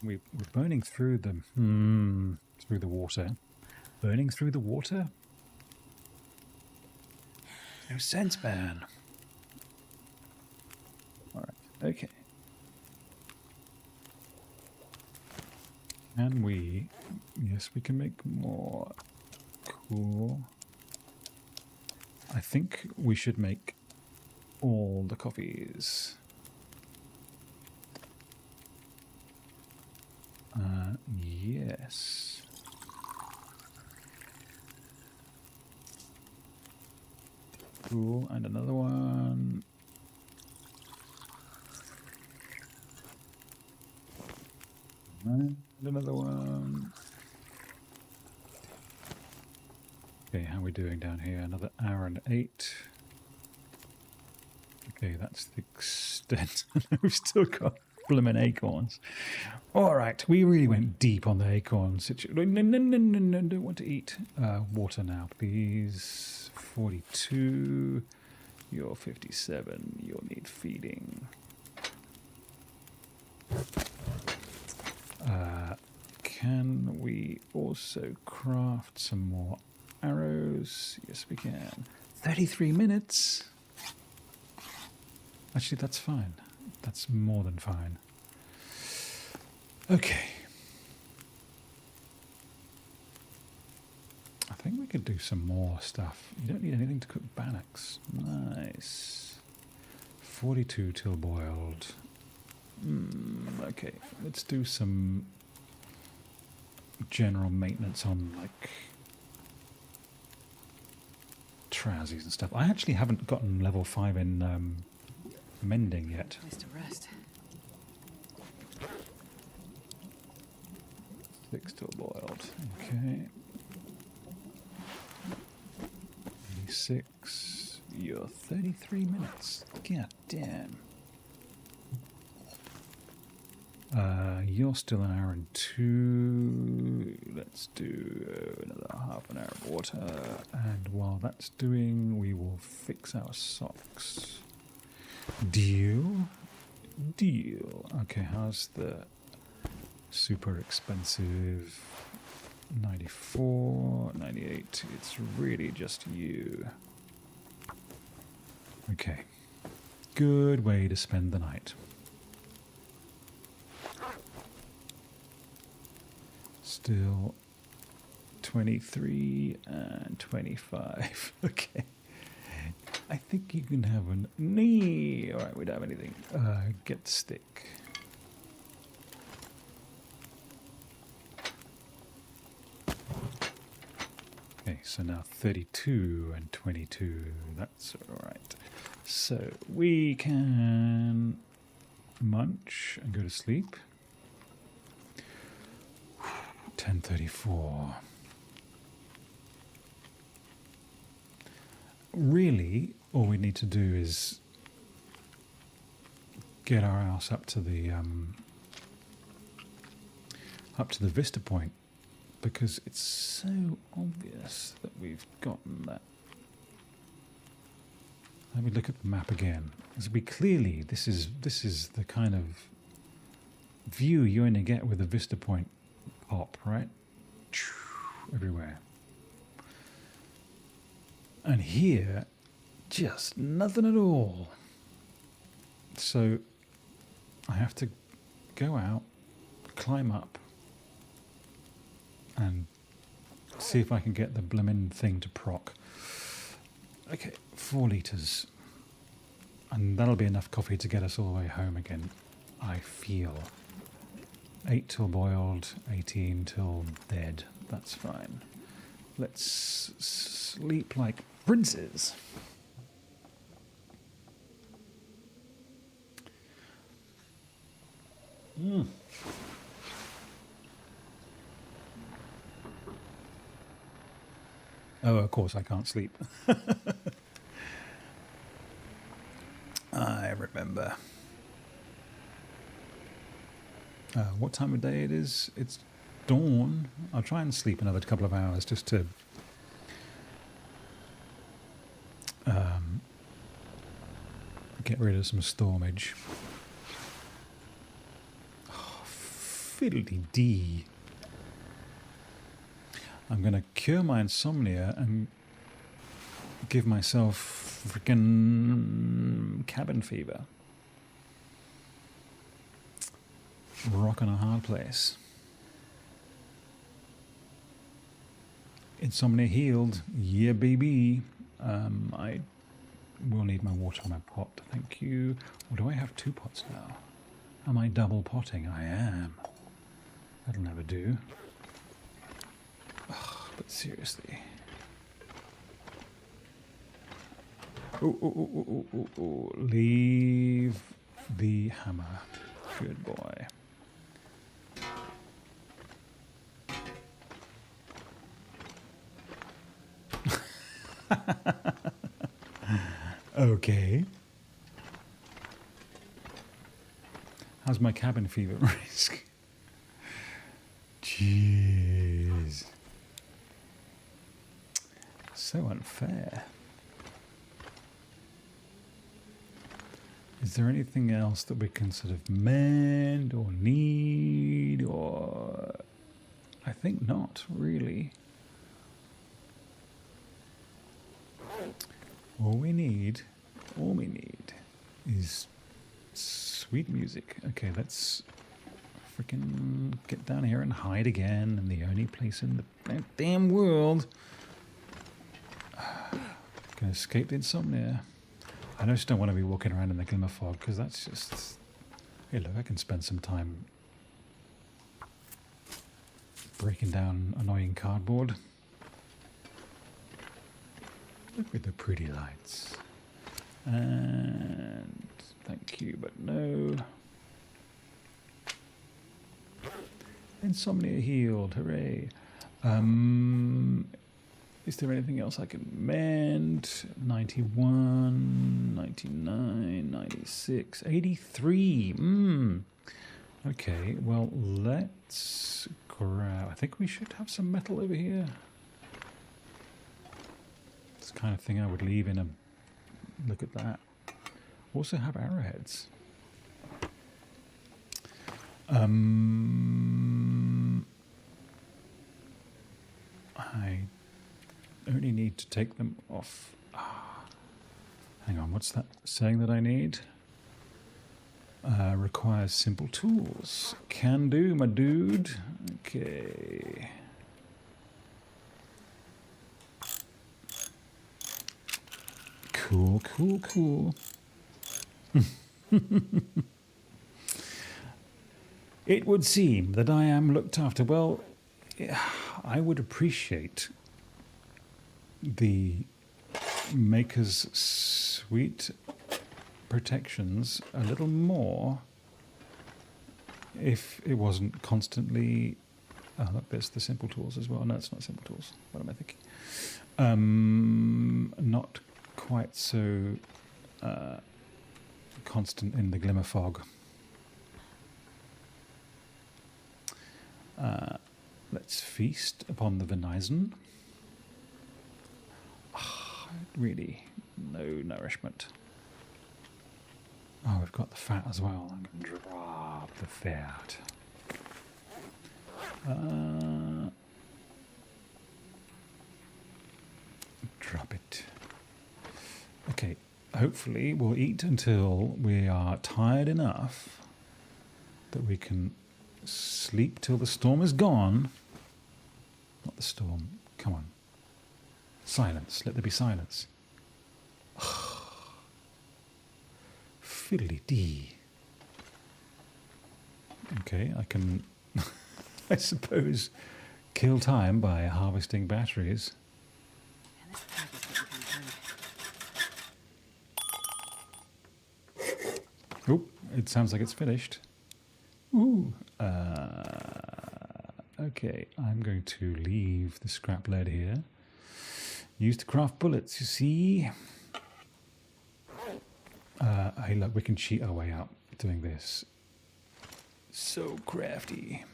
We're burning through them. Through the water. Burning through the water? No sense, man. Alright, okay. Can we... Yes, we can make more. Cool. I think we should make all the coffees. Yes. Cool, and another one. And another one. Okay, how are we doing down here? Another hour and 8. Okay, that's the extent. We've still got blooming acorns. All right, we really went deep on the acorn situation. No, don't want to eat. Water now, please. 42. You're 57. You'll need feeding. Can we also craft some more arrows? Yes, we can. 33 minutes. Actually, that's fine. That's more than fine. Okay. I think we could do some more stuff. You don't need anything to cook bannocks. Nice. 42 till boiled. Okay, let's do some general maintenance on, like, trousies and stuff. I actually haven't gotten level 5 in mending yet. Place to rest. 6 till boiled. Okay. 6. You're 33 minutes. God damn. You're still an hour and 2. Let's do another half an hour of water. And while that's doing, we will fix our socks. Deal? Deal. Okay, how's the super expensive 94, 98? It's really just you. Okay. Good way to spend the night. Still 23 and 25. Okay. I think you can have an knee. Alright, we don't have anything. Get the stick. Okay, so now 32 and 22. That's alright. So we can munch and go to sleep. 10:34. Really, all we need to do is get our ass up to the Vista Point, because it's so obvious that we've gotten that. Let me look at the map again. As we clearly, this is the kind of view you only get with a Vista Point pop, right? Everywhere. And here, just nothing at all. So I have to go out, climb up, and see if I can get the blimmin' thing to proc. Okay, 4 litres. And that'll be enough coffee to get us all the way home again, I feel. 8 till boiled, 18 till dead. That's fine. Let's sleep like princes. Oh, of course I can't sleep. I remember. What time of day it is? It's dawn. I'll try and sleep another couple of hours just to get rid of some stormage. Oh, fiddly-dee. I'm going to cure my insomnia and give myself freaking cabin fever. Rock on a hard place. Insomnia healed. Yeah, baby. I will need my water in my pot. Thank you. Or do I have 2 pots now? Am I double potting? I am. That'll never do. But seriously. Oh. Leave the hammer. Good boy. Okay. How's my cabin fever risk? Jeez. So unfair. Is there anything else that we can sort of mend or need or... I think not, really. All we need is sweet music. Okay, let's freaking get down here and hide again in the only place in the damn world. Gonna escape the insomnia. I just don't want to be walking around in the glimmer fog because that's just... Hey, look, I can spend some time breaking down annoying cardboard. Look at the pretty lights. And thank you, but no. Insomnia healed, hooray. Is there anything else I can mend? 91, 99, 96, 83. Okay, well, let's grab... I think we should have some metal over here. It's the kind of thing I would leave in a... Look at that. Also have arrowheads. I only need to take them off. Hang on, what's that saying that I need? Requires simple tools. Can do, my dude. Okay. Cool, cool, cool. It would seem that I am looked after. Well, I would appreciate the Maker's Suite protections a little more if it wasn't constantly... Oh, look, there's the simple tools as well. No, it's not simple tools. What am I thinking? Not quite so constant in the glimmer fog. Let's feast upon the venison. Really, no nourishment. Oh, we've got the fat as well. I'm going to drop the fat. Drop it. Okay, hopefully we'll eat until we are tired enough that we can sleep till the storm is gone. Not the storm. Come on. Silence. Let there be silence. Fiddly-dee. Okay, I can, I suppose, kill time by harvesting batteries. And this pack is getting kind of Oh, it sounds like it's finished. Ooh. Okay, I'm going to leave the scrap lead here. Used to craft bullets, you see. Hey, look, we can cheat our way out doing this. So crafty.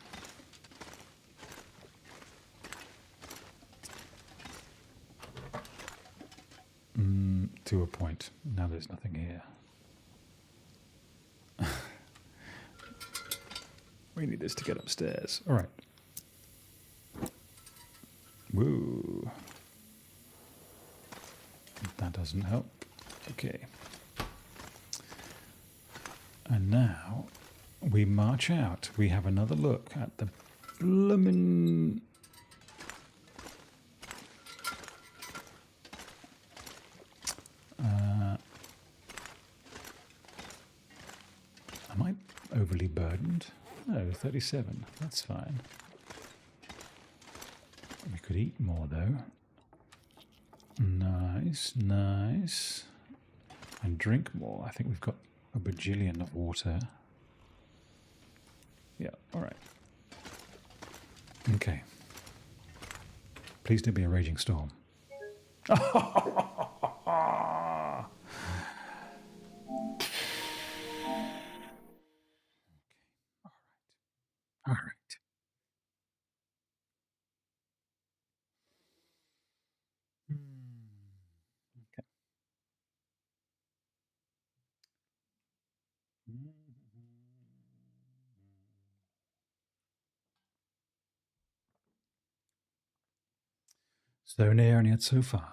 To a point. Now there's nothing here. We need this to get upstairs. All right. Woo. That doesn't help. Okay. And now we march out. We have another look at the bloomin'... am I overly burdened? No, 37. That's fine. We could eat more, though. Nice, nice. And drink more. I think we've got a bajillion of water. Yeah, all right. Okay. Please don't be a raging storm. All right. Okay. So near and yet so far.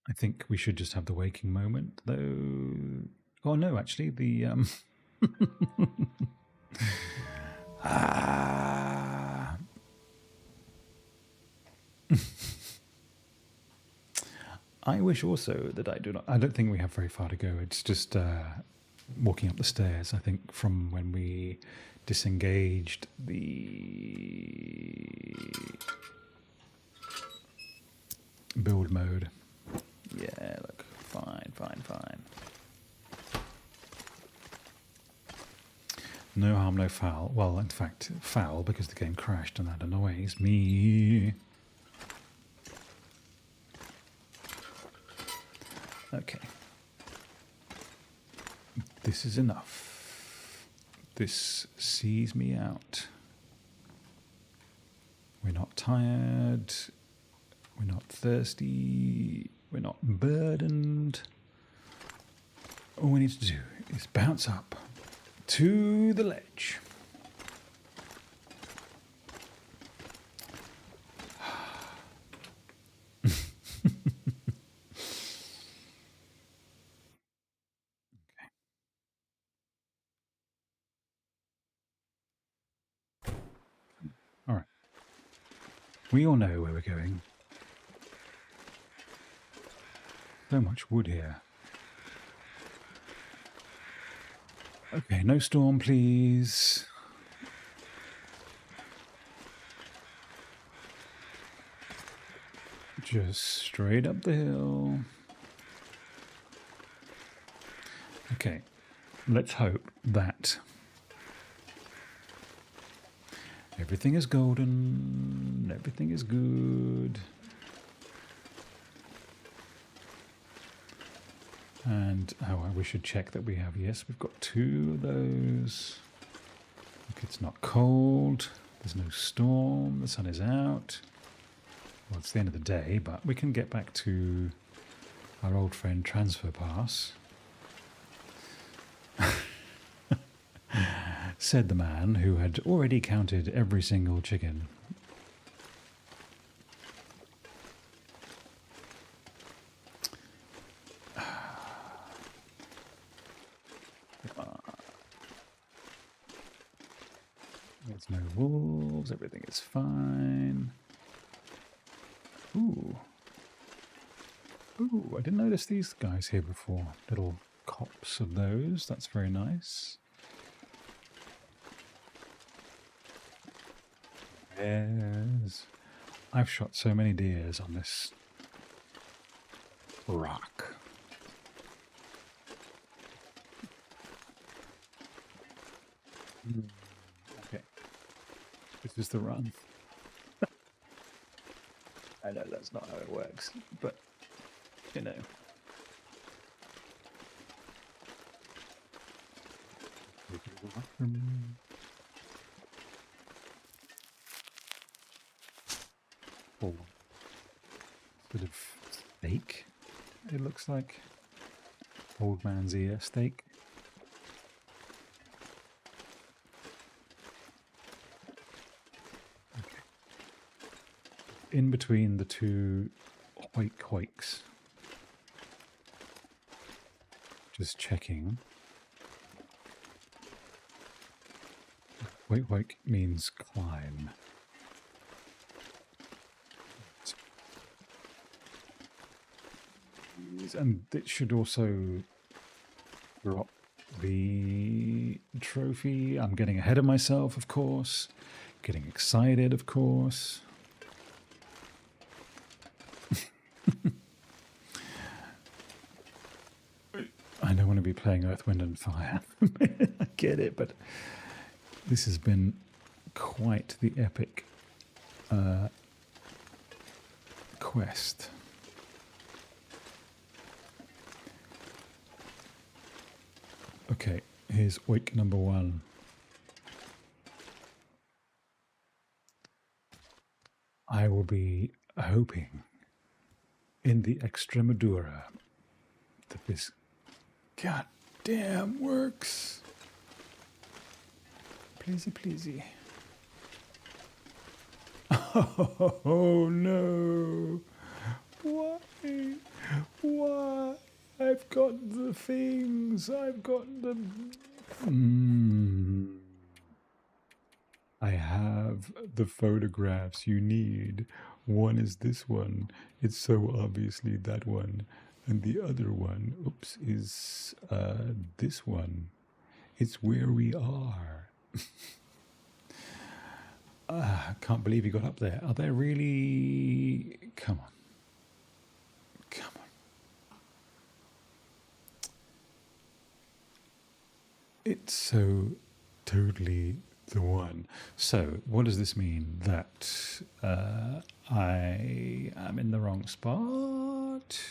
I think we should just have the waking moment, though. Oh no, actually, the I wish also that I do not. I don't think we have very far to go. It's just walking up the stairs. I think from when we disengaged the build mode. Yeah, look, fine, fine, fine. No harm, no foul. Well, in fact, foul because the game crashed and that annoys me. Okay. This is enough. This sees me out. We're not tired. We're not thirsty. We're not burdened. All we need to do is bounce up to the ledge. All right. We all know where we're going. So much wood here. Okay, no storm, please. Just straight up the hill. Okay, let's hope that everything is golden, everything is good. And we should check that we have, yes, we've got 2 of those. Look, it's not cold, there's no storm, the sun is out. Well, it's the end of the day, but we can get back to our old friend Transfer Pass. Said the man who had already counted every single chicken. There's no wolves, everything is fine. Ooh. Ooh, I didn't notice these guys here before. Little copse of those. That's very nice. Yes. I've shot so many deers on this rock. Okay. This is the run. I know that's not how it works, but, you know. Oh, bit of steak, it looks like. Old man's ear steak. Okay. In between the two hoiks. Just checking. Hoik means climb. And it should also drop the trophy. I'm getting ahead of myself, of course. Getting excited, of course. I don't want to be playing Earth, Wind and Fire. I get it, but this has been quite the epic quest. Okay, here's week number 1. I will be hoping in the Extremadura that this goddamn works. Pleasey, pleasey. Oh no! Why? Why? I've got the things. I've got the. I have the photographs you need. One is this one. It's so obviously that one. And the other one, oops, is this one. It's where we are. I can't believe you got up there. Are there really... Come on. Come on. It's so totally the one. So, what does this mean? That I am in the wrong spot?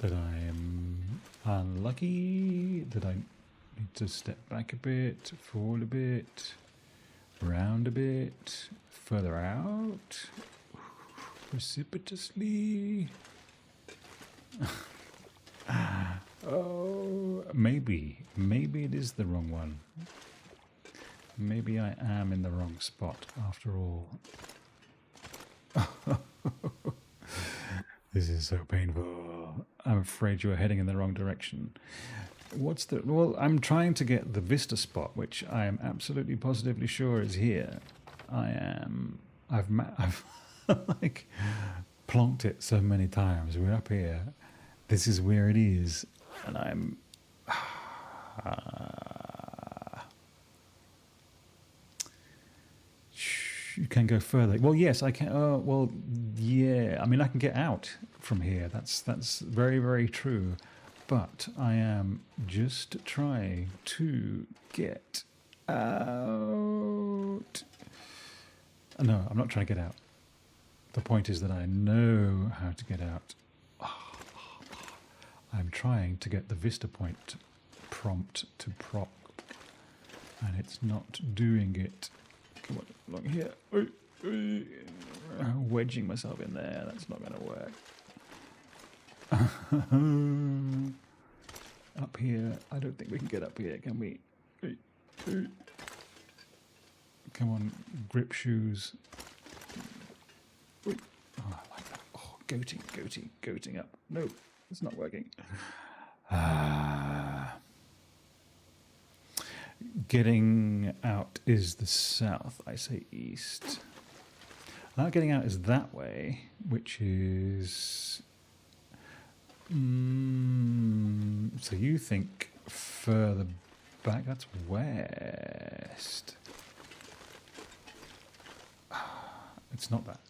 That I am unlucky? That I need to step back a bit, forward a bit, round a bit, further out, precipitously? Oh, maybe it is the wrong one. Maybe I am in the wrong spot after all. This is so painful. I'm afraid you are heading in the wrong direction. What's the... Well, I'm trying to get the Vista spot, which I am absolutely positively sure is here. I've like plonked it so many times. We're up here. This is where it is. And I'm... You can go further. Well, yes, I can. Well, yeah. I mean, I can get out from here. That's very, very true. But I am just trying to get out. No, I'm not trying to get out. The point is that I know how to get out. I'm trying to get the Vista Point prompt to proc, and it's not doing it. Come on, along here. Wedging myself in there. That's not going to work. Up here. I don't think we can get up here, can we? Come on, grip shoes. Oh, I like that. Oh, goating up. No, it's not working. Getting out is the south. I say east. Getting out is that way, which is So you think further back? That's west. It's not that.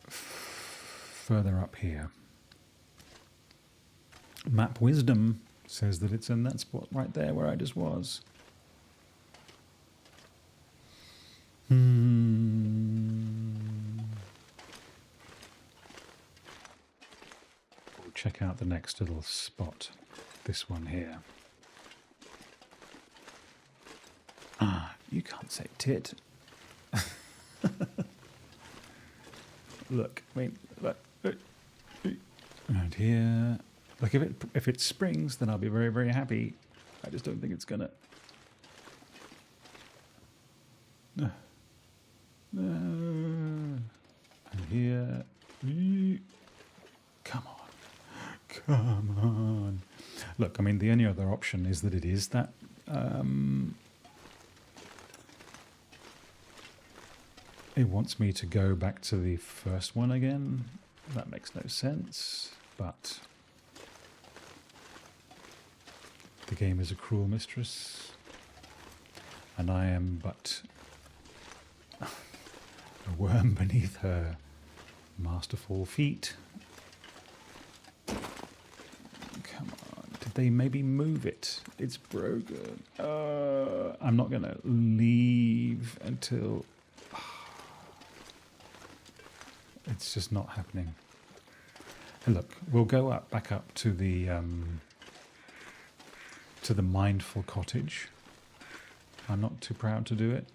Further up here. Map Wisdom says that it's in that spot right there where I just was. We'll check out the next little spot. This one here. Ah, you can't say tit. Look, I mean, look, around here. Like if it springs, then I'll be very, very happy. I just don't think it's gonna. And here, come on, come on. Look, I mean, the only other option is that it is that. It wants me to go back to the first one again. That makes no sense, but the game is a cruel mistress, and I am but a worm beneath her masterful feet. Come on, did they maybe move it? It's broken. I'm not gonna leave until... It's just not happening. And look, we'll go up, back up to the mindful cottage. I'm not too proud to do it.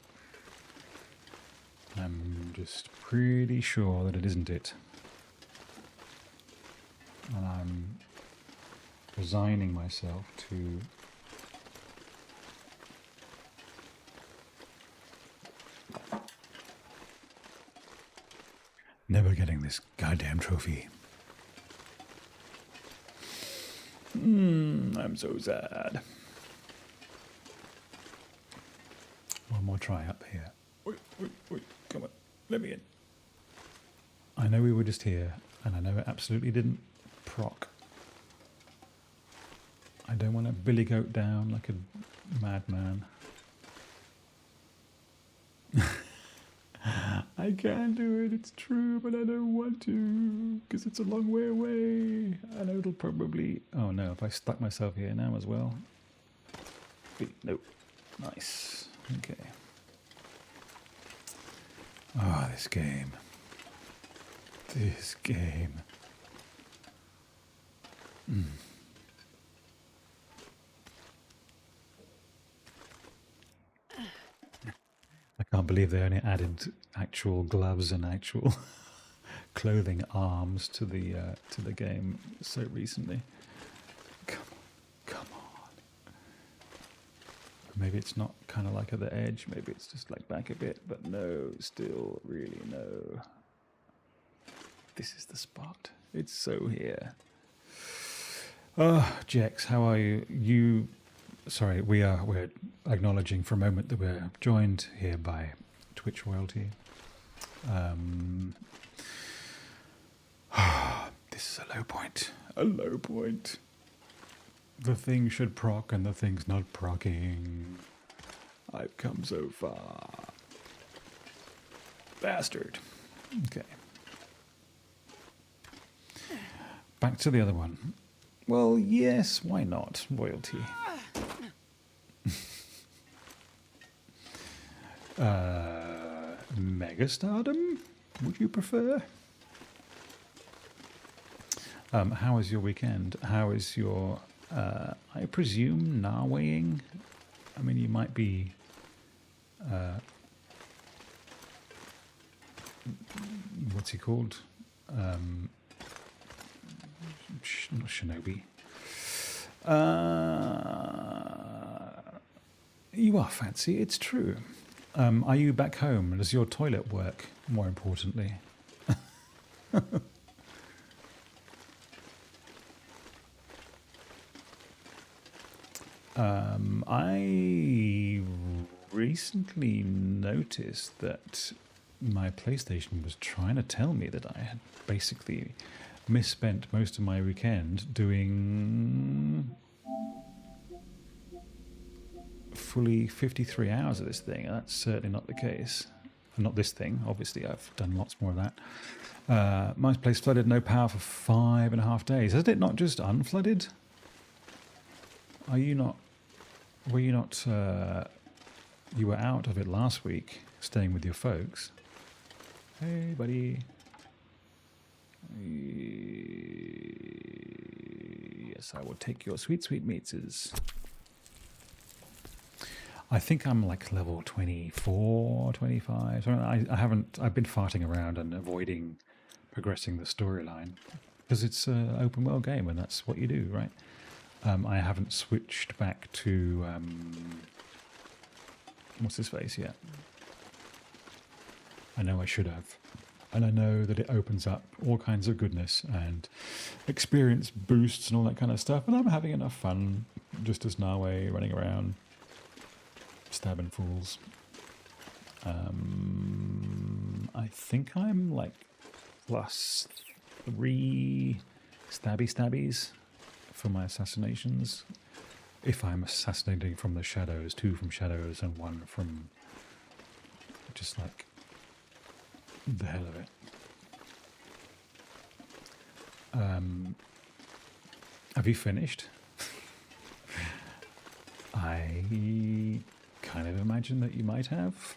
I'm just pretty sure that it isn't it. And I'm resigning myself to never getting this goddamn trophy. I'm so sad. One more try up here. Wait, come on, let me in. I know we were just here, and I know it absolutely didn't proc. I don't want to billy goat down like a madman. I can do it, it's true, but I don't want to, because it's a long way away. I know it'll probably... Oh no, if I stuck myself here now as well. Nope. Nice. Okay. Ah, this game. This game. I can't believe they only added actual gloves and actual clothing arms to the game so recently. Come on. Maybe it's not kind of like at the edge. Maybe it's just like back a bit, but no, still really no. This is the spot. It's so here. Oh, Jex, how are you? Sorry, we're acknowledging for a moment that we're joined here by Twitch royalty. This is a low point. A low point. The thing should proc and the thing's not procking. I've come so far. Bastard. Okay. Back to the other one. Well, yes, why not? Royalty. Megastardom, would you prefer? How is your weekend? How is your, I presume, Narwaying? I mean, you might be, what's he called? Not Shinobi. You are fancy, it's true. Are you back home? Does your toilet work, more importantly? I recently noticed that my PlayStation was trying to tell me that I had basically misspent most of my weekend doing fully 53 hours of this thing, and that's certainly not the case. Not this thing, obviously, I've done lots more of that. My place flooded, no power for 5.5 days. Has it not just unflooded? Are you not, were you not, you were out of it last week, staying with your folks. Hey, buddy. Yes, I will take your sweet, sweet meats. I think I'm like level 24, 25. So I've been farting around and avoiding progressing the storyline because it's an open world game and that's what you do, right? I haven't switched back to, what's his face yet? I know I should have. And I know that it opens up all kinds of goodness and experience boosts and all that kind of stuff. And I'm having enough fun just as Nawe running around, stabbing fools. I think I'm like +3 stabbies for my assassinations. If I'm assassinating from the shadows, 2 from shadows and 1 from just like the hell of it. Have you finished? I kind of imagine that you might have.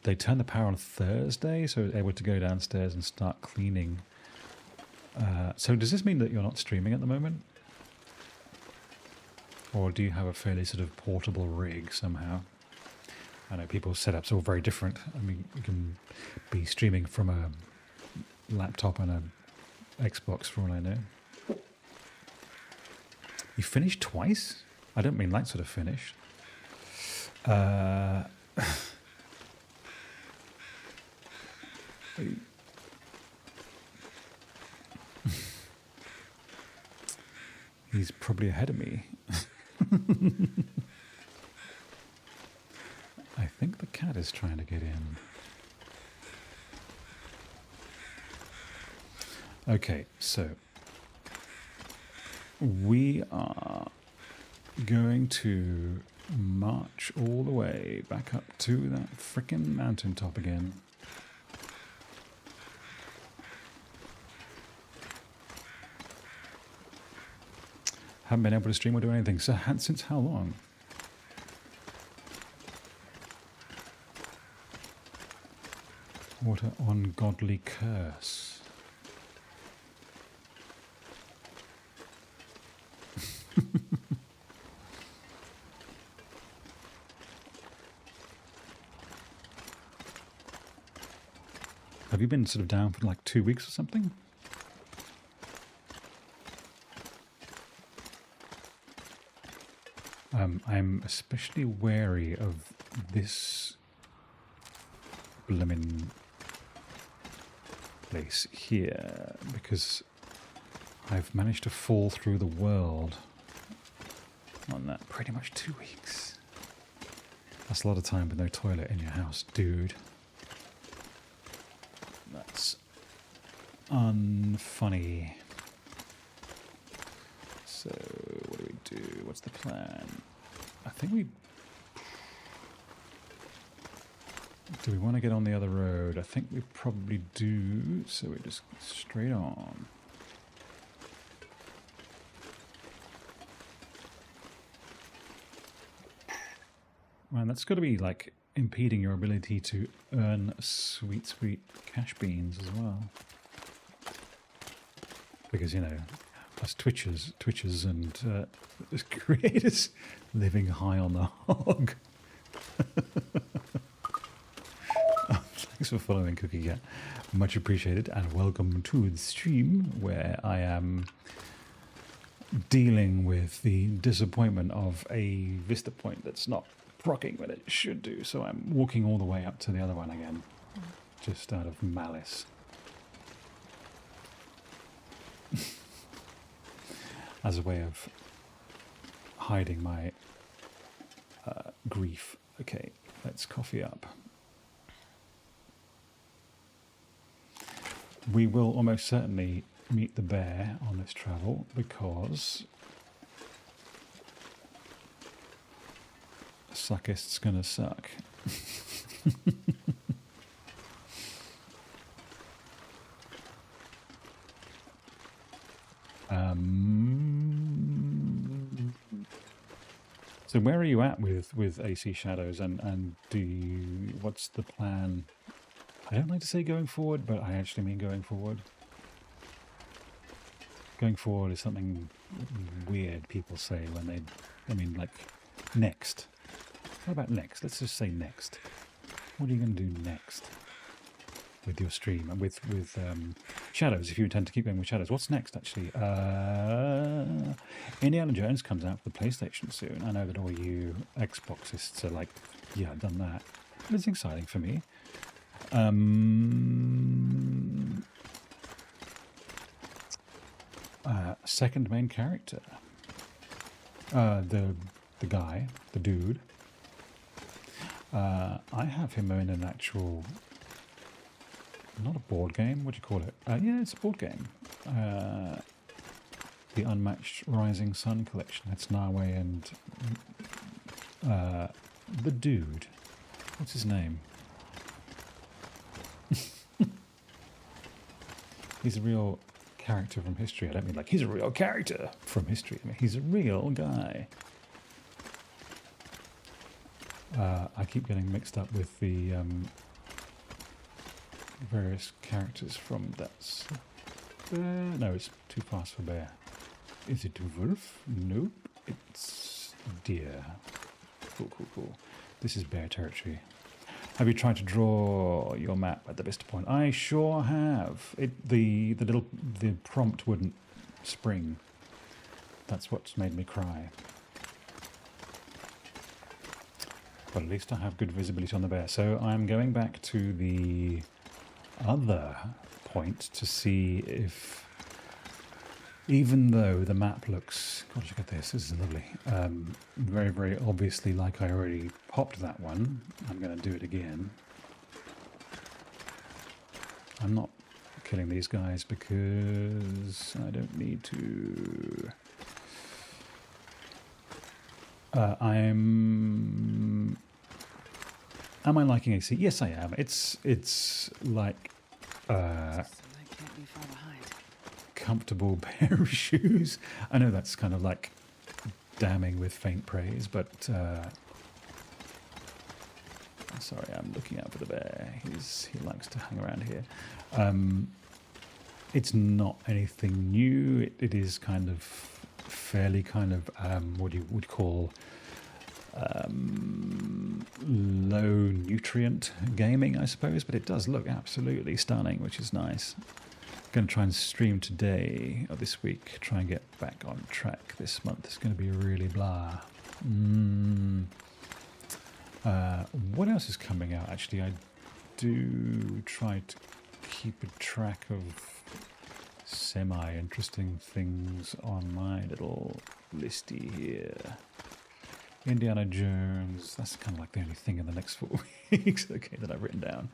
They turned the power on Thursday, so I was able to go downstairs and start cleaning. So does this mean that you're not streaming at the moment? Or do you have a fairly sort of portable rig somehow? I know people's setups are all very different. I mean, you can be streaming from a laptop and an Xbox for all I know. You finished twice? I don't mean like sort of finished. He's probably ahead of me. I think the cat is trying to get in. Okay, so we are going to march all the way back up to that frickin' mountaintop again. Haven't been able to stream or do anything. So since how long? What an ungodly curse. Have you been sort of down for like 2 weeks or something? I'm especially wary of this blimmin' place here because I've managed to fall through the world on that pretty much 2 weeks. That's a lot of time with no toilet in your house, dude. That's unfunny. So, what do we do? What's the plan? I think we... Do we want to get on the other road? I think we probably do, so we're just straight on. Man, that's got to be, like, impeding your ability to earn sweet, sweet cash beans as well. Because, you know, us Twitchers and creators living high on the hog. Thanks for following, Cookie Cat. Much appreciated, and welcome to the stream where I am dealing with the disappointment of a Vista Point that's not proccing when it should do. So I'm walking all the way up to the other one again, just out of malice. As a way of hiding my grief. Okay, let's coffee up. we will almost certainly meet the bear on this travel because suckist's gonna suck. So where are you at with AC Shadows, and what's the plan? I don't like to say going forward, but I actually mean going forward. Going forward is something weird people say when they, I mean, like, next. How about next? Let's just say next. What are you going to do next with your stream and with Shadows, if you intend to keep going with Shadows? What's next, actually? Indiana Jones comes out for the PlayStation soon. I know that all you Xboxists are like, yeah, I've done that. But it's exciting for me. Second main character. The guy, the dude. I have him in an actual, not a board game, what do you call it? Yeah, it's a board game. The Unmatched Rising Sun collection. It's Narway and the dude. What's his name? He's a real character from history. I don't mean like he's a real character from history. I mean he's a real guy. I keep getting mixed up with the various characters from that. No, it's too fast for bear. Is it wolf? Nope. It's deer. Cool, cool, cool. This is bear territory. Have you tried to draw your map at the Vista Point? I sure have. The prompt wouldn't spring. That's what's made me cry. But at least I have good visibility on the bear. So I'm going back to the other point to see if, even though the map looks, God, look at this, this is lovely. Very, very obviously like I already popped that one. I'm going to do it again. I'm not killing these guys because I don't need to. Am I liking AC? Yes, I am. It's like comfortable pair of shoes. I know that's kind of like damning with faint praise, but sorry, I'm looking out for the bear. He likes to hang around here. It's not anything new. It is kind of fairly kind of what you would call low nutrient gaming, I suppose, but it does look absolutely stunning, which is nice. Going to try and stream today or this week, try and get back on track this month. It's going to be really blah. What else is coming out? Actually, I do try to keep a track of semi-interesting things on my little listy here. Indiana Jones, that's kind of like the only thing in the next 4 weeks, okay, that I've written down.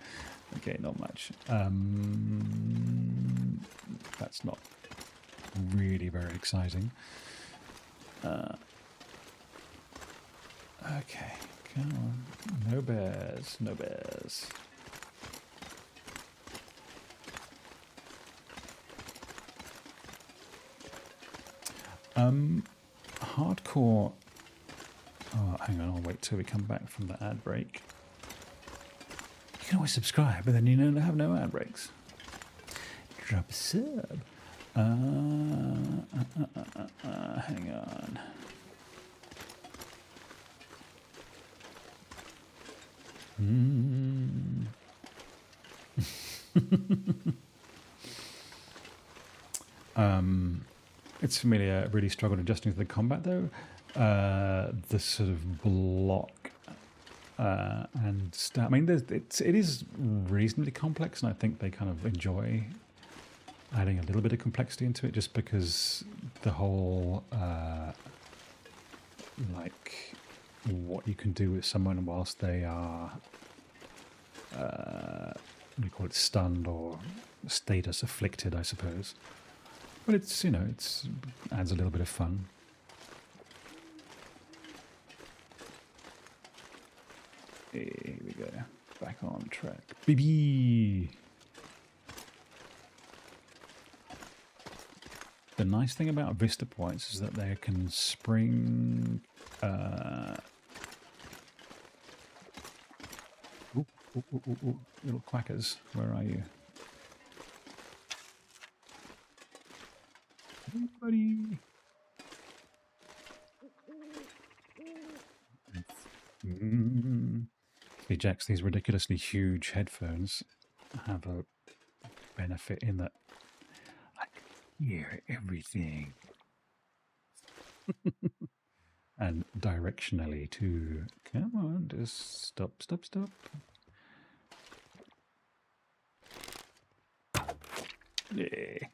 Okay, not much. That's not really very exciting. Okay, come on. No bears, no bears. Hardcore. Oh, hang on, I'll wait till we come back from the ad break. You can always subscribe, but then you know have no ad breaks. Drop a sub. Hang on. It's familiar. I really struggled adjusting to the combat though. The sort of block and stuff. I mean, it is reasonably complex, and I think they kind of enjoy adding a little bit of complexity into it, just because the whole like what you can do with someone whilst they are what do you call it, stunned or status afflicted, I suppose. But it's, you know, it's adds a little bit of fun. Here we go. Back on track. Baby! The nice thing about Vista Points is that they can spring... little quackers. Where are you? Hey, buddy! Ejects, these ridiculously huge headphones have a benefit in that I can hear everything. And directionally too. Come on, just stop. Yeah. Okay.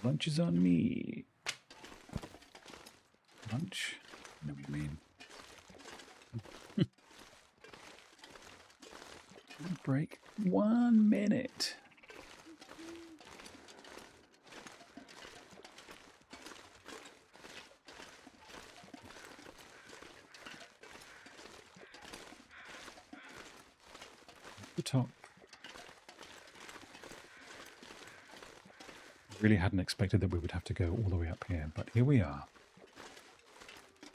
Lunch is on me. Lunch? I know what you mean. Break 1 minute. The top. Really hadn't expected that we would have to go all the way up here, but here we are.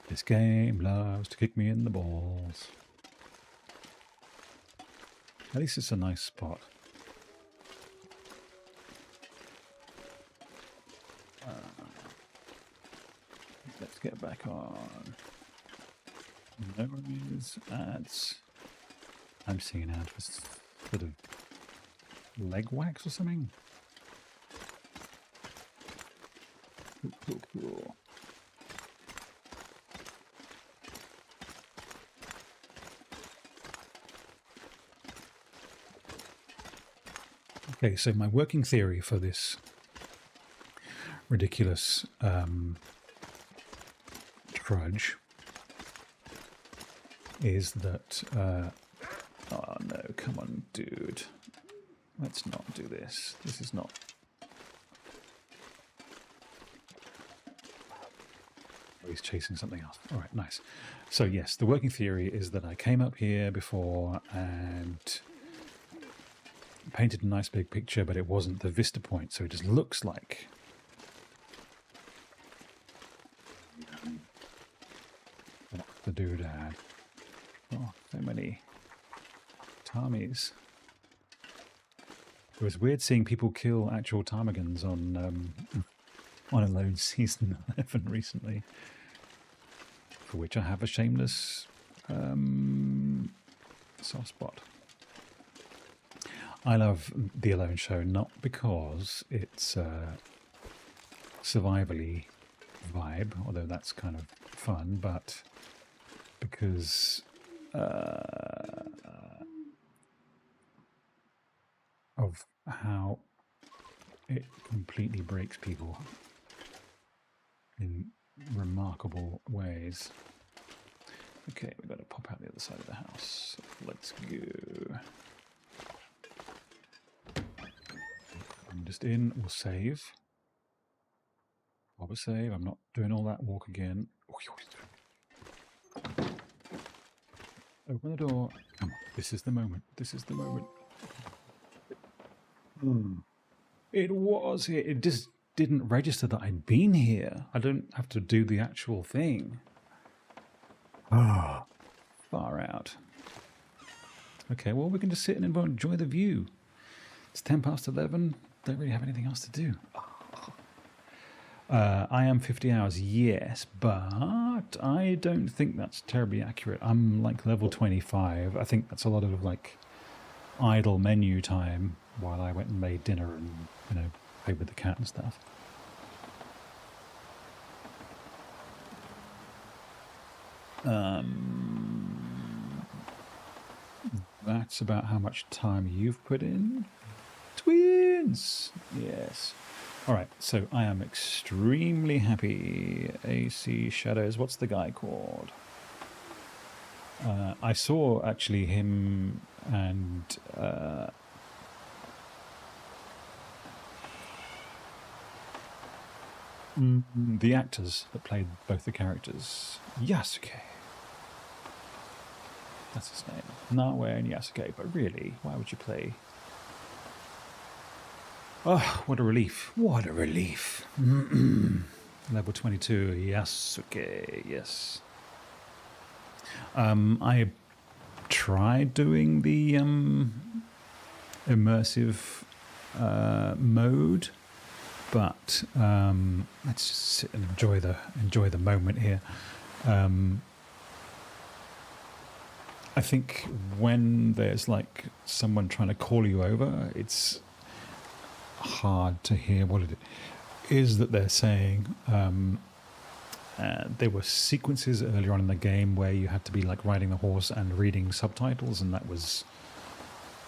This game loves to kick me in the balls. At least it's a nice spot. Let's get back on. No worries, ads. I'm seeing an ad for sort of leg wax or something. Cool. Okay, so my working theory for this ridiculous trudge is that... oh no, come on, dude. Let's not do this. This is not... Oh, he's chasing something else. All right, nice. So yes, the working theory is that I came up here before and painted a nice big picture, but it wasn't the Vista Point, so it just looks like... the doodad. Oh, so many Tommies. It was weird seeing people kill actual ptarmigans on Alone Season 11 recently, for which I have a shameless soft spot. I love The Alone Show not because it's survivally vibe, although that's kind of fun, but because of how it completely breaks people in remarkable ways. Okay, we've got to pop out the other side of the house. Let's go. I'm just in, we'll save. Pop a save, I'm not doing all that walk again. Open the door. Come on, this is the moment. This is the moment. It was here. It just didn't register that I'd been here. I don't have to do the actual thing. Far out. Okay, well, we can just sit and enjoy the view. It's 11:10. Don't really have anything else to do. I am 50 hours, yes, but I don't think that's terribly accurate. I'm like level 25. I think that's a lot of like idle menu time while I went and made dinner and, you know, played with the cat and stuff. That's about how much time you've put in. Twins! Yes. Alright, so I am extremely happy. AC Shadows, what's the guy called? I saw actually him and the actors that played both the characters. Yasuke. That's his name. Nawe and Yasuke. But really, why would you play? Oh, what a relief. What a relief. Level 22, Yasuke, yes. I tried doing the immersive mode, but let's just sit and enjoy the moment here. I think when there's like someone trying to call you over, it's hard to hear what it is that they're saying. There were sequences earlier on in the game where you had to be like riding the horse and reading subtitles, and that was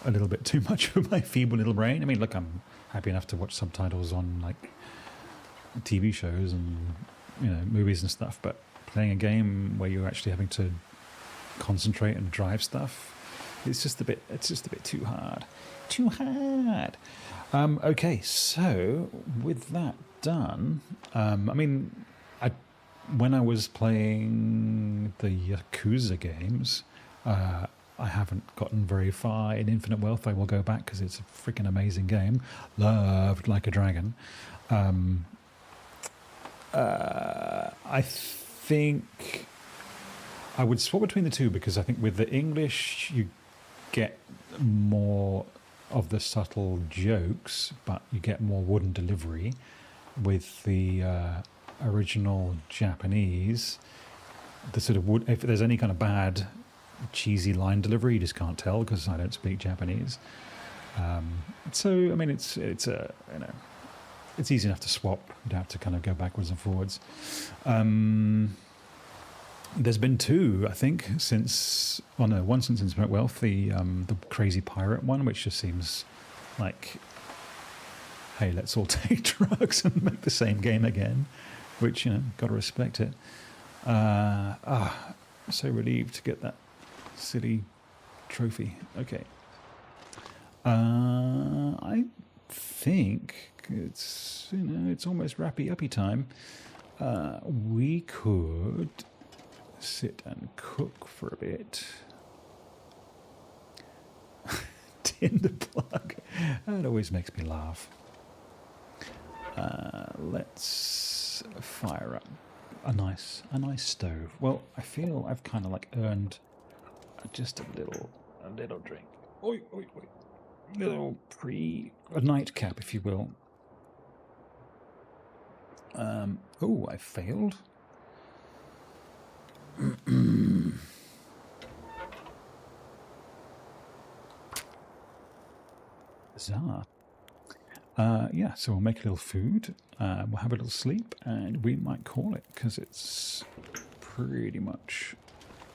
a little bit too much for my feeble little brain. I mean, look, I'm happy enough to watch subtitles on like TV shows and movies and stuff, but playing a game where you're actually having to concentrate and drive stuff, it's just a bit too hard. Okay, so with that done, when I was playing the Yakuza games, I haven't gotten very far in Infinite Wealth. I will go back because it's a freaking amazing game. Loved Like a Dragon. I think I would swap between the two because I think with the English you get more of the subtle jokes, but you get more wooden delivery. With the original Japanese, the sort of if there's any kind of bad cheesy line delivery, you just can't tell because I don't speak Japanese. So I mean, it's easy enough to swap. You don't have to kind of go backwards and forwards. There's been two, I think, since one since Infinite Wealth, the crazy pirate one, which just seems like, hey, let's all take drugs and make the same game again, which, got to respect it. So relieved to get that silly trophy. Okay. I think it's almost wrappy-uppy time. We could sit and cook for a bit. Tinder plug. That always makes me laugh. Let's fire up a nice stove. Well, I feel I've kind of like earned just a little drink. Oi. A nightcap, if you will. I failed. Bizarre. Yeah, so we'll make a little food, we'll have a little sleep, and we might call it, because it's pretty much...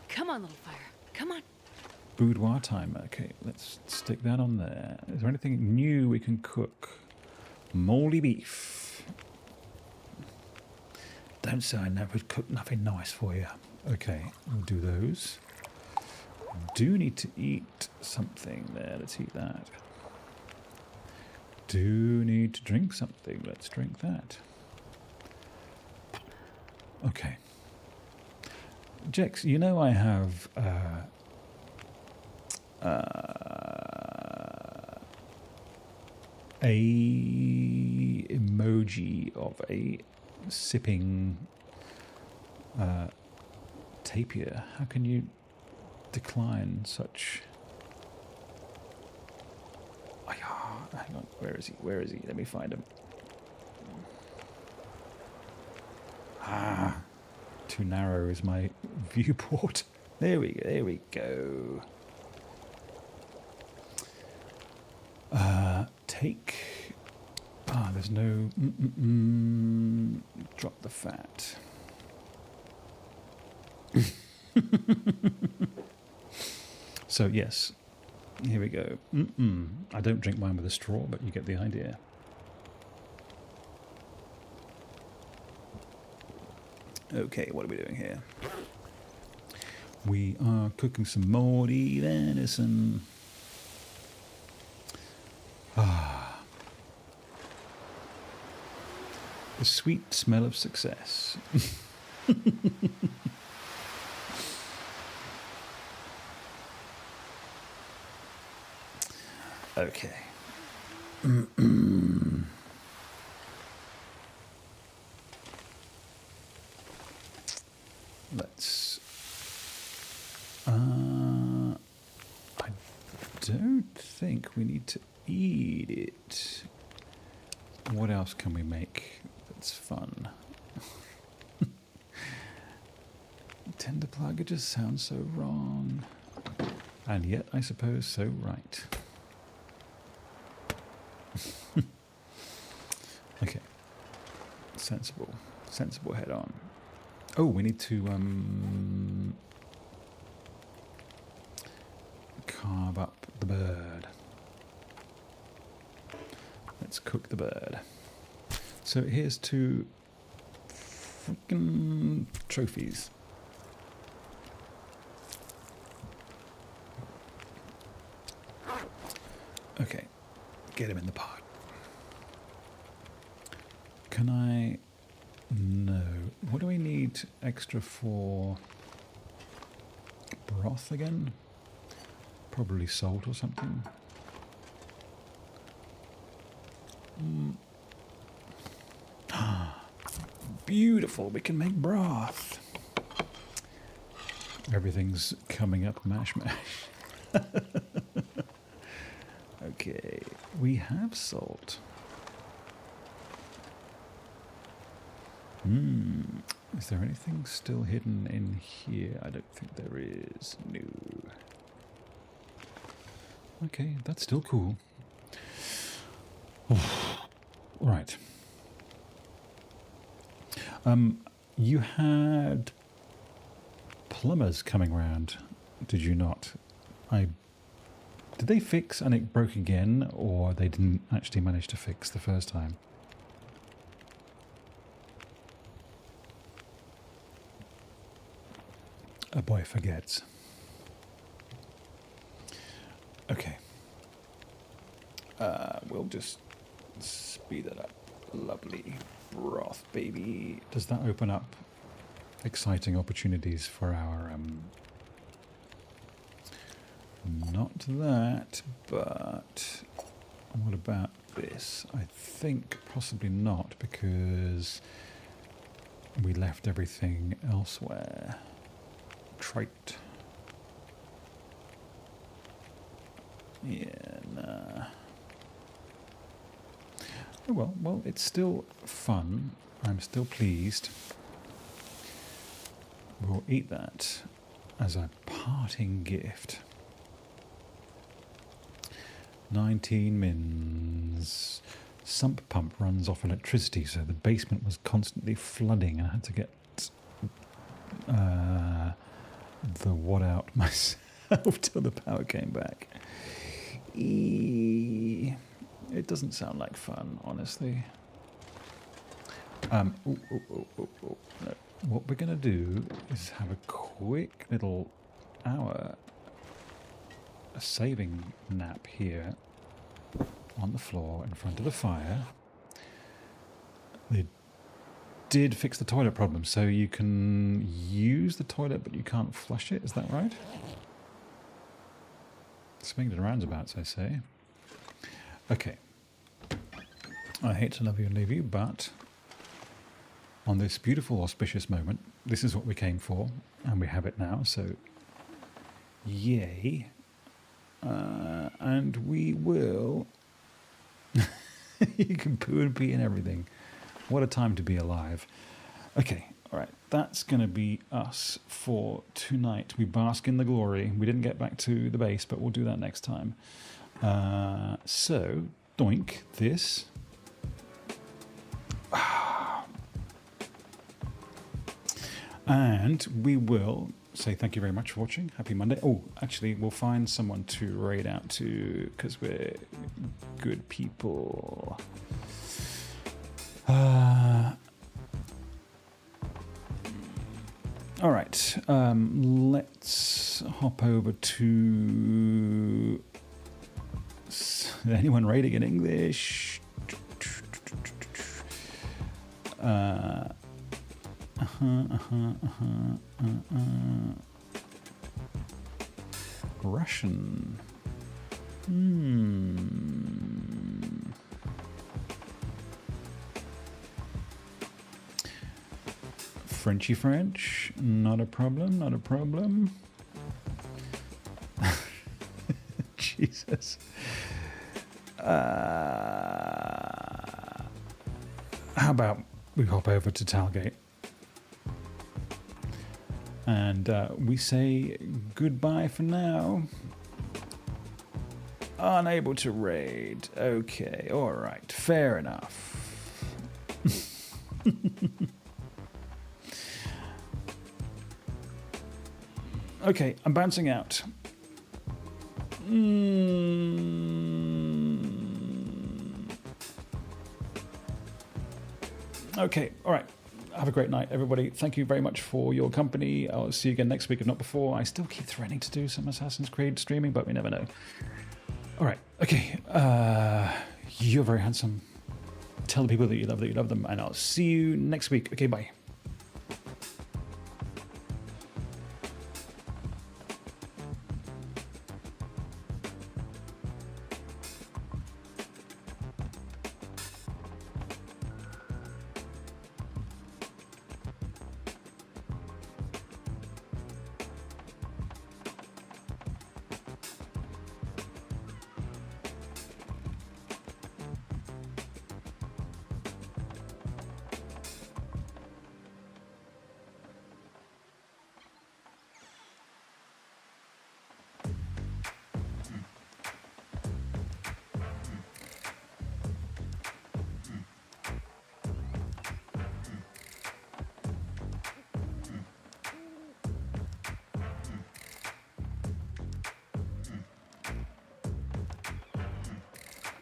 Come on, little fire. Come on. Boudoir time. Okay, let's stick that on there. Is there anything new we can cook? Moldy beef. Don't say I never cook nothing nice for you. Okay, we'll do those. Do need to eat something there. Let's eat that. Do need to drink something. Let's drink that. Okay. Jex, I have a emoji of a sipping tapir. How can you decline such... Hang on, where is he? Let me find him. Too narrow is my viewport. There we go. Take... there's no... Drop the fat. So, yes. Here we go. I don't drink wine with a straw, but you get the idea. Okay, what are we doing here? We are cooking some moldy venison. Ah. The sweet smell of success. Okay. Let's... I don't think we need to eat it. What else can we make that's fun? Tender plug, it just sounds so wrong. And yet, I suppose, so right. Okay. Sensible. Sensible head on. Oh, we need to carve up the bird. Let's cook the bird. So here's 2 freaking trophies. Okay, get him in the pot. Can I... No. What do we need extra for broth again? Probably salt or something. Beautiful, we can make broth. Everything's coming up mash. Okay, we have salt. Is there anything still hidden in here? I don't think there is. No. Okay, that's still cool. Right. You had plumbers coming round, did you not? Did they fix and it broke again, or they didn't actually manage to fix the first time? A boy forgets. Okay. We'll just speed it up. Lovely broth, baby. Does that open up exciting opportunities for our... Not that, but what about this? I think possibly not, because we left everything elsewhere. Trite. Yeah, nah. Oh well, it's still fun. I'm still pleased. We'll eat that as a parting gift. 19 mins. Sump pump runs off electricity, so the basement was constantly flooding, and I had to get the what out myself till the power came back. It doesn't sound like fun, honestly. No. What we're going to do is have a quick little hour a saving nap here on the floor in front of the fire. They did fix the toilet problem, so you can use the toilet but you can't flush it, is that right? Swinged and roundabouts, I say. Okay. I hate to love you and leave you, but on this beautiful auspicious moment, this is what we came for, and we have it now, so yay. And we will... You can poo and pee and everything. What a time to be alive. Okay, all right. That's going to be us for tonight. We bask in the glory. We didn't get back to the base, but we'll do that next time. So, doink, this. And we will say thank you very much for watching. Happy Monday. Oh, actually, we'll find someone to raid out to because we're good people. All right, let's hop over to... Anyone rating in English? Russian. Frenchy French, not a problem, not a problem. Jesus. How about we hop over to Talgate and we say goodbye for now. Unable to raid. Okay, all right, fair enough. Okay, I'm bouncing out. Okay, all right. Have a great night, everybody. Thank you very much for your company. I'll see you again next week, if not before. I still keep threatening to do some Assassin's Creed streaming, but we never know. All right, okay. You're very handsome. Tell the people that you love them, and I'll see you next week. Okay, bye.